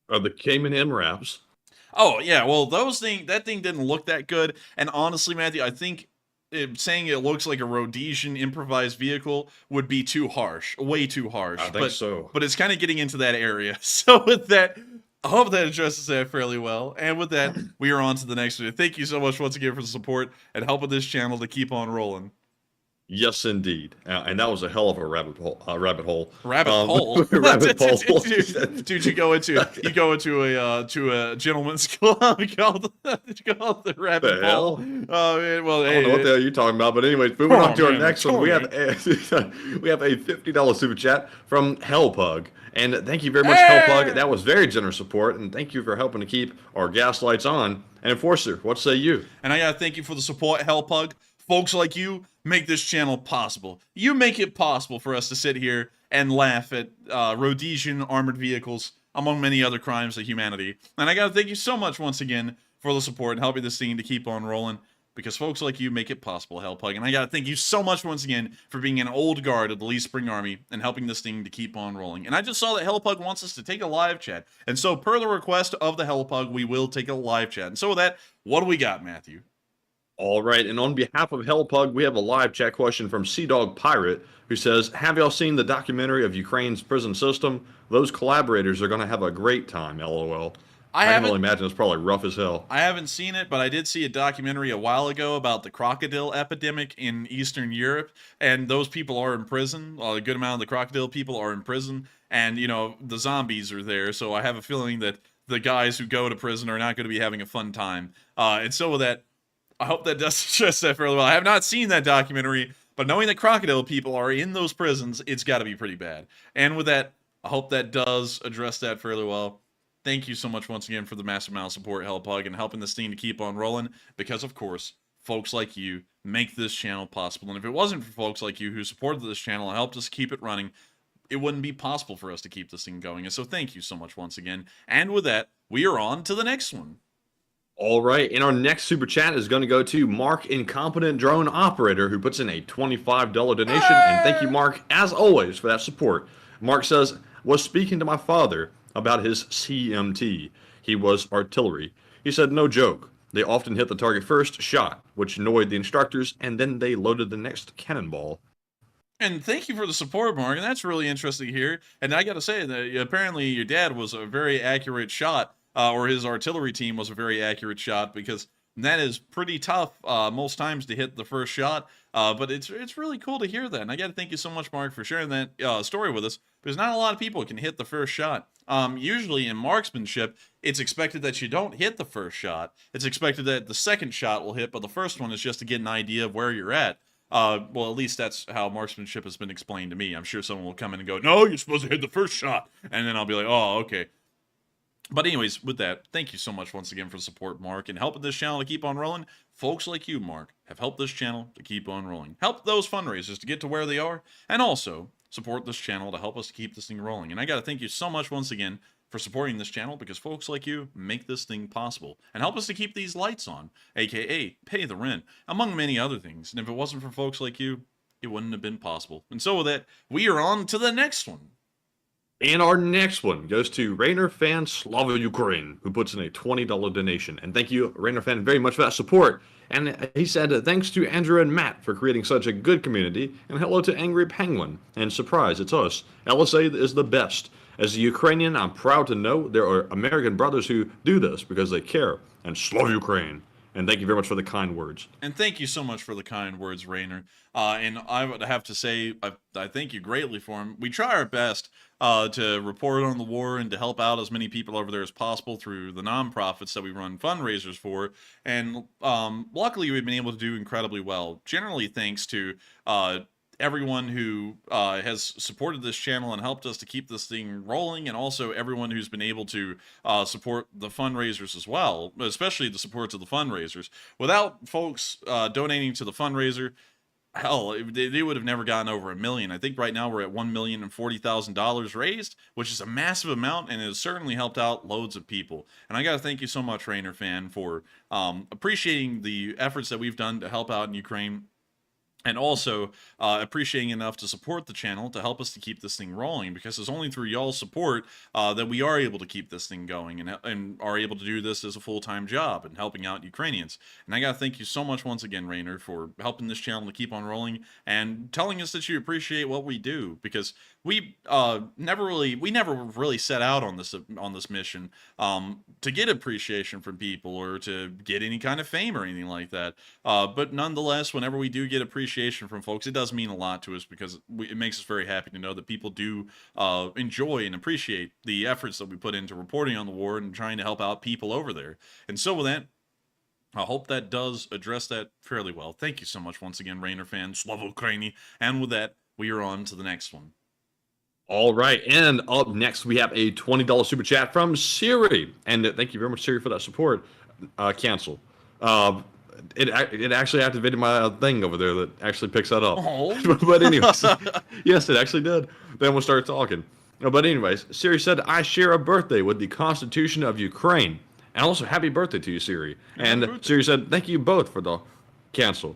The Cayman MRAPs. Oh, yeah, well, that thing didn't look that good, and honestly, Matthew, I think saying it looks like a Rhodesian improvised vehicle would be too harsh, way too harsh. I think so. But it's kind of getting into that area. So with that, I hope that addresses that fairly well, and with that, we are on to the next video. Thank you so much once again for the support and helping this channel to keep on rolling. Yes, indeed, and that was a hell of a rabbit hole. Rabbit hole. Rabbit hole. Dude, you go into a gentleman's club called the rabbit hole. Oh man, well, I don't know what the hell you're talking about, but anyways, moving on to our next one, we have a $50 super chat from Hellpug. And thank you very much, Hellpug. That was very generous support, and thank you for helping to keep our gas lights on. And Enforcer, what say you? And I gotta thank you for the support, Hellpug. Folks like you make this channel possible. You make it possible for us to sit here and laugh at Rhodesian armored vehicles. among many other crimes to humanity. And I gotta thank you so much once again for the support and helping this thing to keep on rolling, because folks like you make it possible, Hellpug. And I gotta thank you so much once again for being an old guard of the Lee Spring Army and helping this thing to keep on rolling. And I just saw that Hellpug wants us to take a live chat. And so per the request of the Hellpug, we will take a live chat. And so with that, what do we got, Matthew? All right, and on behalf of Hellpug, we have a live chat question from Sea Dog Pirate, who says, have y'all seen the documentary of Ukraine's prison system? Those collaborators are going to have a great time, LOL. I can only imagine it's probably rough as hell. I haven't seen it, but I did see a documentary a while ago about the crocodile epidemic in Eastern Europe, and those people are in prison. A good amount of the crocodile people are in prison, and, you know, the zombies are there, so I have a feeling that the guys who go to prison are not going to be having a fun time. And so with that, I hope that does address that fairly well. I have not seen that documentary, but knowing that crocodile people are in those prisons, it's got to be pretty bad. And with that, I hope that does address that fairly well. Thank you so much once again for the massive amount of support, Hellpug, and helping this thing to keep on rolling, because, of course, folks like you make this channel possible. And if it wasn't for folks like you who supported this channel and helped us keep it running, it wouldn't be possible for us to keep this thing going. And so thank you so much once again. And with that, we are on to the next one. All right, and our next super chat is going to go to Mark Incompetent Drone Operator, who puts in a $25 donation. And thank you, Mark, as always, for that support. Mark says, was speaking to my father about his CMT. He was artillery. He said, no joke. They often hit the target first shot, which annoyed the instructors, and then they loaded the next cannonball. And thank you for the support, Mark, and that's really interesting here. And I got to say that apparently your dad was a very accurate shot, or his artillery team was a very accurate shot, because that is pretty tough most times to hit the first shot. But it's really cool to hear that. And I got to thank you so much, Mark, for sharing that story with us, because not a lot of people can hit the first shot. Usually in marksmanship, it's expected that you don't hit the first shot. It's expected that the second shot will hit, but the first one is just to get an idea of where you're at. Well, at least that's how marksmanship has been explained to me. I'm sure someone will come in and go, no, you're supposed to hit the first shot. And then I'll be like, oh, okay. But anyways, with that, thank you so much once again for the support, Mark, and helping this channel to keep on rolling. Folks like you, Mark, have helped this channel to keep on rolling. Help those fundraisers to get to where they are, and also support this channel to help us to keep this thing rolling. And I got to thank you so much once again for supporting this channel, because folks like you make this thing possible and help us to keep these lights on, aka pay the rent, among many other things. And if it wasn't for folks like you, it wouldn't have been possible. And so with that, we are on to the next one. And our next one goes to Rainer Fan Slava Ukraine, who puts in a $20 donation. And thank you, Rainer Fan, very much for that support. And he said, thanks to Andrew and Matt for creating such a good community. And hello to Angry Penguin. And surprise, it's us. LSA is the best. As a Ukrainian, I'm proud to know there are American brothers who do this because they care. And Slava Ukraine. And thank you very much for the kind words. And thank you so much for the kind words, Rainer. And I would have to say, I thank you greatly for them. We try our best to report on the war and to help out as many people over there as possible through the nonprofits that we run fundraisers for. And luckily, we've been able to do incredibly well. Generally, thanks to everyone who has supported this channel and helped us to keep this thing rolling, and also everyone who's been able to support the fundraisers as well, especially the support to the fundraisers. Without folks donating to the fundraiser, hell, they would have never gotten over $1 million. I think right now we're at $1,040,000 raised, which is a massive amount, and it has certainly helped out loads of people. And I got to thank you so much, Rainer Fan, for appreciating the efforts that we've done to help out in Ukraine, and also appreciating enough to support the channel to help us to keep this thing rolling, because it's only through y'all's support that we are able to keep this thing going and are able to do this as a full-time job and helping out Ukrainians. And I got to thank you so much once again, Rainer, for helping this channel to keep on rolling and telling us that you appreciate what we do, because we never really set out on this mission to get appreciation from people or to get any kind of fame or anything like that. But nonetheless, whenever we do get appreciation from folks, it does mean a lot to us, because it makes us very happy to know that people do enjoy and appreciate the efforts that we put into reporting on the war and trying to help out people over there. And so with that, I hope that does address that fairly well. Thank you so much once again, Rainer Fan, Slava Ukraini. And with that, we are on to the next one. All right, and up next we have a $20 super chat from Siri, and thank you very much, Siri, for that support. Cancel. It actually activated my thing over there that actually picks that up. Oh. But anyways, yes, it actually did. Then we'll start talking. No, but anyways, Siri said, I share a birthday with the Constitution of Ukraine. And also, happy birthday to you, Siri. And Siri said, thank you both for the cancel.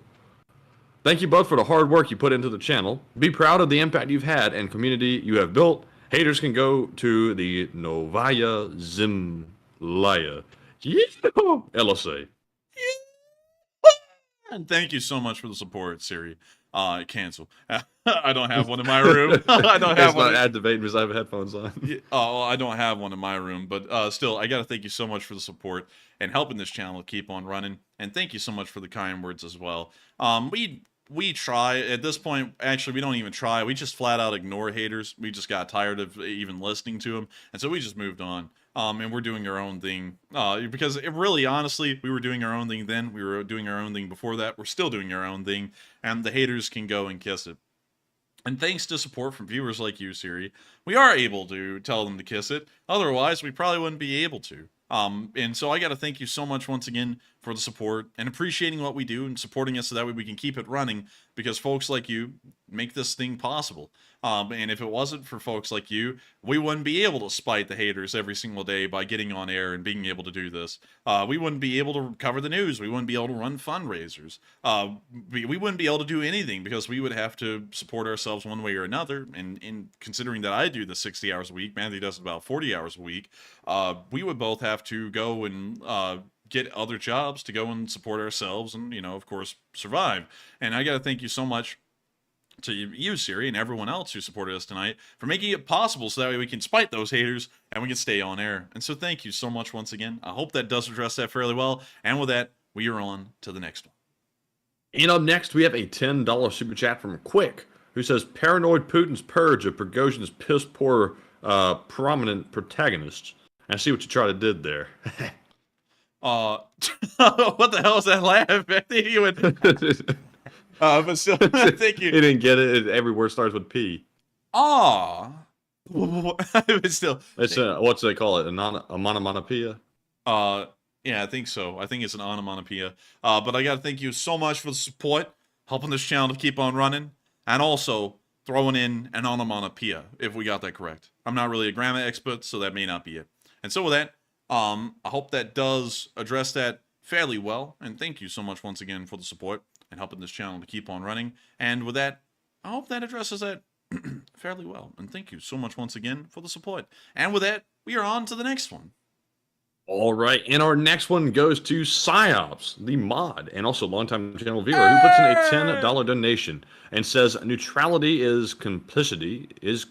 Thank you both for the hard work you put into the channel. Be proud of the impact you've had and community you have built. Haters can go to the Novaya Zemlya. LSA. And thank you so much for the support, Siri. Cancel. I don't have one in my room. I don't have one. It's not activating because I have headphones on. Oh, I don't have one in my room, but still, I gotta thank you so much for the support and helping this channel keep on running. And thank you so much for the kind words as well. We try at this point. Actually, we don't even try. We just flat out ignore haters. We just got tired of even listening to them, and so we just moved on. And we're doing our own thing. Because it really, honestly, we were doing our own thing then. We were doing our own thing before that. We're still doing our own thing, and the haters can go and kiss it. And thanks to support from viewers like you, Siri, we are able to tell them to kiss it. Otherwise, we probably wouldn't be able to. And so I got to thank you so much once again for the support and appreciating what we do and supporting us so that way we can keep it running, because folks like you make this thing possible. And if it wasn't for folks like you, we wouldn't be able to spite the haters every single day by getting on air and being able to do this. We wouldn't be able to cover the news. We wouldn't be able to run fundraisers. We wouldn't be able to do anything because we would have to support ourselves one way or another. And considering that I do the 60 hours a week, Matthew does about 40 hours a week, we would both have to go and get other jobs to go and support ourselves and, you know, of course, survive. And I got to thank you so much to you, Siri, and everyone else who supported us tonight for making it possible so that way we can spite those haters and we can stay on air. And so thank you so much once again. I hope that does address that fairly well. And with that, we are on to the next one. And up next, we have a $10 super chat from Quick, who says, Paranoid Putin's purge of Prigozhin's piss-poor prominent protagonists. I see what you tried to did there. What the hell was that laugh? I think you would... but still, thank you. He didn't get it. Every word starts with P. But still, it's what's they call it? A monomonopoeia? Yeah, I think so. I think it's an onomatopoeia. But I gotta thank you so much for the support, helping this channel to keep on running, and also throwing in an onomatopoeia, if we got that correct. I'm not really a grammar expert, so that may not be it. And so with that, I hope that does address that fairly well, and thank you so much once again for the support and helping this channel to keep on running. And with that, I hope that addresses that fairly well. And thank you so much once again for the support. And with that, we are on to the next one. All right, and our next one goes to Psyops, the mod, and also longtime channel viewer, who puts in a $10 donation and says, neutrality is complicity, is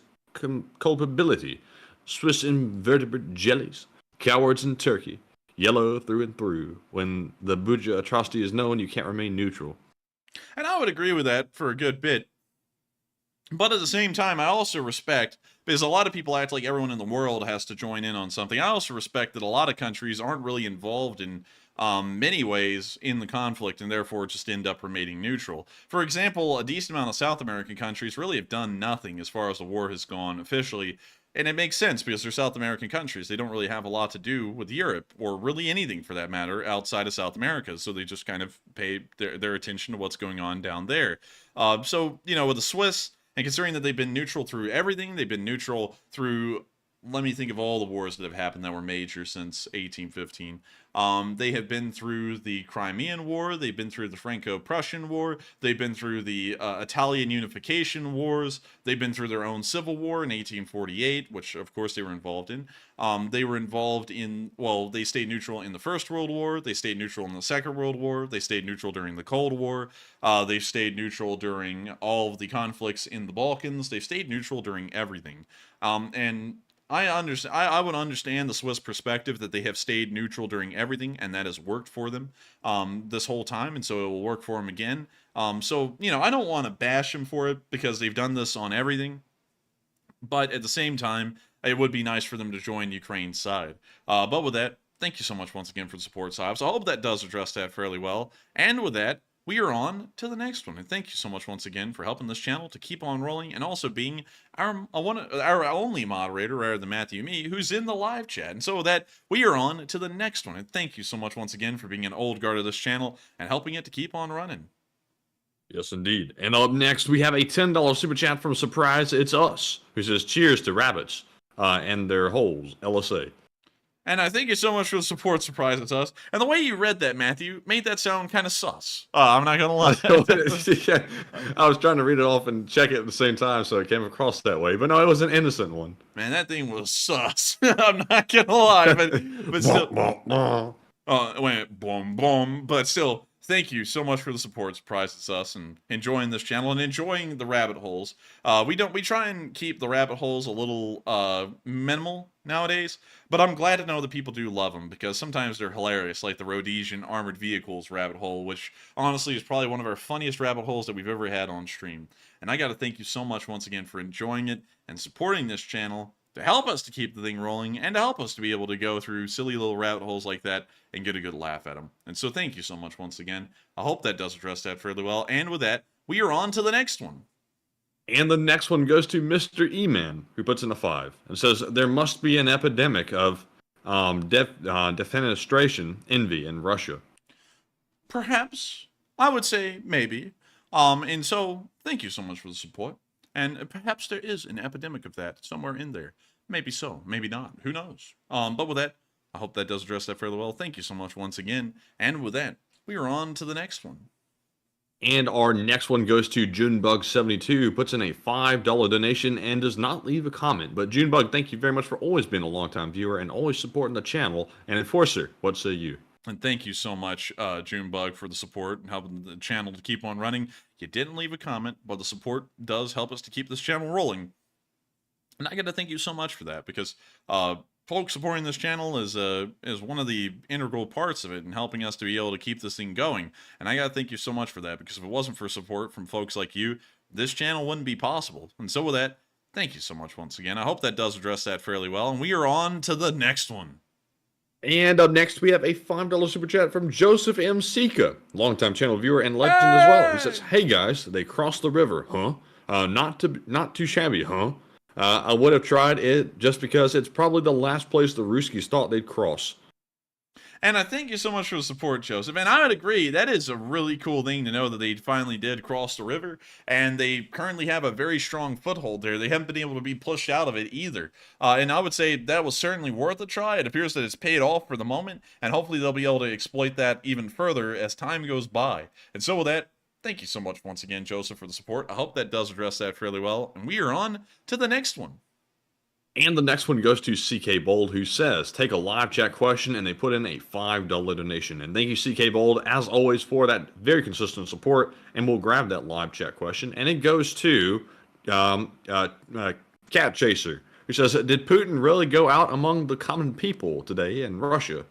culpability. Swiss invertebrate jellies, cowards in Turkey, yellow through and through. When the Buja atrocity is known, you can't remain neutral. And I would agree with that for a good bit. But at the same time, I also respect, because a lot of people act like everyone in the world has to join in on something. I also respect that a lot of countries aren't really involved in many ways in the conflict and therefore just end up remaining neutral. For example, a decent amount of South American countries really have done nothing as far as the war has gone officially. And it makes sense because they're South American countries. They don't really have a lot to do with Europe, or really anything for that matter, outside of South America. So they just kind of pay their attention to what's going on down there. So, you know, with the Swiss, and considering that they've been neutral through everything, they've been neutral through, let me think of all the wars that have happened that were major since 1815. They have been through the Crimean War, they've been through the Franco-Prussian War, they've been through the Italian Unification Wars, they've been through their own civil war in 1848, which of course they were involved in. They were involved in, well, they stayed neutral in the First World War, they stayed neutral in the Second World War, they stayed neutral during the Cold War, they've stayed neutral during all of the conflicts in the Balkans, they've stayed neutral during everything. And I would understand the Swiss perspective that they have stayed neutral during everything, and that has worked for them this whole time, and so it will work for them again. So, you know, I don't want to bash them for it because they've done this on everything, but at the same time, it would be nice for them to join Ukraine's side. But with that, thank you so much once again for the support, Saab. So I hope that does address that fairly well. And with that, we are on to the next one. And thank you so much once again for helping this channel to keep on rolling, and also being our only moderator, rather than Matthew and me, who's in the live chat. And so with that, we are on to the next one. And thank you so much once again for being an old guard of this channel and helping it to keep on running. Yes, indeed. And up next, we have a $10 super chat from Surprise It's Us, who says, cheers to rabbits and their holes, LSA. And I thank you so much for the support, Surprise It's Us. And the way you read that, Matthew, made that sound kind of sus. I'm not gonna lie. Yeah, I was trying to read it off and check it at the same time, so it came across that way. But no, it was an innocent one. Man, that thing was sus. I'm not gonna lie, but still. It went boom, boom. But still, thank you so much for the support, Surprise It's Us, and enjoying this channel and enjoying the rabbit holes. We try and keep the rabbit holes a little minimal nowadays, but I'm glad to know that people do love them, because sometimes they're hilarious, like the Rhodesian armored vehicles rabbit hole, which honestly is probably one of our funniest rabbit holes that we've ever had on stream. And I got to thank you so much once again for enjoying it and supporting this channel to help us to keep the thing rolling and to help us to be able to go through silly little rabbit holes like that and get a good laugh at them. And so thank you so much once again. I hope that does address that fairly well. And with that, we are on to the next one. And the next one goes to Mr. E-Man, who puts in a 5 and says, there must be an epidemic of defenestration envy in Russia. Perhaps. I would say maybe. And so, thank you so much for the support. And perhaps there is an epidemic of that somewhere in there. Maybe so, maybe not. Who knows? But with that, I hope that does address that fairly well. Thank you so much once again. And with that, we are on to the next one. And our next one goes to Junebug72, who puts in a $5 donation and does not leave a comment. But Junebug, thank you very much for always being a longtime viewer and always supporting the channel. And Enforcer, what say you? And thank you so much, Junebug, for the support and helping the channel to keep on running. You didn't leave a comment, but the support does help us to keep this channel rolling. And I got to thank you so much for that, because folks supporting this channel is one of the integral parts of it and helping us to be able to keep this thing going. And I got to thank you so much for that, because if it wasn't for support from folks like you, this channel wouldn't be possible. And so with that, thank you so much once again. I hope that does address that fairly well. And we are on to the next one. And up next, we have a $5 super chat from Joseph M. Sika, longtime channel viewer and legend as well. He says, hey guys, they crossed the river, huh? Not too shabby, huh? I would have tried it just because it's probably the last place the Ruskies thought they'd cross. And I thank you so much for the support, Joseph. And I would agree, that is a really cool thing to know that they finally did cross the river, and they currently have a very strong foothold there. They haven't been able to be pushed out of it either. And I would say that was certainly worth a try. It appears that it's paid off for the moment, and hopefully they'll be able to exploit that even further as time goes by. And so with that, thank you so much once again, Joseph, for the support. I hope that does address that fairly well. And we are on to the next one. And the next one goes to CK Bold, who says, take a live chat question, and they put in a $5 donation. And thank you, CK Bold, as always, for that very consistent support. And we'll grab that live chat question. And it goes to Cat Chaser, who says, did Putin really go out among the common people today in Russia?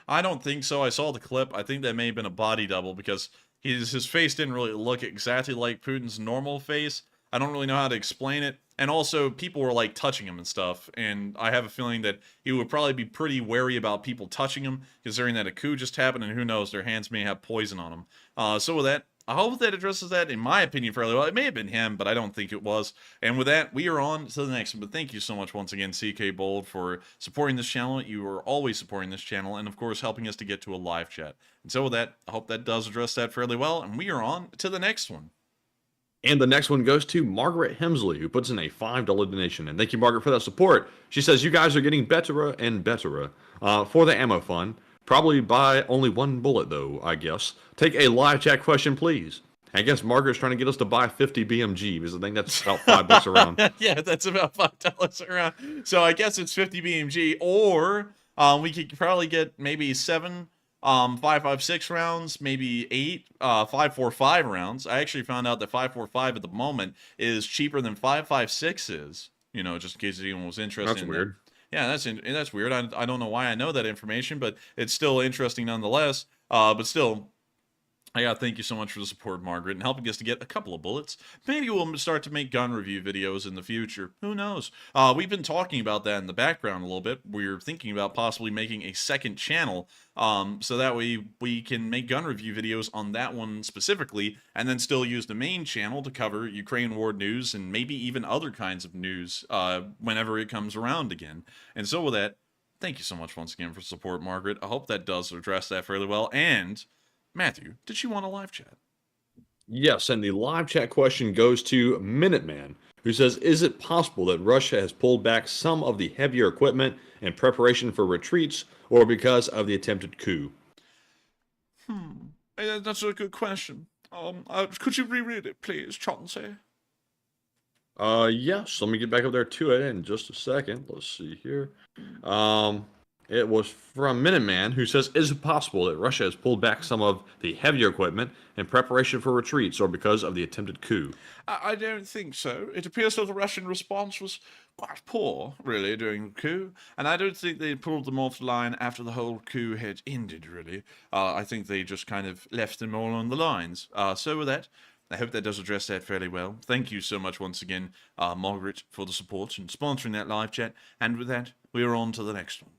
I don't think so. I saw the clip. I think that may have been a body double, because his face didn't really look exactly like Putin's normal face. I don't really know how to explain it. And also, people were, like, touching him and stuff, and I have a feeling that he would probably be pretty wary about people touching him, considering that a coup just happened, and who knows, their hands may have poison on them. So with that, I hope that addresses that, in my opinion, fairly well. It may have been him, but I don't think it was. And with that, we are on to the next one. But thank you so much once again, CK Bold, for supporting this channel. You are always supporting this channel, and of course, helping us to get to a live chat. And so with that, I hope that does address that fairly well, and we are on to the next one. And the next one goes to Margaret Hemsley, who puts in a $5 donation. And thank you, Margaret, for that support. She says, you guys are getting better and better for the ammo fund. Probably buy only one bullet, though, I guess. Take a live chat question, please. I guess Margaret's trying to get us to buy 50 BMG, because I think that's about $5 around. Yeah, that's about $5 around. So I guess it's 50 BMG, or we could probably get maybe 7 5.56 rounds, maybe 8 5.45 rounds. I actually found out that 5.45 at the moment is cheaper than 5.56 is. You know, just in case anyone was interested. That's weird. Yeah, that's weird. I don't know why I know that information, but it's still interesting nonetheless. But still, I gotta thank you so much for the support, Margaret, and helping us to get a couple of bullets. Maybe we'll start to make gun review videos in the future. Who knows? We've been talking about that in the background a little bit. We're thinking about possibly making a second channel, so that way we can make gun review videos on that one specifically, and then still use the main channel to cover Ukraine war news and maybe even other kinds of news whenever it comes around again. And so with that, thank you so much once again for support, Margaret. I hope that does address that fairly well. And Matthew, did she want a live chat? Yes, and the live chat question goes to Minuteman, who says, is it possible that Russia has pulled back some of the heavier equipment in preparation for retreats or because of the attempted coup? That's a good question. Could you reread it, please, Chauncey? Yes, let me get back up there to it in just a second. Let's see here. It was from Minuteman, who says, is it possible that Russia has pulled back some of the heavier equipment in preparation for retreats or because of the attempted coup? I don't think so. It appears that the Russian response was quite poor, really, during the coup, and I don't think they pulled them off the line after the whole coup had ended, really. I think they just kind of left them all on the lines. So with that, I hope that does address that fairly well. Thank you so much once again, Margaret, for the support and sponsoring that live chat. And with that, we are on to the next one.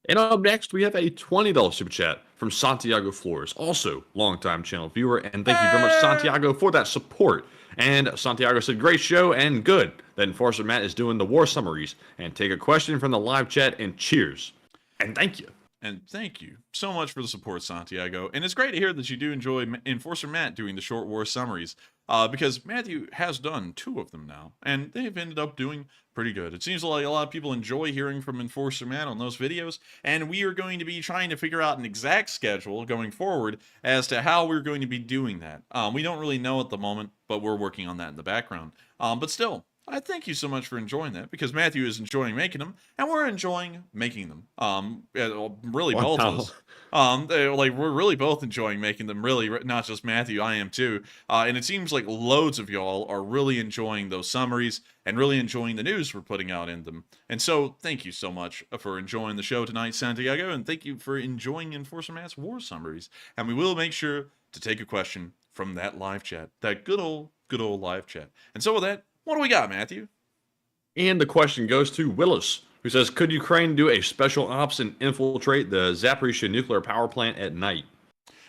And up next, we have a $20 super chat from Santiago Flores, also longtime channel viewer. And thank you very much, Santiago, for that support. And Santiago said, great show and good that Enforcer Matt is doing the war summaries. And take a question from the live chat and cheers. And thank you. And thank you so much for the support, Santiago. And it's great to hear that you do enjoy Enforcer Matt doing the short war summaries, because Matthew has done 2 of them now, and they've ended up doing pretty good. It seems like a lot of people enjoy hearing from Enforcer Matt on those videos, and we are going to be trying to figure out an exact schedule going forward as to how we're going to be doing that. We don't really know at the moment, but we're working on that in the background. But still, I thank you so much for enjoying that, because Matthew is enjoying making them, and we're enjoying making them. Really both of us. We're really both enjoying making them, really, not just Matthew, I am too. And it seems like loads of y'all are really enjoying those summaries and really enjoying the news we're putting out in them. And so, thank you so much for enjoying the show tonight, Santiago, and thank you for enjoying Enforcer Matt's war summaries. And we will make sure to take a question from that live chat, that good old live chat. And so with that, what do we got, Matthew? And the question goes to Willis, who says, could Ukraine do a special ops and infiltrate the Zaporizhzhia nuclear power plant at night?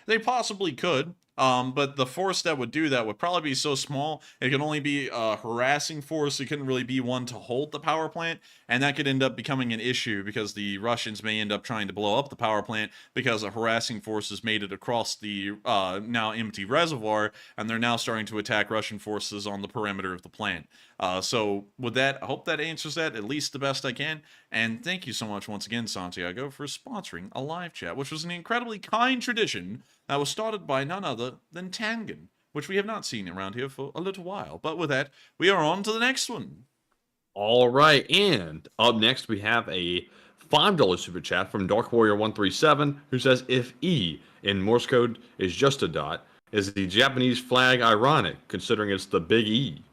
They possibly could. But the force that would do that would probably be so small, it could only be a harassing force. It couldn't really be one to hold the power plant, and that could end up becoming an issue because the Russians may end up trying to blow up the power plant because a harassing force has made it across the now empty reservoir, and they're now starting to attack Russian forces on the perimeter of the plant. So with that, I hope that answers that at least the best I can. And thank you so much once again, Santiago, for sponsoring a live chat, which was an incredibly kind tradition that was started by none other than Tangan, which we have not seen around here for a little while. But with that, we are on to the next one. All right, and up next we have a $5 super chat from Dark Warrior 137, who says, if E in Morse code is just a dot, is the Japanese flag ironic, considering it's the big E?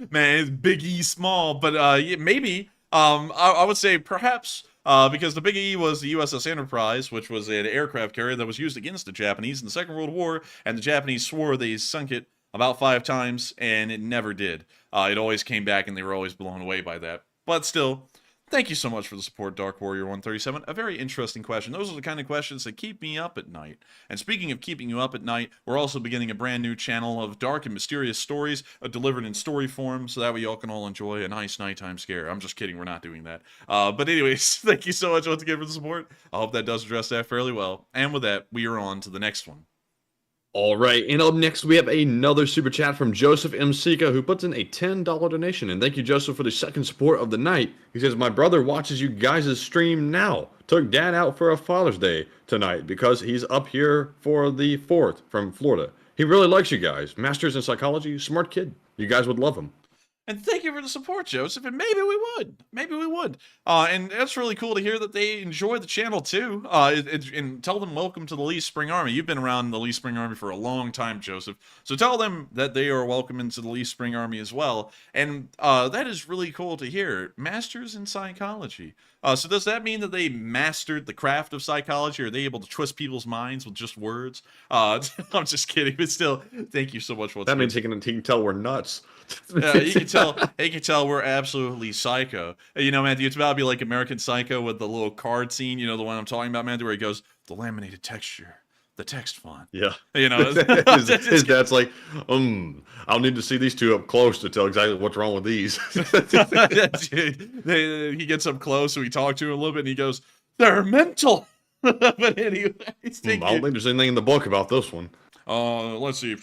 Man, it's big E small, but yeah, maybe. I would say perhaps because the Big E was the USS Enterprise, which was an aircraft carrier that was used against the Japanese in the Second World War, and the Japanese swore they sunk it about 5 times, and it never did. It always came back, and they were always blown away by that. But still, thank you so much for the support, Dark Warrior 137. A very interesting question. Those are the kind of questions that keep me up at night. And speaking of keeping you up at night, we're also beginning a brand new channel of dark and mysterious stories delivered in story form, so that way y'all can all enjoy a nice nighttime scare. I'm just kidding, we're not doing that. But anyways, thank you so much once again for the support. I hope that does address that fairly well. And with that, we are on to the next one. All right, and up next we have another super chat from Joseph M. Sika, who puts in a $10 donation. And thank you, Joseph, for the second support of the night. He says, my brother watches you guys' stream now. Took Dad out for a Father's Day tonight because he's up here for the 4th from Florida. He really likes you guys. Master's in psychology, smart kid. You guys would love him. And thank you for the support, Joseph, and maybe we would. Maybe we would. And that's really cool to hear that they enjoy the channel, too. And tell them welcome to the Lee Spring Army. You've been around the Lee Spring Army for a long time, Joseph. So tell them that they are welcome into the Lee Spring Army as well. And that is really cool to hear. Masters in psychology. So does that mean that they mastered the craft of psychology? Are they able to twist people's minds with just words? I'm just kidding, but still, thank you so much. That means he can tell we're nuts. You can tell we're absolutely psycho. You know, Matthew, it's about to be like American Psycho with the little card scene. You know, the one I'm talking about, Matthew, where he goes, the laminated texture, the text font. Yeah. You know, his dad's like, I'll need to see these two up close to tell exactly what's wrong with these. He gets up close, so we talk to him a little bit, and he goes, they're mental. But anyway, I don't think there's anything in the book about this one. Let's see.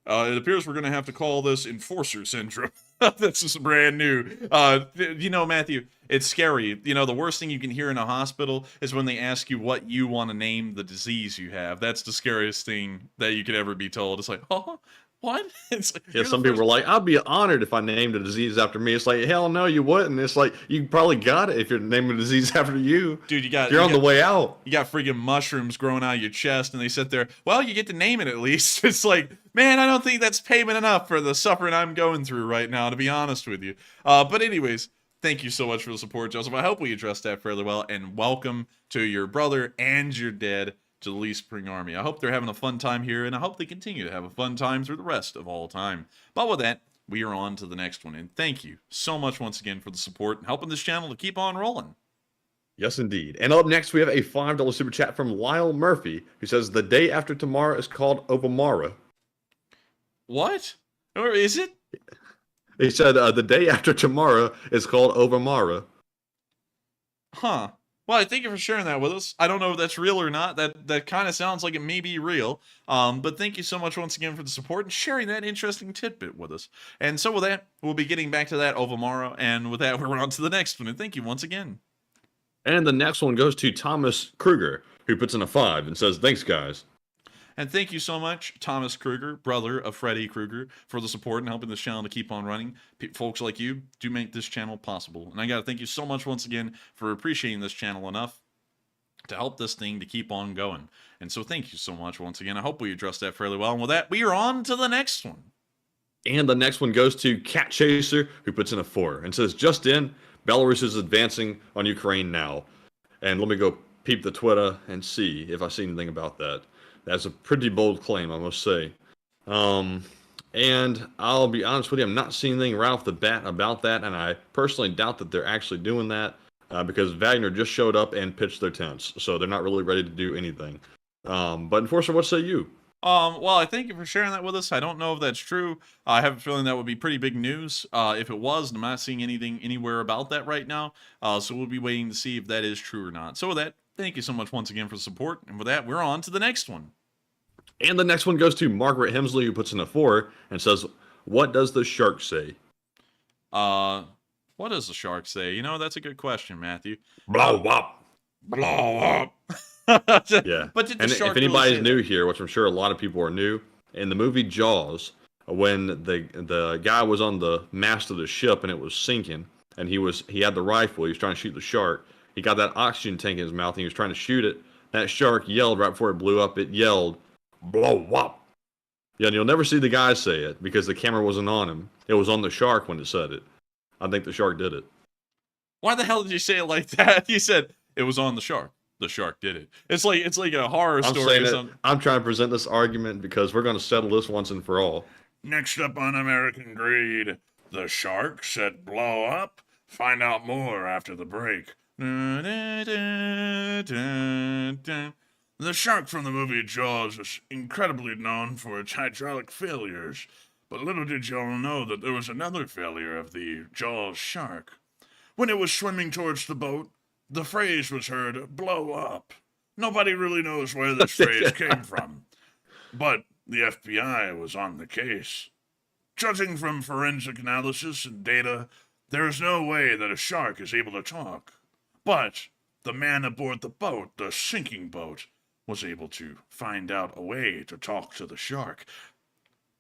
It appears we're going to have to call this enforcer syndrome. This is brand new. You know, Matthew, it's scary. You know, the worst thing you can hear in a hospital is when they ask you what you want to name the disease you have. That's the scariest thing that you could ever be told. It's like, oh, what? It's like, Yeah, some people are like, I'd be honored if I named a disease after me. It's like, hell no, you wouldn't. It's like, you probably got it if you're naming a disease after you. Dude, you're on the way out. You got freaking mushrooms growing out of your chest, and they sit there, well, you get to name it at least. It's like, man, I don't think that's payment enough for the suffering I'm going through right now, to be honest with you. But anyways, thank you so much for the support, Joseph. I hope we addressed that fairly well, and welcome to your brother and your dad to the Lee Spring Army. I hope they're having a fun time here, and I hope they continue to have a fun time through the rest of all time. But with that, we are on to the next one, and thank you so much once again for the support and helping this channel to keep on rolling. Yes, indeed. And up next, we have a $5 super chat from Lyle Murphy, who says, the day after tomorrow is called Obamara. What? Or is it? He said, the day after tomorrow is called Obamara. Huh. Well, I thank you for sharing that with us. I don't know if that's real or not. That kind of sounds like it may be real. But thank you so much once again for the support and sharing that interesting tidbit with us. And so with that, we'll be getting back to that Ovamaro. And with that, we're on to the next one. And thank you once again. And the next one goes to Thomas Kruger, who puts in a 5 and says, thanks, guys. And thank you so much, Thomas Kruger, brother of Freddy Krueger, for the support and helping this channel to keep on running. Folks like you do make this channel possible. And I got to thank you so much once again for appreciating this channel enough to help this thing to keep on going. And so thank you so much once again. I hope we addressed that fairly well. And with that, we are on to the next one. And the next one goes to Cat Chaser, who puts in a 4 and says, just in, Belarus is advancing on Ukraine now. And let me go peep the Twitter and see if I see anything about that. That's a pretty bold claim, I must say. And I'll be honest with you, I'm not seeing anything right off the bat about that, and I personally doubt that they're actually doing that because Wagner just showed up and pitched their tents, so they're not really ready to do anything. But Enforcer, what say you? Well, I thank you for sharing that with us. I don't know if that's true. I have a feeling that would be pretty big news if it was. I'm not seeing anything anywhere about that right now, so we'll be waiting to see if that is true or not. So with that, thank you so much once again for the support, and with that, we're on to the next one. And the next one goes to Margaret Hemsley, who puts in a 4 and says, what does the shark say? What does the shark say? You know, that's a good question, Matthew. Blow up. Blow up. Yeah. But did the and shark if anybody's really new here, which I'm sure a lot of people are new, in the movie Jaws, when the guy was on the mast of the ship and it was sinking, and he had the rifle, he was trying to shoot the shark, he got that oxygen tank in his mouth and he was trying to shoot it. That shark yelled right before it blew up, it yelled, blow up. Yeah, and you'll never see the guy say it because the camera wasn't on him. It was on the shark when it said it. I think the shark did it. Why the hell did you say it like that? You said it was on the shark. The shark did it. It's like a horror story or something. I'm trying to present this argument because we're going to settle this once and for all. Next up on American Greed, the shark said blow up. Find out more after the break. The shark from the movie Jaws is incredibly known for its hydraulic failures, but little did y'all know that there was another failure of the Jaws shark. When it was swimming towards the boat, the phrase was heard, blow up. Nobody really knows where this phrase came from, but the FBI was on the case. Judging from forensic analysis and data, there is no way that a shark is able to talk. But the man aboard the boat, the sinking boat, was able to find out a way to talk to the shark.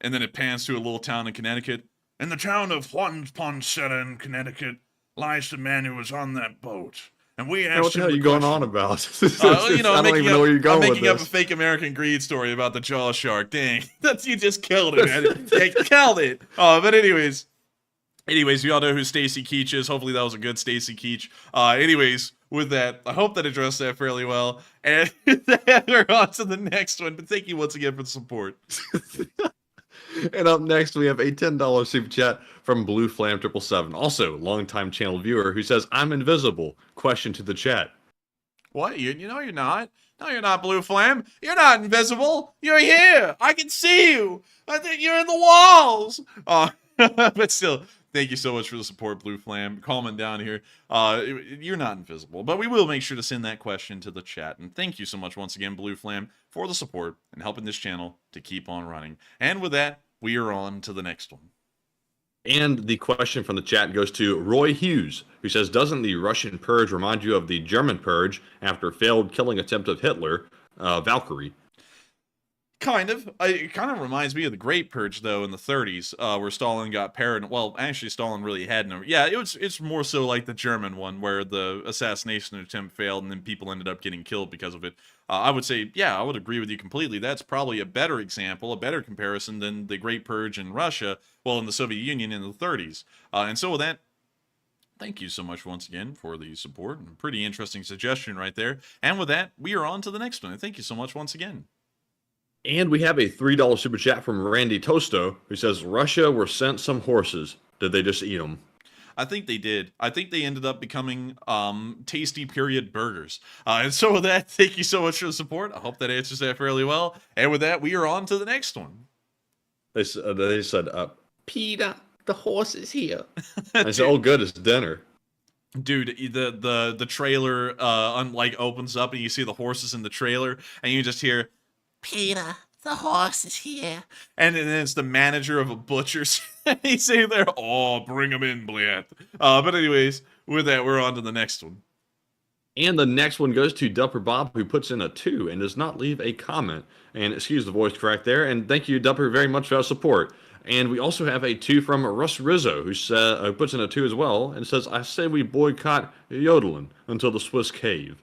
And then it pans to a little town in Connecticut. In the town of Juan-Ponceta in Connecticut lies the man who was on that boat. And we asked what the hell him are you going on about? You know, I don't even know where you're going I'm with making up this. a fake American Greed story about the Jaws shark. Dang, you just killed it, man. You killed it. But anyways, we all know who Stacy Keach is. Hopefully that was a good Stacy Keach. Anyways, with that, I hope that addressed that fairly well. And we're on to the next one. But thank you once again for the support. And up next, we have a $10 super chat from Blue Flam 777, also longtime channel viewer, who says, I'm invisible. Question to the chat. What? You know you're not. No, you're not, Blue Flame. You're not invisible. You're here. I can see you. I think you're in the walls. But still, Thank you so much for the support, Blue Flam. Comment down here. You're not invisible, but we will make sure to send that question to the chat. And thank you so much once again, Blue Flam, for the support and helping this channel to keep on running. And with that, we are on to the next one. And the question from the chat goes to Roy Hughes, who says, doesn't the Russian Purge remind you of the German Purge after failed killing attempt of Hitler, Valkyrie? Kind of. It kind of reminds me of the Great Purge, though, in the 30s, where Stalin got paranoid. Well, actually, Stalin really had no... Yeah, it's more so like the German one, where the assassination attempt failed and then people ended up getting killed because of it. I would say, yeah, I would agree with you completely. That's probably a better example, a better comparison than the Great Purge in Russia, well, in the Soviet Union in the 30s. And so with that, thank you so much once again for the support. Pretty interesting suggestion right there. And with that, we are on to the next one. Thank you so much once again. And we have a $3 super chat from Randy Tosto, who says, Russia were sent some horses. Did they just eat them? I think they did. I think they ended up becoming tasty period burgers. And so with that, thank you so much for the support. I hope that answers that fairly well. And with that, we are on to the next one. They said, Peter, the horse is here. I said, oh, good, it's dinner. Dude, the trailer opens up and you see the horses in the trailer and you just hear, Peter, the horse is here. And then it's the manager of a butcher's. He's saying there, oh, bring him in, Bliat. But anyways, with that, we're on to the next one. And the next one goes to Dupper Bob, who puts in a 2 and does not leave a comment. And excuse the voice crack there. And thank you, Dupper, very much for our support. And we also have a 2 from Russ Rizzo, who puts in a 2 as well, and says, I say we boycott yodeling until the Swiss cave.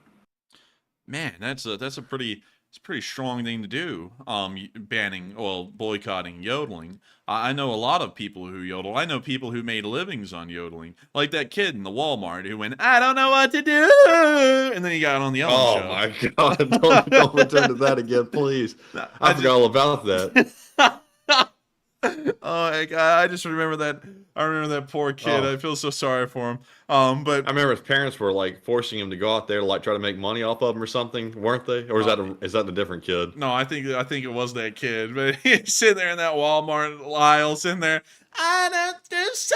Man, that's a pretty strong thing to do. Boycotting yodeling. I know a lot of people who yodel. I know people who made livings on yodeling, like that kid in the Walmart who went, I don't know what to do, and then he got on the Ellen show. Oh my God! Don't return to that again, please. I forgot all about that. Oh my God, I just remember that. I remember that poor kid. I feel so sorry for him. But I remember his parents were like forcing him to go out there to like try to make money off of him or something, weren't they? Or is that a different kid? No, I think it was that kid. But he's sitting there in that Walmart aisle, sitting there. I don't do so.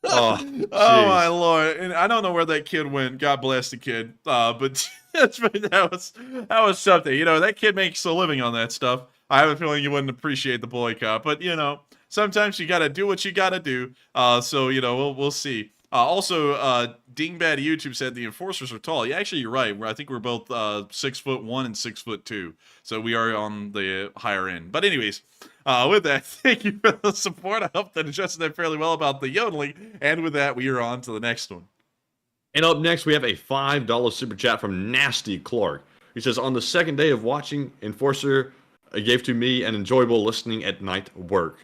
Oh my Lord! And I don't know where that kid went. God bless the kid. But that was something. You know, that kid makes a living on that stuff. I have a feeling you wouldn't appreciate the boycott, but you know, sometimes you gotta do what you gotta do. So you know, we'll see. Also, Dingbat YouTube said the enforcers are tall. Yeah, actually, you're right. I think we're both 6'1" and 6'2", so we are on the higher end. But anyways, with that, thank you for the support. I hope that addressed that fairly well about the yodeling. And with that, we are on to the next one. And up next, we have a $5 super chat from Nasty Clark. He says, on the second day of watching, Enforcer gave to me an enjoyable listening at night work.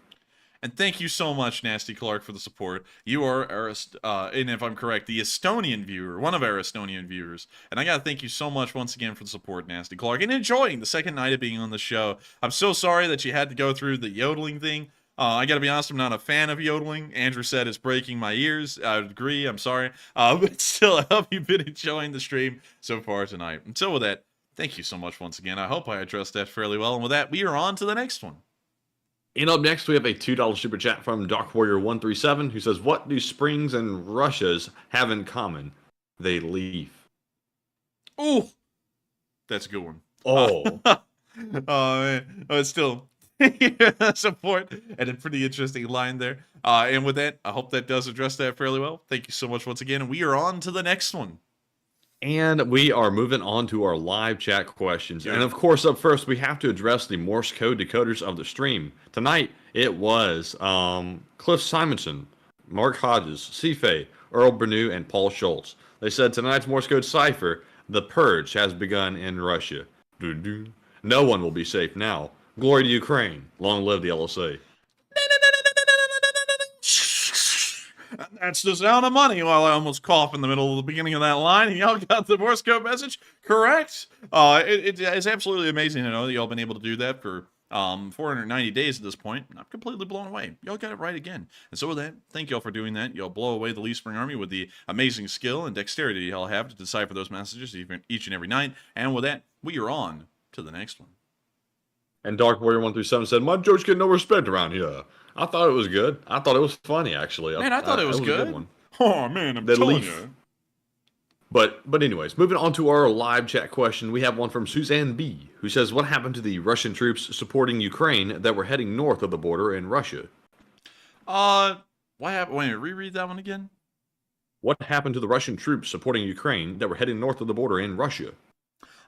And thank you so much, Nasty Clark, for the support. You are, and if I'm correct, the Estonian viewer, one of our Estonian viewers. And I got to thank you so much once again for the support, Nasty Clark, and enjoying the second night of being on the show. I'm so sorry that you had to go through the yodeling thing. I got to be honest, I'm not a fan of yodeling. Andrew said it's breaking my ears. I would agree. I'm sorry. But still, I hope you've been enjoying the stream so far tonight. And so with that, thank you so much once again. I hope I addressed that fairly well. And with that, we are on to the next one. And up next, we have a $2 super chat from Dark Warrior 137, who says, what do Springs and Russia's have in common? They leave. Ooh, that's a good one. Oh. Oh, man. But still, support and a pretty interesting line there. And with that, I hope that does address that fairly well. Thank you so much once again. And we are on to the next one. And we are moving on to our live chat questions. And of course, up first, we have to address the Morse code decoders of the stream. Tonight, it was Cliff Simonson, Mark Hodges, Cife, Earl Bernew, and Paul Schultz. They said tonight's Morse code cipher, the Purge has begun in Russia. Doo-doo. No one will be safe now. Glory to Ukraine. Long live the LSA. That's the sound of money. While I almost cough in the middle of the beginning of that line, and y'all got the Morse code message correct. It's absolutely amazing to know that y'all been able to do that for 490 days at this point. I'm completely blown away. Y'all got it right again. And so with that, thank y'all for doing that. Y'all blow away the Lee Spring Army with the amazing skill and dexterity y'all have to decipher those messages each and every night. And with that, we are on to the next one. And Dark Warrior 137 said, "My jokes get no respect around here." I thought it was good. I thought it was funny, actually. Man, I thought it was a good. good one. Oh man, I'm The telling leaf. you. But anyways, moving on to our live chat question, we have one from Suzanne B, who says, "What happened to the Russian troops supporting Ukraine that were heading north of the border in Russia?" What happened? Wait, reread that one again. What happened to the Russian troops supporting Ukraine that were heading north of the border in Russia?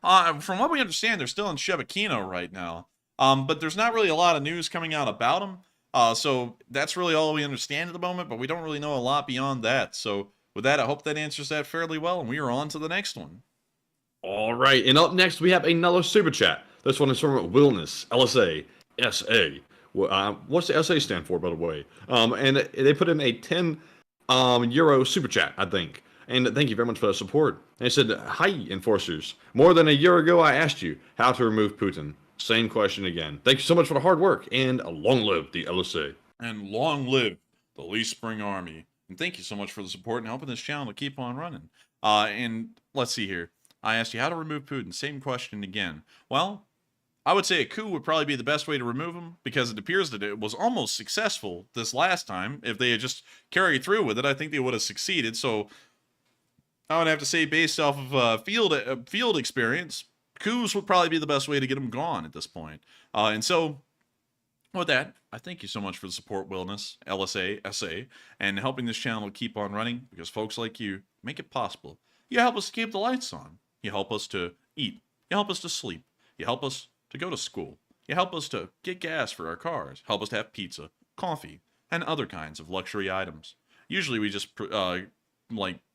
From what we understand, they're still in Shevakino right now. But there's not really a lot of news coming out about them. So that's really all we understand at the moment, but we don't really know a lot beyond that. So with that, I hope that answers that fairly well, and we are on to the next one. All right, and up next we have another super chat. This one is from Willness, LSA, SA. What's the SA stand for, by the way? And they put in a 10 euro super chat, I think. And thank you very much for the support. And they said, "Hi, enforcers. More than a year ago, I asked you how to remove Putin. Same question again. Thank you so much for the hard work, and long live the LSA." And long live the Lee Spring Army. And thank you so much for the support and helping this channel to keep on running. And let's see here. I asked you how to remove Putin. Same question again. Well, I would say a coup would probably be the best way to remove him, because it appears that it was almost successful this last time. If they had just carried through with it, I think they would have succeeded. So I would have to say, based off of field experience, coups would probably be the best way to get him gone at this point. And so with that, I thank you so much for the support, Willness, LSA, SA, and helping this channel keep on running, because folks like you make it possible. You help us to keep the lights on. You help us to eat. You help us to sleep. You help us to go to school. You help us to get gas for our cars. Help us to have pizza, coffee, and other kinds of luxury items. Usually we just,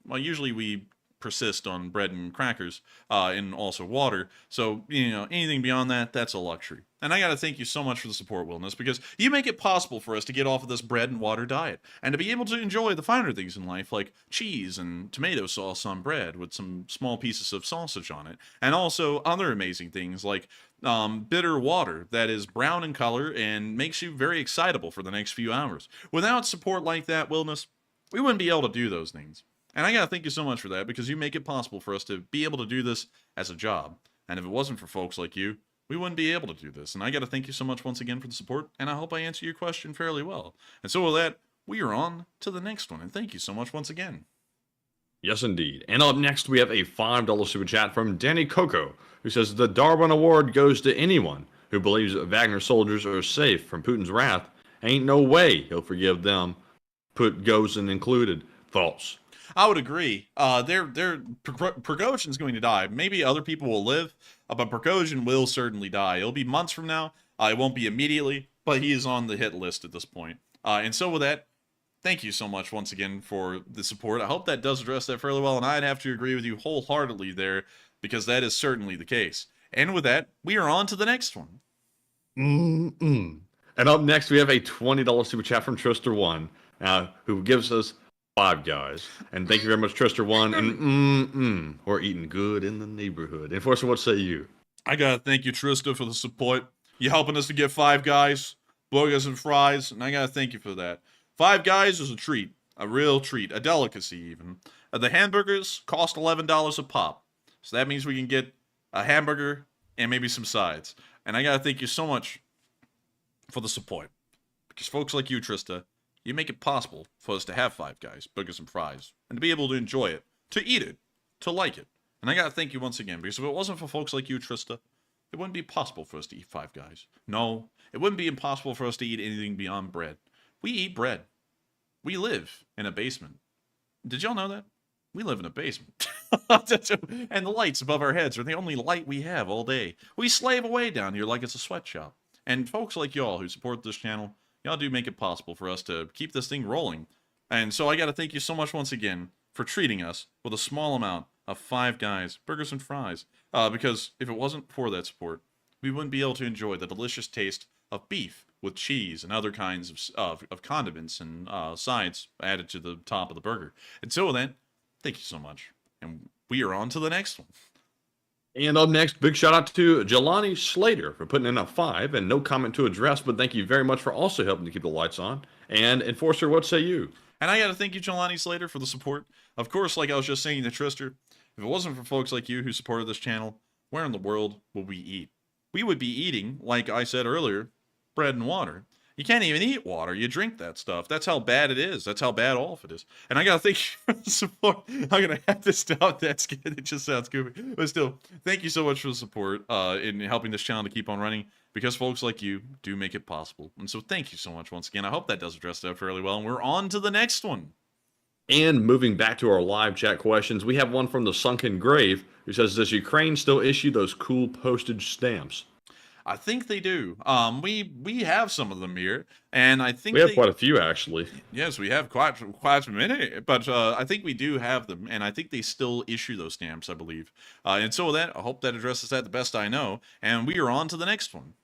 usually we persist on bread and crackers, and also water. So, anything beyond that, that's a luxury. And I gotta thank you so much for the support, Willness, because you make it possible for us to get off of this bread and water diet, and to be able to enjoy the finer things in life, like cheese and tomato sauce on bread with some small pieces of sausage on it, and also other amazing things like bitter water that is brown in color and makes you very excitable for the next few hours. Without support like that, Willness, we wouldn't be able to do those things. And I gotta thank you so much for that, because you make it possible for us to be able to do this as a job. And if it wasn't for folks like you, we wouldn't be able to do this. And I gotta thank you so much once again for the support, and I hope I answer your question fairly well. And so with that, we are on to the next one, and thank you so much once again. Yes, indeed. And up next, we have a $5 super chat from Danny Coco, who says, "The Darwin Award goes to anyone who believes that Wagner soldiers are safe from Putin's wrath. Ain't no way he'll forgive them, Prigozhin included. Thoughts?" I would agree. Prigozhin's going to die. Maybe other people will live, but Prigozhin will certainly die. It'll be months from now. It won't be immediately, but he is on the hit list at this point. And so with that, thank you so much once again for the support. I hope that does address that fairly well, and I'd have to agree with you wholeheartedly there, because that is certainly the case. And with that, we are on to the next one. And up next, we have a $20 super chat from Trister1, who gives us Five Guys. And thank you very much, Trister1. And we're eating good in the neighborhood. Enforcer, what say you? I gotta thank you, Trista, for the support. You're helping us to get Five Guys, burgers and fries, and I gotta thank you for that. Five Guys is a treat, a real treat, a delicacy even. The hamburgers cost $11 a pop, so that means we can get a hamburger and maybe some sides. And I gotta thank you so much for the support, because folks like you, Trista, you make it possible for us to have Five Guys, burgers and fries, and to be able to enjoy it, to eat it, to like it. And I gotta thank you once again, because if it wasn't for folks like you, Trista, it wouldn't be possible for us to eat Five Guys. No, it wouldn't be impossible for us to eat anything beyond bread. We eat bread. We live in a basement. Did y'all know that? We live in a basement. And the lights above our heads are the only light we have all day. We slave away down here like it's a sweatshop. And folks like y'all who support this channel, y'all do make it possible for us to keep this thing rolling. And so I gotta thank you so much once again for treating us with a small amount of Five Guys, burgers and fries. Because if it wasn't for that support, we wouldn't be able to enjoy the delicious taste of beef with cheese and other kinds of condiments and sides added to the top of the burger. And so then, thank you so much. And we are on to the next one. And up next, big shout out to Jelani Slater for putting in a 5, and no comment to address, but thank you very much for also helping to keep the lights on. And Enforcer, what say you? And I gotta thank you, Jelani Slater, for the support. Of course, like I was just saying to Trister, if it wasn't for folks like you who supported this channel, where in the world would we eat? we would be eating, like I said earlier, bread and water. You can't even eat water. You drink that stuff. That's how bad it is. That's how bad all of it is. And I gotta thank you for the support. I'm gonna have to stop that skit. It just sounds goofy. But still, thank you so much for the support in helping this channel to keep on running, because folks like you do make it possible. And so thank you so much once again. I hope that does address that fairly well. And we're on to the next one. And moving back to our live chat questions, we have one from the Sunken Grave who says, does Ukraine still issue those cool postage stamps? I think they do. We have some of them here, and I think we have quite a few actually. Yes, we have quite a many, but I think we do have them, and I think they still issue those stamps, I believe. And so with that, I hope that addresses that the best I know, and we are on to the next one.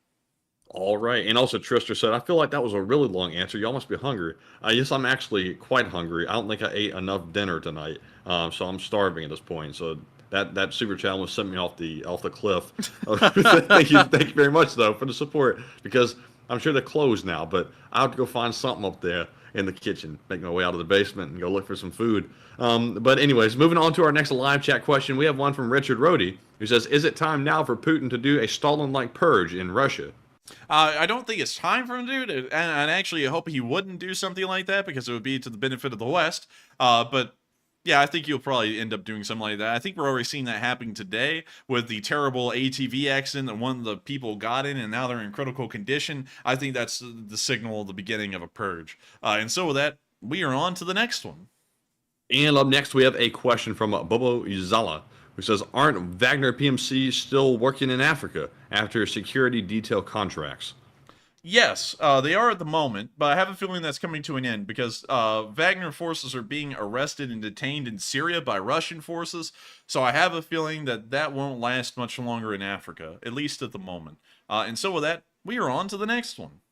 All right, and also Trister said, I feel like that was a really long answer. Y'all must be hungry. Yes, I'm actually quite hungry. I don't think I ate enough dinner tonight, so I'm starving at this point. So that super chat almost sent me off the cliff. Thank you very much though for the support, because I'm sure they're closed now. But I have to go find something up there in the kitchen, make my way out of the basement and go look for some food. But anyways, moving on to our next live chat question, we have one from Richard Rohde who says, "Is it time now for Putin to do a Stalin-like purge in Russia?" I don't think it's time for him to do it, and actually I hope he wouldn't do something like that, because it would be to the benefit of the West. But yeah, I think you'll probably end up doing something like that. I think we're already seeing that happening today with the terrible ATV accident that one of the people got in, and now they're in critical condition. I think that's the signal of the beginning of a purge. And so with that, we are on to the next one. And up next, we have a question from Bobo Izala, who says, aren't Wagner PMC still working in Africa after security detail contracts? Yes, they are at the moment, but I have a feeling that's coming to an end, because Wagner forces are being arrested and detained in Syria by Russian forces, so I have a feeling that that won't last much longer in Africa, at least at the moment. And so with that, we are on to the next one.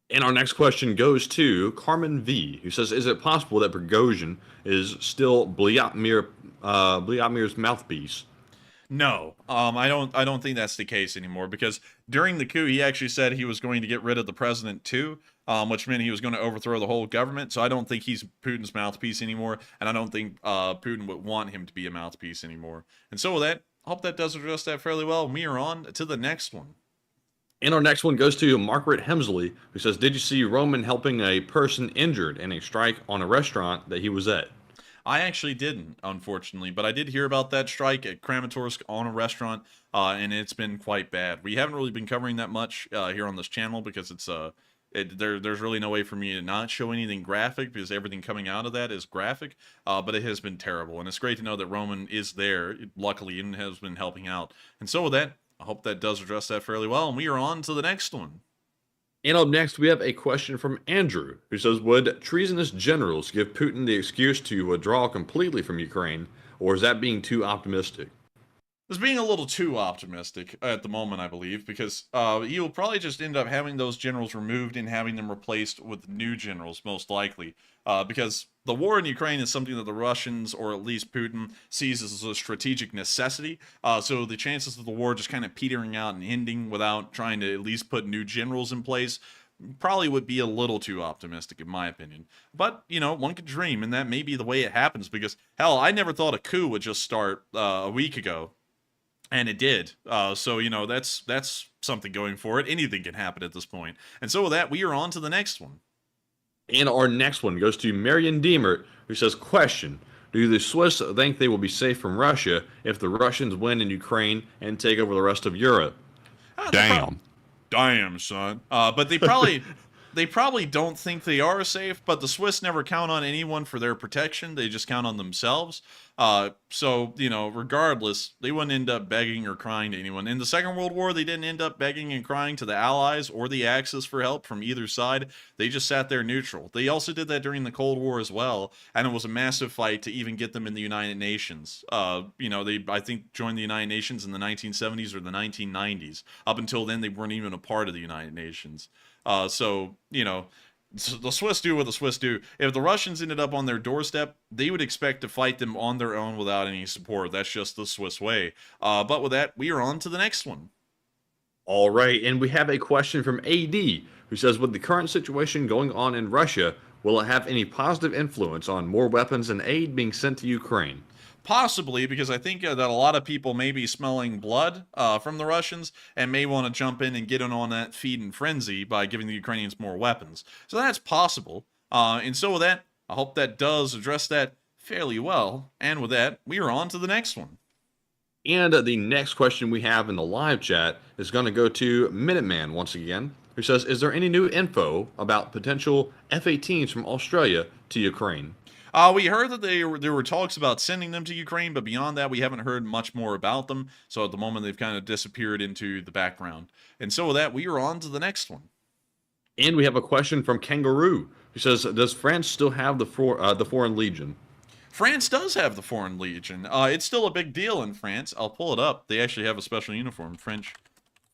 And our next question goes to Carmen V, who says, is it possible that Prigozhin is still Vyachemir's mouthpiece? No, I don't think that's the case anymore, because during the coup, he actually said he was going to get rid of the president too, which meant he was going to overthrow the whole government. So I don't think he's Putin's mouthpiece anymore, and I don't think Putin would want him to be a mouthpiece anymore. And so with that, I hope that does address that fairly well. We are on to the next one. And our next one goes to Margaret Hemsley, who says, did you see Roman helping a person injured in a strike on a restaurant that he was at? I actually didn't, unfortunately, but I did hear about that strike at Kramatorsk on a restaurant, and it's been quite bad. We haven't really been covering that much here on this channel, because it's there's really no way for me to not show anything graphic, because everything coming out of that is graphic, but it has been terrible, and it's great to know that Roman is there, luckily, and has been helping out. And so with that, I hope that does address that fairly well, and we are on to the next one. And up next, we have a question from Andrew, who says, would treasonous generals give Putin the excuse to withdraw completely from Ukraine, or is that being too optimistic? It's being a little too optimistic at the moment, I believe, because he will probably just end up having those generals removed and having them replaced with new generals, most likely. Because the war in Ukraine is something that the Russians, or at least Putin, sees as a strategic necessity. So the chances of the war just kind of petering out and ending without trying to at least put new generals in place probably would be a little too optimistic, in my opinion. But, you know, one could dream, and that may be the way it happens, because, hell, I never thought a coup would just start a week ago. And it did. So, you know, that's something going for it. Anything can happen at this point. And so with that, we are on to the next one. And our next one goes to Marion Diemert, who says, question, do the Swiss think they will be safe from Russia if the Russians win in Ukraine and take over the rest of Europe? Damn, son. But they probably... They probably don't think they are safe, but the Swiss never count on anyone for their protection. They just count on themselves. So, you know, regardless, they wouldn't end up begging or crying to anyone. In the Second World War, they didn't end up begging and crying to the Allies or the Axis for help from either side. They just sat there neutral. They also did that during the Cold War as well, and it was a massive fight to even get them in the United Nations. You know, they, I think, joined the United Nations in the 1970s or the 1990s. Up until then, they weren't even a part of the United Nations. So, you know, the Swiss do what the Swiss do. If the Russians ended up on their doorstep, they would expect to fight them on their own without any support. That's just the Swiss way. But with that, we are on to the next one. All right, and we have a question from AD, who says, with the current situation going on in Russia, will it have any positive influence on more weapons and aid being sent to Ukraine? Possibly, because I think that a lot of people may be smelling blood from the Russians and may want to jump in and get in on that feed and frenzy by giving the Ukrainians more weapons. So that's possible. And so with that, I hope that does address that fairly well. And with that, we are on to the next one. And the next question we have in the live chat is going to go to Minuteman once again, who says, is there any new info about potential F-18s from Australia to Ukraine? We heard that there were talks about sending them to Ukraine, but beyond that, we haven't heard much more about them. So at the moment, they've kind of disappeared into the background. And so with that, we are on to the next one. And we have a question from Kangaroo, who says, does France still have the Foreign Legion? France does have the Foreign Legion. It's still a big deal in France. I'll pull it up. They actually have a special uniform, French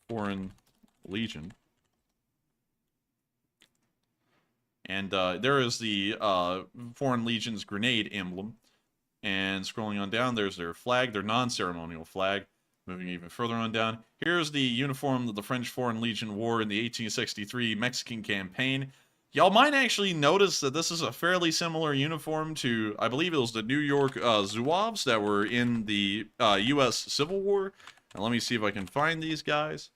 Foreign Legion. And there is the Foreign Legion's grenade emblem. And scrolling on down, there's their flag, their non-ceremonial flag. Moving even further on down, here's the uniform that the French Foreign Legion wore in the 1863 Mexican campaign. Y'all might actually notice that this is a fairly similar uniform to, I believe it was the New York Zouaves that were in the U.S. Civil War. Now let me see if I can find these guys.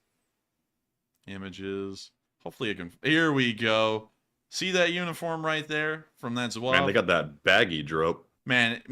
Images. Hopefully I can... Here we go. See that uniform right there from that Zouave? Man, they got that baggy drop. Man,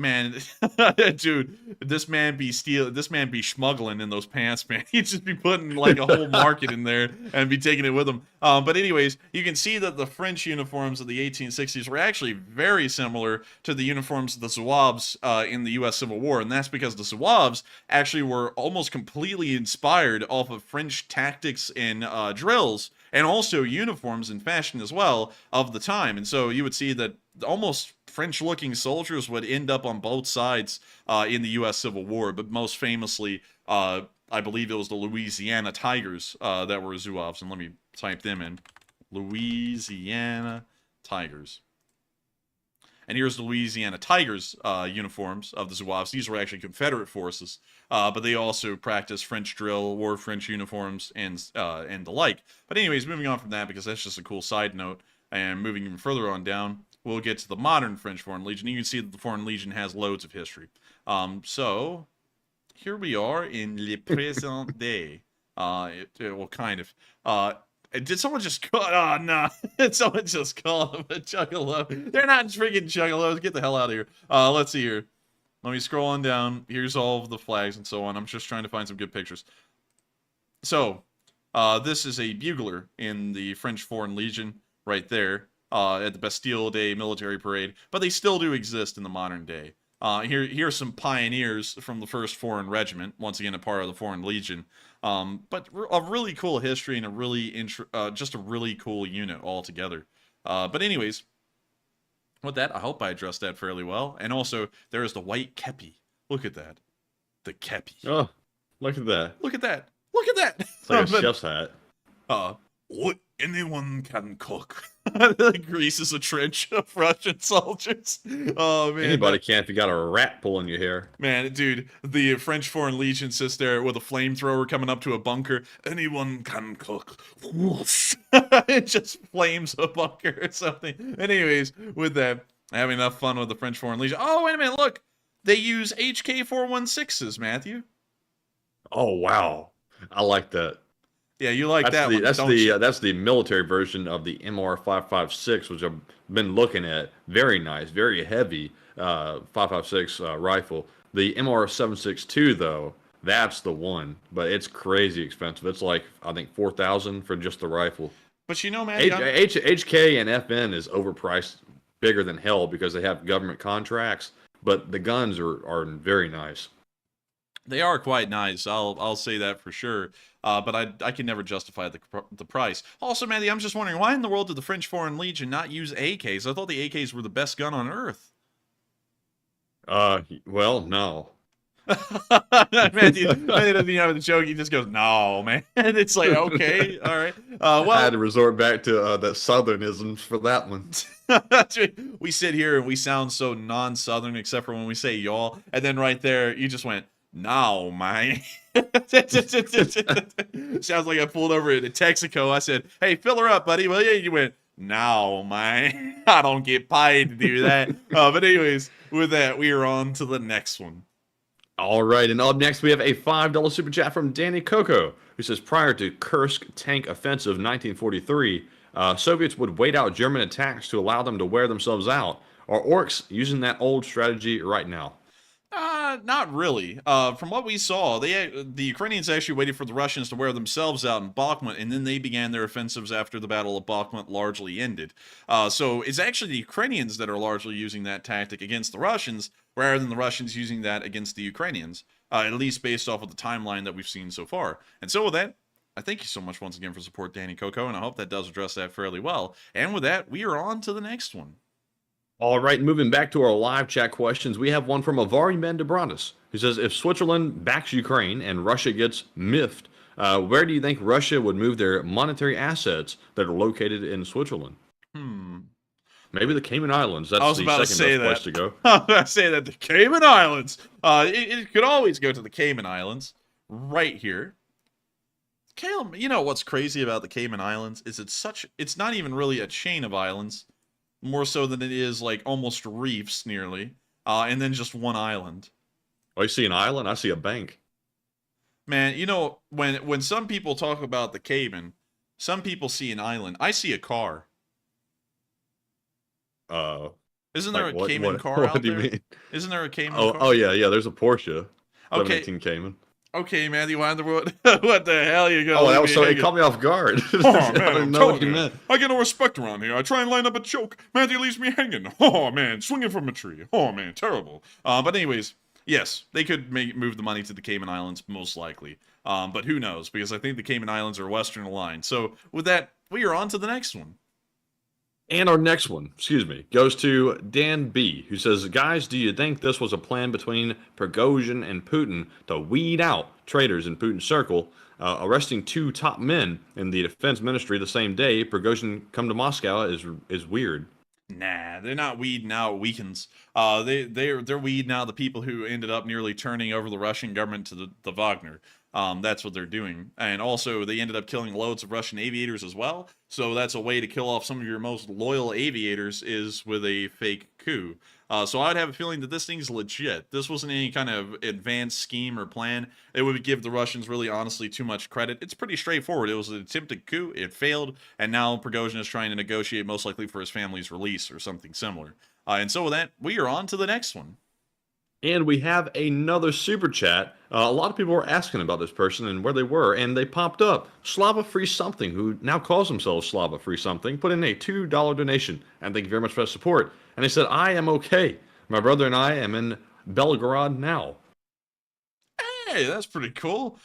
dude, this man be smuggling in those pants, man. He'd just be putting like a whole market in there and be taking it with him. But anyways, you can see that the French uniforms of the 1860s were actually very similar to the uniforms of the Zouaves in the U.S. Civil War, and that's because the Zouaves actually were almost completely inspired off of French tactics and drills, and also uniforms and fashion as well of the time. And so you would see that almost French-looking soldiers would end up on both sides in the U.S. Civil War, but most famously, I believe it was the Louisiana Tigers that were Zouaves. And let me type them in. Louisiana Tigers. And here's the Louisiana Tigers uniforms of the Zouaves. These were actually Confederate forces, but they also practiced French drill, wore French uniforms, and the like. But anyways, moving on from that, because that's just a cool side note, and moving even further on down, we'll get to the modern French Foreign Legion. You can see that the Foreign Legion has loads of history. So, here we are in le présent day. Well, kind of. Did someone just call... Oh, no. Did someone just call them a juggalo? They're not freaking juggalos. Get the hell out of here. Let's see here. Let me scroll on down. Here's all of the flags and so on. I'm just trying to find some good pictures. So, this is a bugler in the French Foreign Legion right there at the Bastille Day military parade. But they still do exist in the modern day. Here's some pioneers from the 1st Foreign Regiment, once again a part of the Foreign Legion. But a really cool history and a really just a really cool unit altogether. But anyways, with that, I hope I addressed that fairly well. And also, there is the white kepi. Look at that. The kepi. Oh, look at that. Look at that. Look at that. It's like a chef's hat. What anyone can cook. Greases a trench of Russian soldiers. Oh, man. Anybody can if you got a rat pulling your hair. Man, dude, the French Foreign Legion sits there with a flamethrower coming up to a bunker. Anyone can cook. Whoosh. It just flames a bunker or something. Anyways, with that, having enough fun with the French Foreign Legion. Oh, wait a minute, look. They use HK-416s, Matthew. Oh, wow. I like that. Yeah, you like that one, That's the military version of the MR-556, which I've been looking at. Very nice, very heavy 5.56 rifle. The MR-762 though, that's the one, but it's crazy expensive. It's like I think $4,000 for just the rifle. But you know, man, HK and FN is overpriced, bigger than hell because they have government contracts. But the guns are very nice. They are quite nice. I'll say that for sure. But I can never justify the price. Also, Matthew, I'm just wondering, why in the world did the French Foreign Legion not use AKs? I thought the AKs were the best gun on Earth. Well, no. Matthew doesn't even have the joke. He just goes, no, man. And it's like, okay, all right. Well, I had to resort back to that Southernisms for that one. We sit here and we sound so non-Southern, except for when we say y'all. And then right there, you just went, no, man. Sounds like I pulled over to Texaco. I said, hey, fill her up, buddy. Well, yeah, you went, no, man. I don't get paid to do that. But anyways, with that, we are on to the next one. All right, and up next we have a $5 super chat from Danny Coco, who says prior to Kursk tank offensive 1943, Soviets would wait out German attacks to allow them to wear themselves out. Are orcs using that old strategy right now? Not really. From what we saw, the Ukrainians actually waited for the Russians to wear themselves out in Bakhmut, and then they began their offensives after the Battle of Bakhmut largely ended. So it's actually the Ukrainians that are largely using that tactic against the Russians, rather than the Russians using that against the Ukrainians, at least based off of the timeline that we've seen so far. And so with that, I thank you so much once again for support, Danny Coco, and I hope that does address that fairly well. And with that, we are on to the next one. All right, moving back to our live chat questions, we have one from Avari Mendebrandes, who says, if Switzerland backs Ukraine and Russia gets miffed, where do you think Russia would move their monetary assets that are located in Switzerland? Maybe the Cayman Islands. That's the second best place to go. I was about to say that the Cayman Islands. It could always go to the Cayman Islands, right here. You know what's crazy about the Cayman Islands is it's not even really a chain of islands. More so than it is like almost reefs nearly, and then just one island. Oh, you see an island? I see a bank. Man, you know, when some people talk about the Cayman, some people see an island. I see a car. Isn't there a Cayman car out there? What do you mean? Isn't there a Cayman car? Oh yeah, there's a Porsche. Okay. 17 Cayman. Okay, Matthew Wonderwood. What the hell are you going? Oh, that was so it caught me off guard. Oh man, I didn't know what you meant. I get no respect around here. I try and line up a choke. Matthew leaves me hanging. Oh man, swinging from a tree. Oh man, terrible. But anyways, yes, they could move the money to the Cayman Islands most likely. But who knows? Because I think the Cayman Islands are Western aligned. So with that, we are on to the next one. And our next one, goes to Dan B, who says, guys, do you think this was a plan between Prigozhin and Putin to weed out traitors in Putin's circle? Arresting 2 top men in the defense ministry the same day Prigozhin come to Moscow is weird. Nah, they're not weeding out weakens. They're weeding out the people who ended up nearly turning over the Russian government to the Wagner. That's what they're doing. And also, they ended up killing loads of Russian aviators as well. So that's a way to kill off some of your most loyal aviators is with a fake coup. So I'd have a feeling that this thing's legit. This wasn't any kind of advanced scheme or plan. It would give the Russians really honestly too much credit. It's pretty straightforward. It was an attempted coup. It failed. And now Prigozhin is trying to negotiate most likely for his family's release or something similar. And so with that, we are on to the next one. And we have another super chat. A lot of people were asking about this person and where they were, and they popped up. Slava Free Something, who now calls themselves Slava Free Something, put in a $2 donation. And thank you very much for that support. And they said, I am okay. My brother and I am in Belgorod now. Hey, that's pretty cool.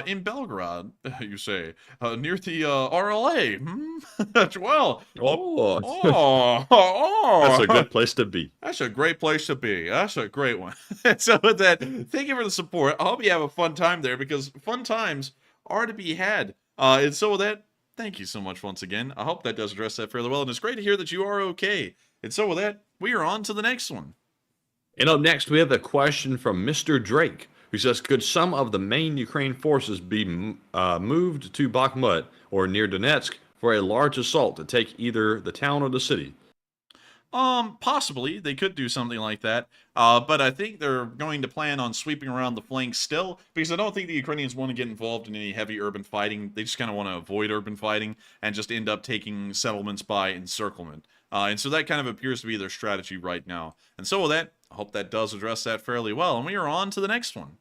In Belgrade, you say, near the RLA. Well, That's a good place to be. That's a great place to be. That's a great one. So with that, thank you for the support. I hope you have a fun time there because fun times are to be had. And so with that, thank you so much once again. I hope that does address that fairly well. And it's great to hear that you are okay. And so with that, we are on to the next one. And up next, we have a question from Mr. Drake, who says, could some of the main Ukraine forces be moved to Bakhmut or near Donetsk for a large assault to take either the town or the city? Possibly. They could do something like that. But I think they're going to plan on sweeping around the flanks still, because I don't think the Ukrainians want to get involved in any heavy urban fighting. They just kind of want to avoid urban fighting and just end up taking settlements by encirclement. And so that kind of appears to be their strategy right now. And so with that, I hope that does address that fairly well. And we are on to the next one.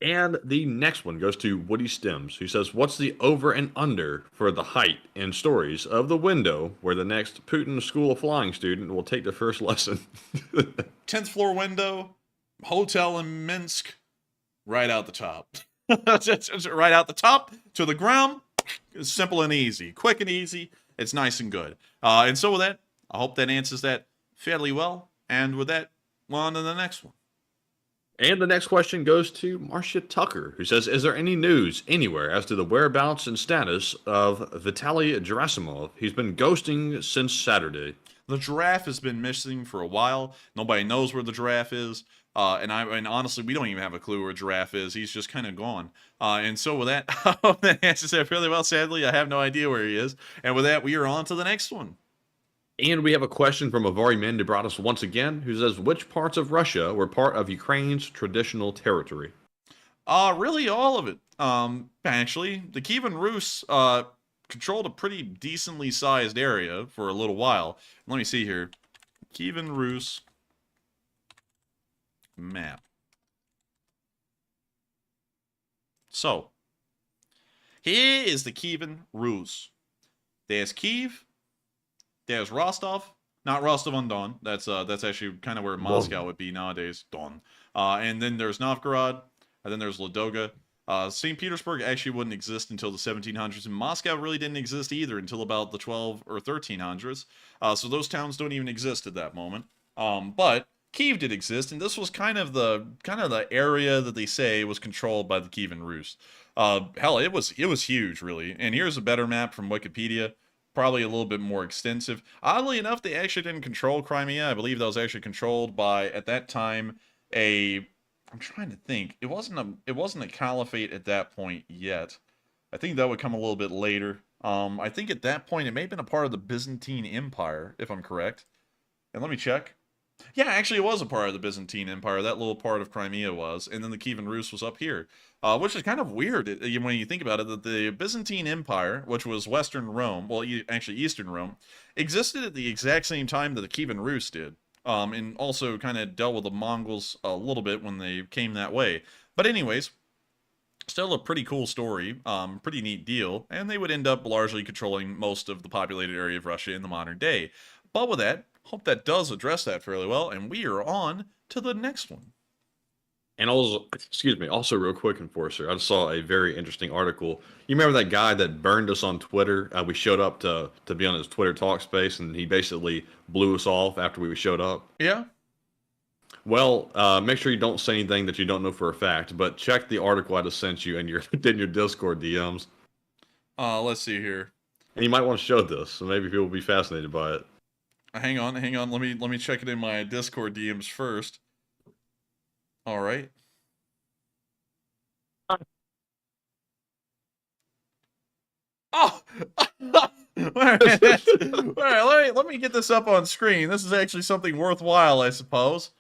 And the next one goes to Woody Stems, who says, what's the over and under for the height in stories of the window where the next Putin School of Flying student will take their first lesson? 10th floor window, hotel in Minsk, right out the top. Right out the top to the ground. It's simple and easy. Quick and easy. It's nice and good. And so with that, I hope that answers that fairly well. And with that, we're on to the next one. And the next question goes to Marcia Tucker, who says, is there any news anywhere as to the whereabouts and status of Vitaly Gerasimov? He's been ghosting since Saturday. The giraffe has been missing for a while. Nobody knows where the giraffe is. And honestly, we don't even have a clue where Giraffe is. He's just kind of gone. And so with that, I hope that answers that fairly well. Sadly, I have no idea where he is. And with that, we are on to the next one. And we have a question from Avari Mendebratus once again, who says, which parts of Russia were part of Ukraine's traditional territory? Really all of it. Actually, the Kievan Rus controlled a pretty decently sized area for a little while. Let me see here. Kievan Rus map. So, here is the Kievan Rus. There's Kiev. There's Rostov. Not Rostov-on-Don. That's actually kind of where Moscow would be nowadays. Don. And then there's Novgorod. And then there's Ladoga. St. Petersburg actually wouldn't exist until the 1700s, and Moscow really didn't exist either until about the 12 or 1300s. So those towns don't even exist at that moment. But Kiev did exist, and this was kind of the area that they say was controlled by the Kievan Rus. Hell, it was huge, really. And here's a better map from Wikipedia. Probably a little bit more extensive. Oddly enough, they actually didn't control Crimea. I believe that was actually controlled by, at that time, I'm trying to think. It wasn't a caliphate at that point yet. I think that would come a little bit later. I think at that point it may have been a part of the Byzantine Empire, if I'm correct. And let me check. Yeah, actually it was a part of the Byzantine Empire. That little part of Crimea was. And then the Kievan Rus was up here. Which is kind of weird when you think about it, that the Byzantine Empire, which was Western Rome, well, actually Eastern Rome, existed at the exact same time that the Kievan Rus did. And also kind of dealt with the Mongols a little bit when they came that way. But anyways, still a pretty cool story, pretty neat deal, and they would end up largely controlling most of the populated area of Russia in the modern day. But with that, hope that does address that fairly well, and we are on to the next one. And also, also real quick, Enforcer, I just saw a very interesting article. You remember that guy that burned us on Twitter? We showed up to be on his Twitter talk space, and he basically blew us off after we showed up. Yeah. Well, make sure you don't say anything that you don't know for a fact, but check the article I just sent you in your Discord DMs. Let's see here. And you might want to show this, so maybe people will be fascinated by it. Hang on. Let me check it in my Discord DMs first. All right. Oh! All right, let me get this up on screen. This is actually something worthwhile, I suppose.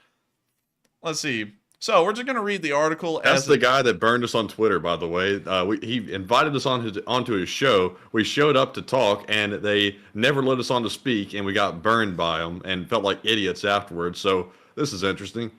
Let's see. So we're just going to read the article. That's the guy that burned us on Twitter, by the way. He invited us onto his show. We showed up to talk, and they never let us on to speak, and we got burned by them and felt like idiots afterwards. So this is interesting.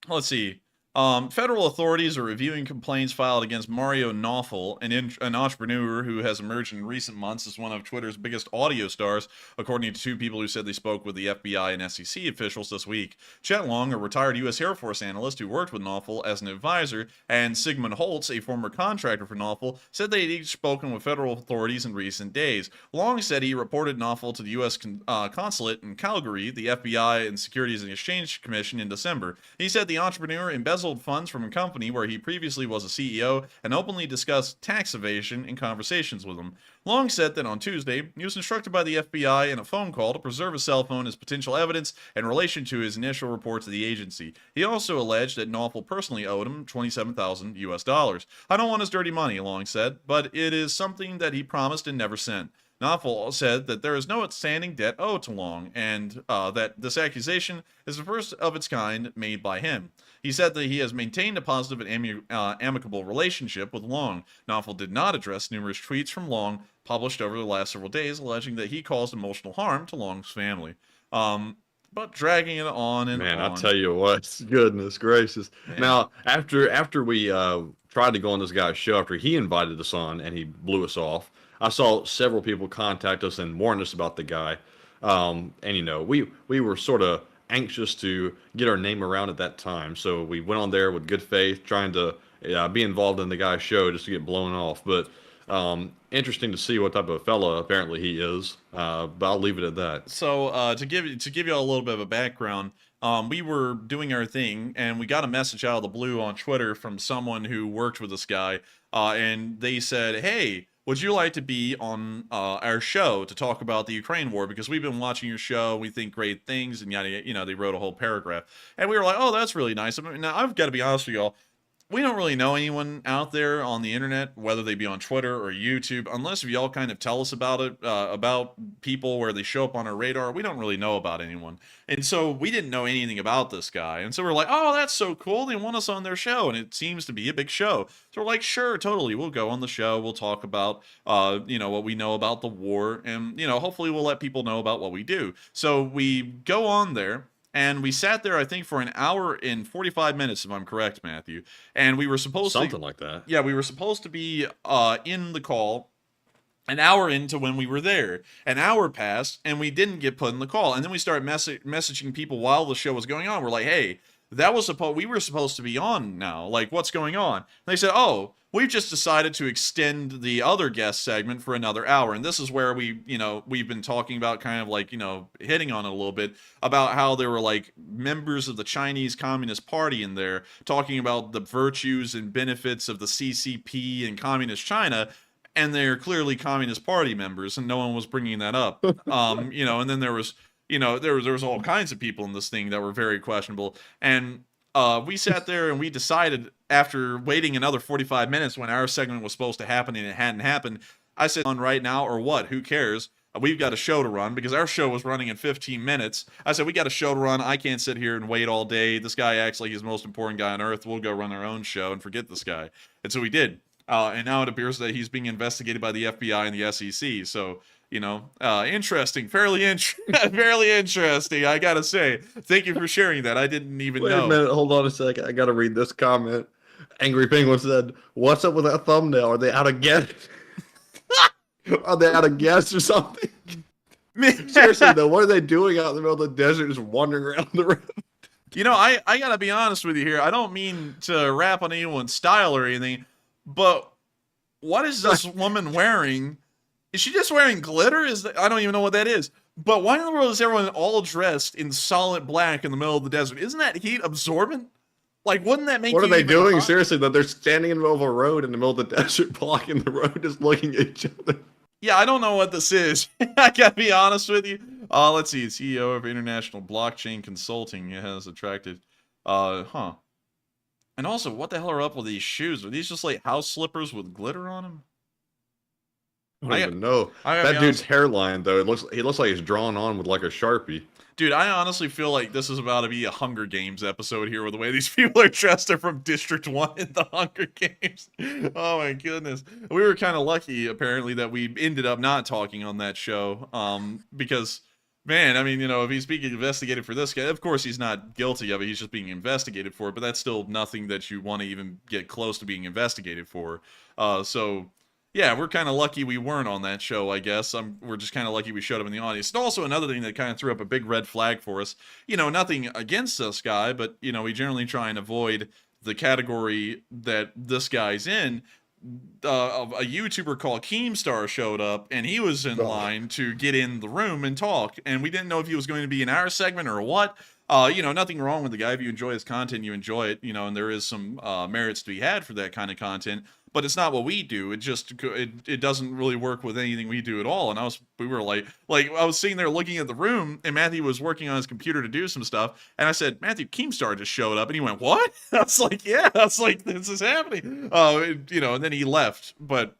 Let's see. Federal authorities are reviewing complaints filed against Mario Nawfal, an entrepreneur who has emerged in recent months as one of Twitter's biggest audio stars, according to two people who said they spoke with the FBI and SEC officials this week. Chet Long, a retired U.S. Air Force analyst who worked with Nawfal as an advisor, and Sigmund Holtz, a former contractor for Nawfal, said they had each spoken with federal authorities in recent days. Long said he reported Nawfal to the U.S. consulate in Calgary, the FBI and Securities and Exchange Commission in December. He said the entrepreneur embezzled funds from a company where he previously was a CEO and openly discussed tax evasion in conversations with him. Long said that on Tuesday, he was instructed by the FBI in a phone call to preserve his cell phone as potential evidence in relation to his initial report to the agency. He also alleged that Nawfal personally owed him $27,000 US. I don't want his dirty money, Long said, but it is something that he promised and never sent. Nawfal said that there is no outstanding debt owed to Long, and that this accusation is the first of its kind made by him. He said that he has maintained a positive and amicable relationship with Long. Nawfal did not address numerous tweets from Long published over the last several days, alleging that he caused emotional harm to Long's family. But dragging it on and on. Man, I'll tell you what, goodness gracious. Man. Now, after we tried to go on this guy's show, after he invited us on and he blew us off, I saw several people contact us and warn us about the guy. And, you know, we were sort of anxious to get our name around at that time. So we went on there with good faith, trying to be involved in the guy's show just to get blown off. But interesting to see what type of fella apparently he is. But I'll leave it at that. So to give you all a little bit of a background, we were doing our thing, and we got a message out of the blue on Twitter from someone who worked with this guy, and they said, "Hey, would you like to be on our show to talk about the Ukraine war? Because we've been watching your show, we think great things," and yada, you know, they wrote a whole paragraph. And we were like, "Oh, that's really nice." I mean, now, I've got to be honest with y'all. we don't really know anyone out there on the internet, whether they be on Twitter or YouTube, unless if y'all kind of tell us about it, about people where they show up on our radar. We don't really know about anyone. And so we didn't know anything about this guy. And so we're like, oh, that's so cool. They want us on their show. And it seems to be a big show. So we're like, sure, totally. We'll go on the show. We'll talk about, what we know about the war. And, hopefully we'll let people know about what we do. So we go on there. And we sat there, I think, for an hour and 45 minutes, if I'm correct, Matthew. And we were supposed something like that. Yeah, we were supposed to be in the call an hour into when we were there. An hour passed, and we didn't get put in the call. And then we started messaging people while the show was going on. We're like, hey, we were supposed to be on now. Like, what's going on? And they said, oh, we've just decided to extend the other guest segment for another hour. And this is where we've been talking about kind of like, hitting on it a little bit about how there were like members of the Chinese Communist Party in there talking about the virtues and benefits of the CCP and Communist China. And they're clearly Communist Party members, and no one was bringing that up. And then there was, there was all kinds of people in this thing that were very questionable. And we sat there and we decided after waiting another 45 minutes when our segment was supposed to happen and it hadn't happened, I said, on right now or what? Who cares? We've got a show to run because our show was running in 15 minutes. I said, we got a show to run. I can't sit here and wait all day. This guy acts like he's the most important guy on earth. We'll go run our own show and forget this guy. And so we did. And now it appears that he's being investigated by the FBI and the SEC. So, interesting, fairly interesting, I gotta say. Thank you for sharing that. I didn't even know. Wait a minute, hold on a second. I gotta read this comment. Angry Penguin said, what's up with that thumbnail? Are they out of gas? Are they out of gas or something? Seriously, though, what are they doing out in the middle of the desert just wandering around the road? I gotta be honest with you here. I don't mean to rap on anyone's style or anything, but what is this woman wearing? Is she just wearing glitter? I don't even know what that is. But why in the world is everyone all dressed in solid black in the middle of the desert? Isn't that heat absorbent? Like, wouldn't that make What you are they even doing? hot? Seriously, though, they're standing in the middle of a road in the middle of the desert, blocking the road, just looking at each other. Yeah, I don't know what this is. I gotta be honest with you. Let's see. CEO of International Blockchain Consulting has attracted. And also, what the hell are up with these shoes? Are these just like house slippers with glitter on them? I don't even know. That dude's hairline, though, he looks like he's drawn on with like a Sharpie. Dude, I honestly feel like this is about to be a Hunger Games episode here with the way these people are dressed. They're from District 1 in the Hunger Games. Oh my goodness. We were kind of lucky, apparently, that we ended up not talking on that show. Because, man, I mean, if he's being investigated for this guy, of course he's not guilty of it. He's just being investigated for it. But that's still nothing that you want to even get close to being investigated for. So... yeah, we're kind of lucky we weren't on that show, I guess. We're just kind of lucky we showed up in the audience. And also another thing that kind of threw up a big red flag for us, nothing against this guy, but, we generally try and avoid the category that this guy's in. A YouTuber called Keemstar showed up, and he was in line to get in the room and talk. And we didn't know if he was going to be in our segment or what. Nothing wrong with the guy. If you enjoy his content, you enjoy it, and there is some merits to be had for that kind of content. But it's not what we do. It doesn't really work with anything we do at all. And I was sitting there looking at the room, and Matthew was working on his computer to do some stuff. And I said, Matthew, Keemstar just showed up, and he went, "What?" I was like, "Yeah." I was like, "This is happening." And then he left. But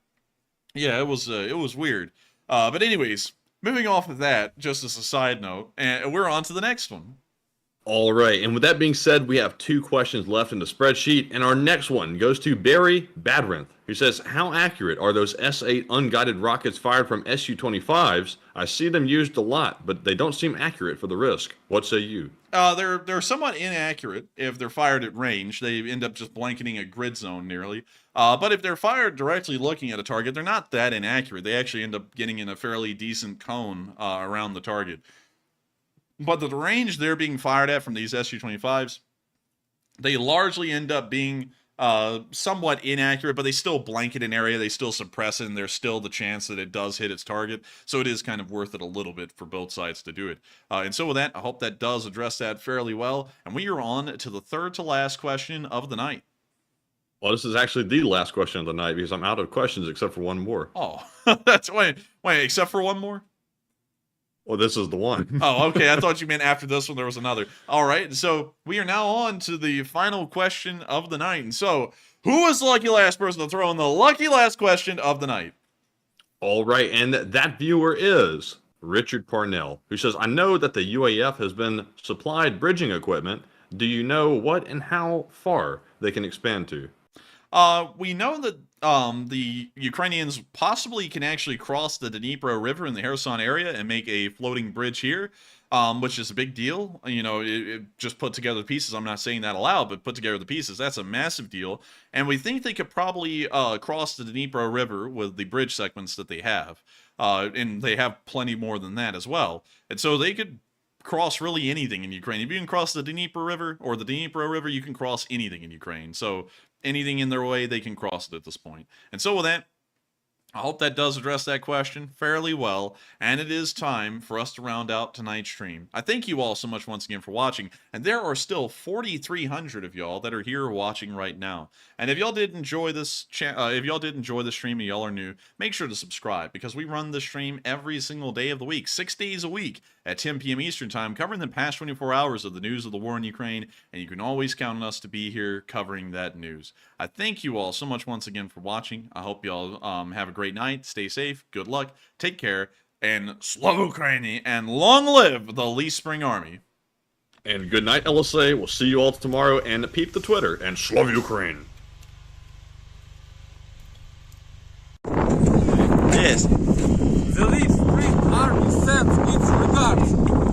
yeah, it was weird. But anyways, moving off of that, just as a side note, and we're on to the next one. All right, and with that being said, we have 2 questions left in the spreadsheet, and our next one goes to Barry Badrinth, who says, how accurate are those S-8 unguided rockets fired from Su-25s? I see them used a lot, but they don't seem accurate for the risk. What say you? They're somewhat inaccurate if they're fired at range. They end up just blanketing a grid zone nearly. But if they're fired directly looking at a target, they're not that inaccurate. They actually end up getting in a fairly decent cone around the target. But the range they're being fired at from these Su-25s, they largely end up being somewhat inaccurate, but they still blanket an area, they still suppress it, and there's still the chance that it does hit its target. So it is kind of worth it a little bit for both sides to do it. And so with that, I hope that does address that fairly well. And we are on to the third to last question of the night. Well, this is actually the last question of the night because I'm out of questions except for one more. Oh, that's wait, except for one more? Well, this is the one. Oh, okay. I thought you meant after this one there was another. All right. So we are now on to the final question of the night. And so, who is the lucky last person to throw in the lucky last question of the night? All right, and that viewer is Richard Parnell, who says, I know that the UAF has been supplied bridging equipment. Do you know what and how far they can expand to? We know that the Ukrainians possibly can actually cross the Dnipro River in the Kherson area and make a floating bridge here, which is a big deal. You know, it just put together the pieces. I'm not saying that aloud, but put together the pieces. That's a massive deal. And we think they could probably cross the Dnipro River with the bridge segments that they have. And they have plenty more than that as well. And so they could cross really anything in Ukraine. If you can cross the Dnipro River or the Dnipro River, you can cross anything in Ukraine. So anything in their way, they can cross it at this point. And so with that, I hope that does address that question fairly well, and it is time for us to round out tonight's stream. I thank you all so much once again for watching, and there are still 4,300 of y'all that are here watching right now. And if y'all did enjoy this, stream and y'all are new, make sure to subscribe, because we run this stream every single day of the week, 6 days a week at 10 p.m. Eastern Time, covering the past 24 hours of the news of the war in Ukraine, and you can always count on us to be here covering that news. I thank you all so much once again for watching. I hope y'all have a great night, stay safe, good luck, take care, and Slava Ukraini, and long live the Lee Spring Army. And good night, LSA. We'll see you all tomorrow, and peep the Twitter, and Slava Ukraine. Yes. The Lee Spring Army sends its regards.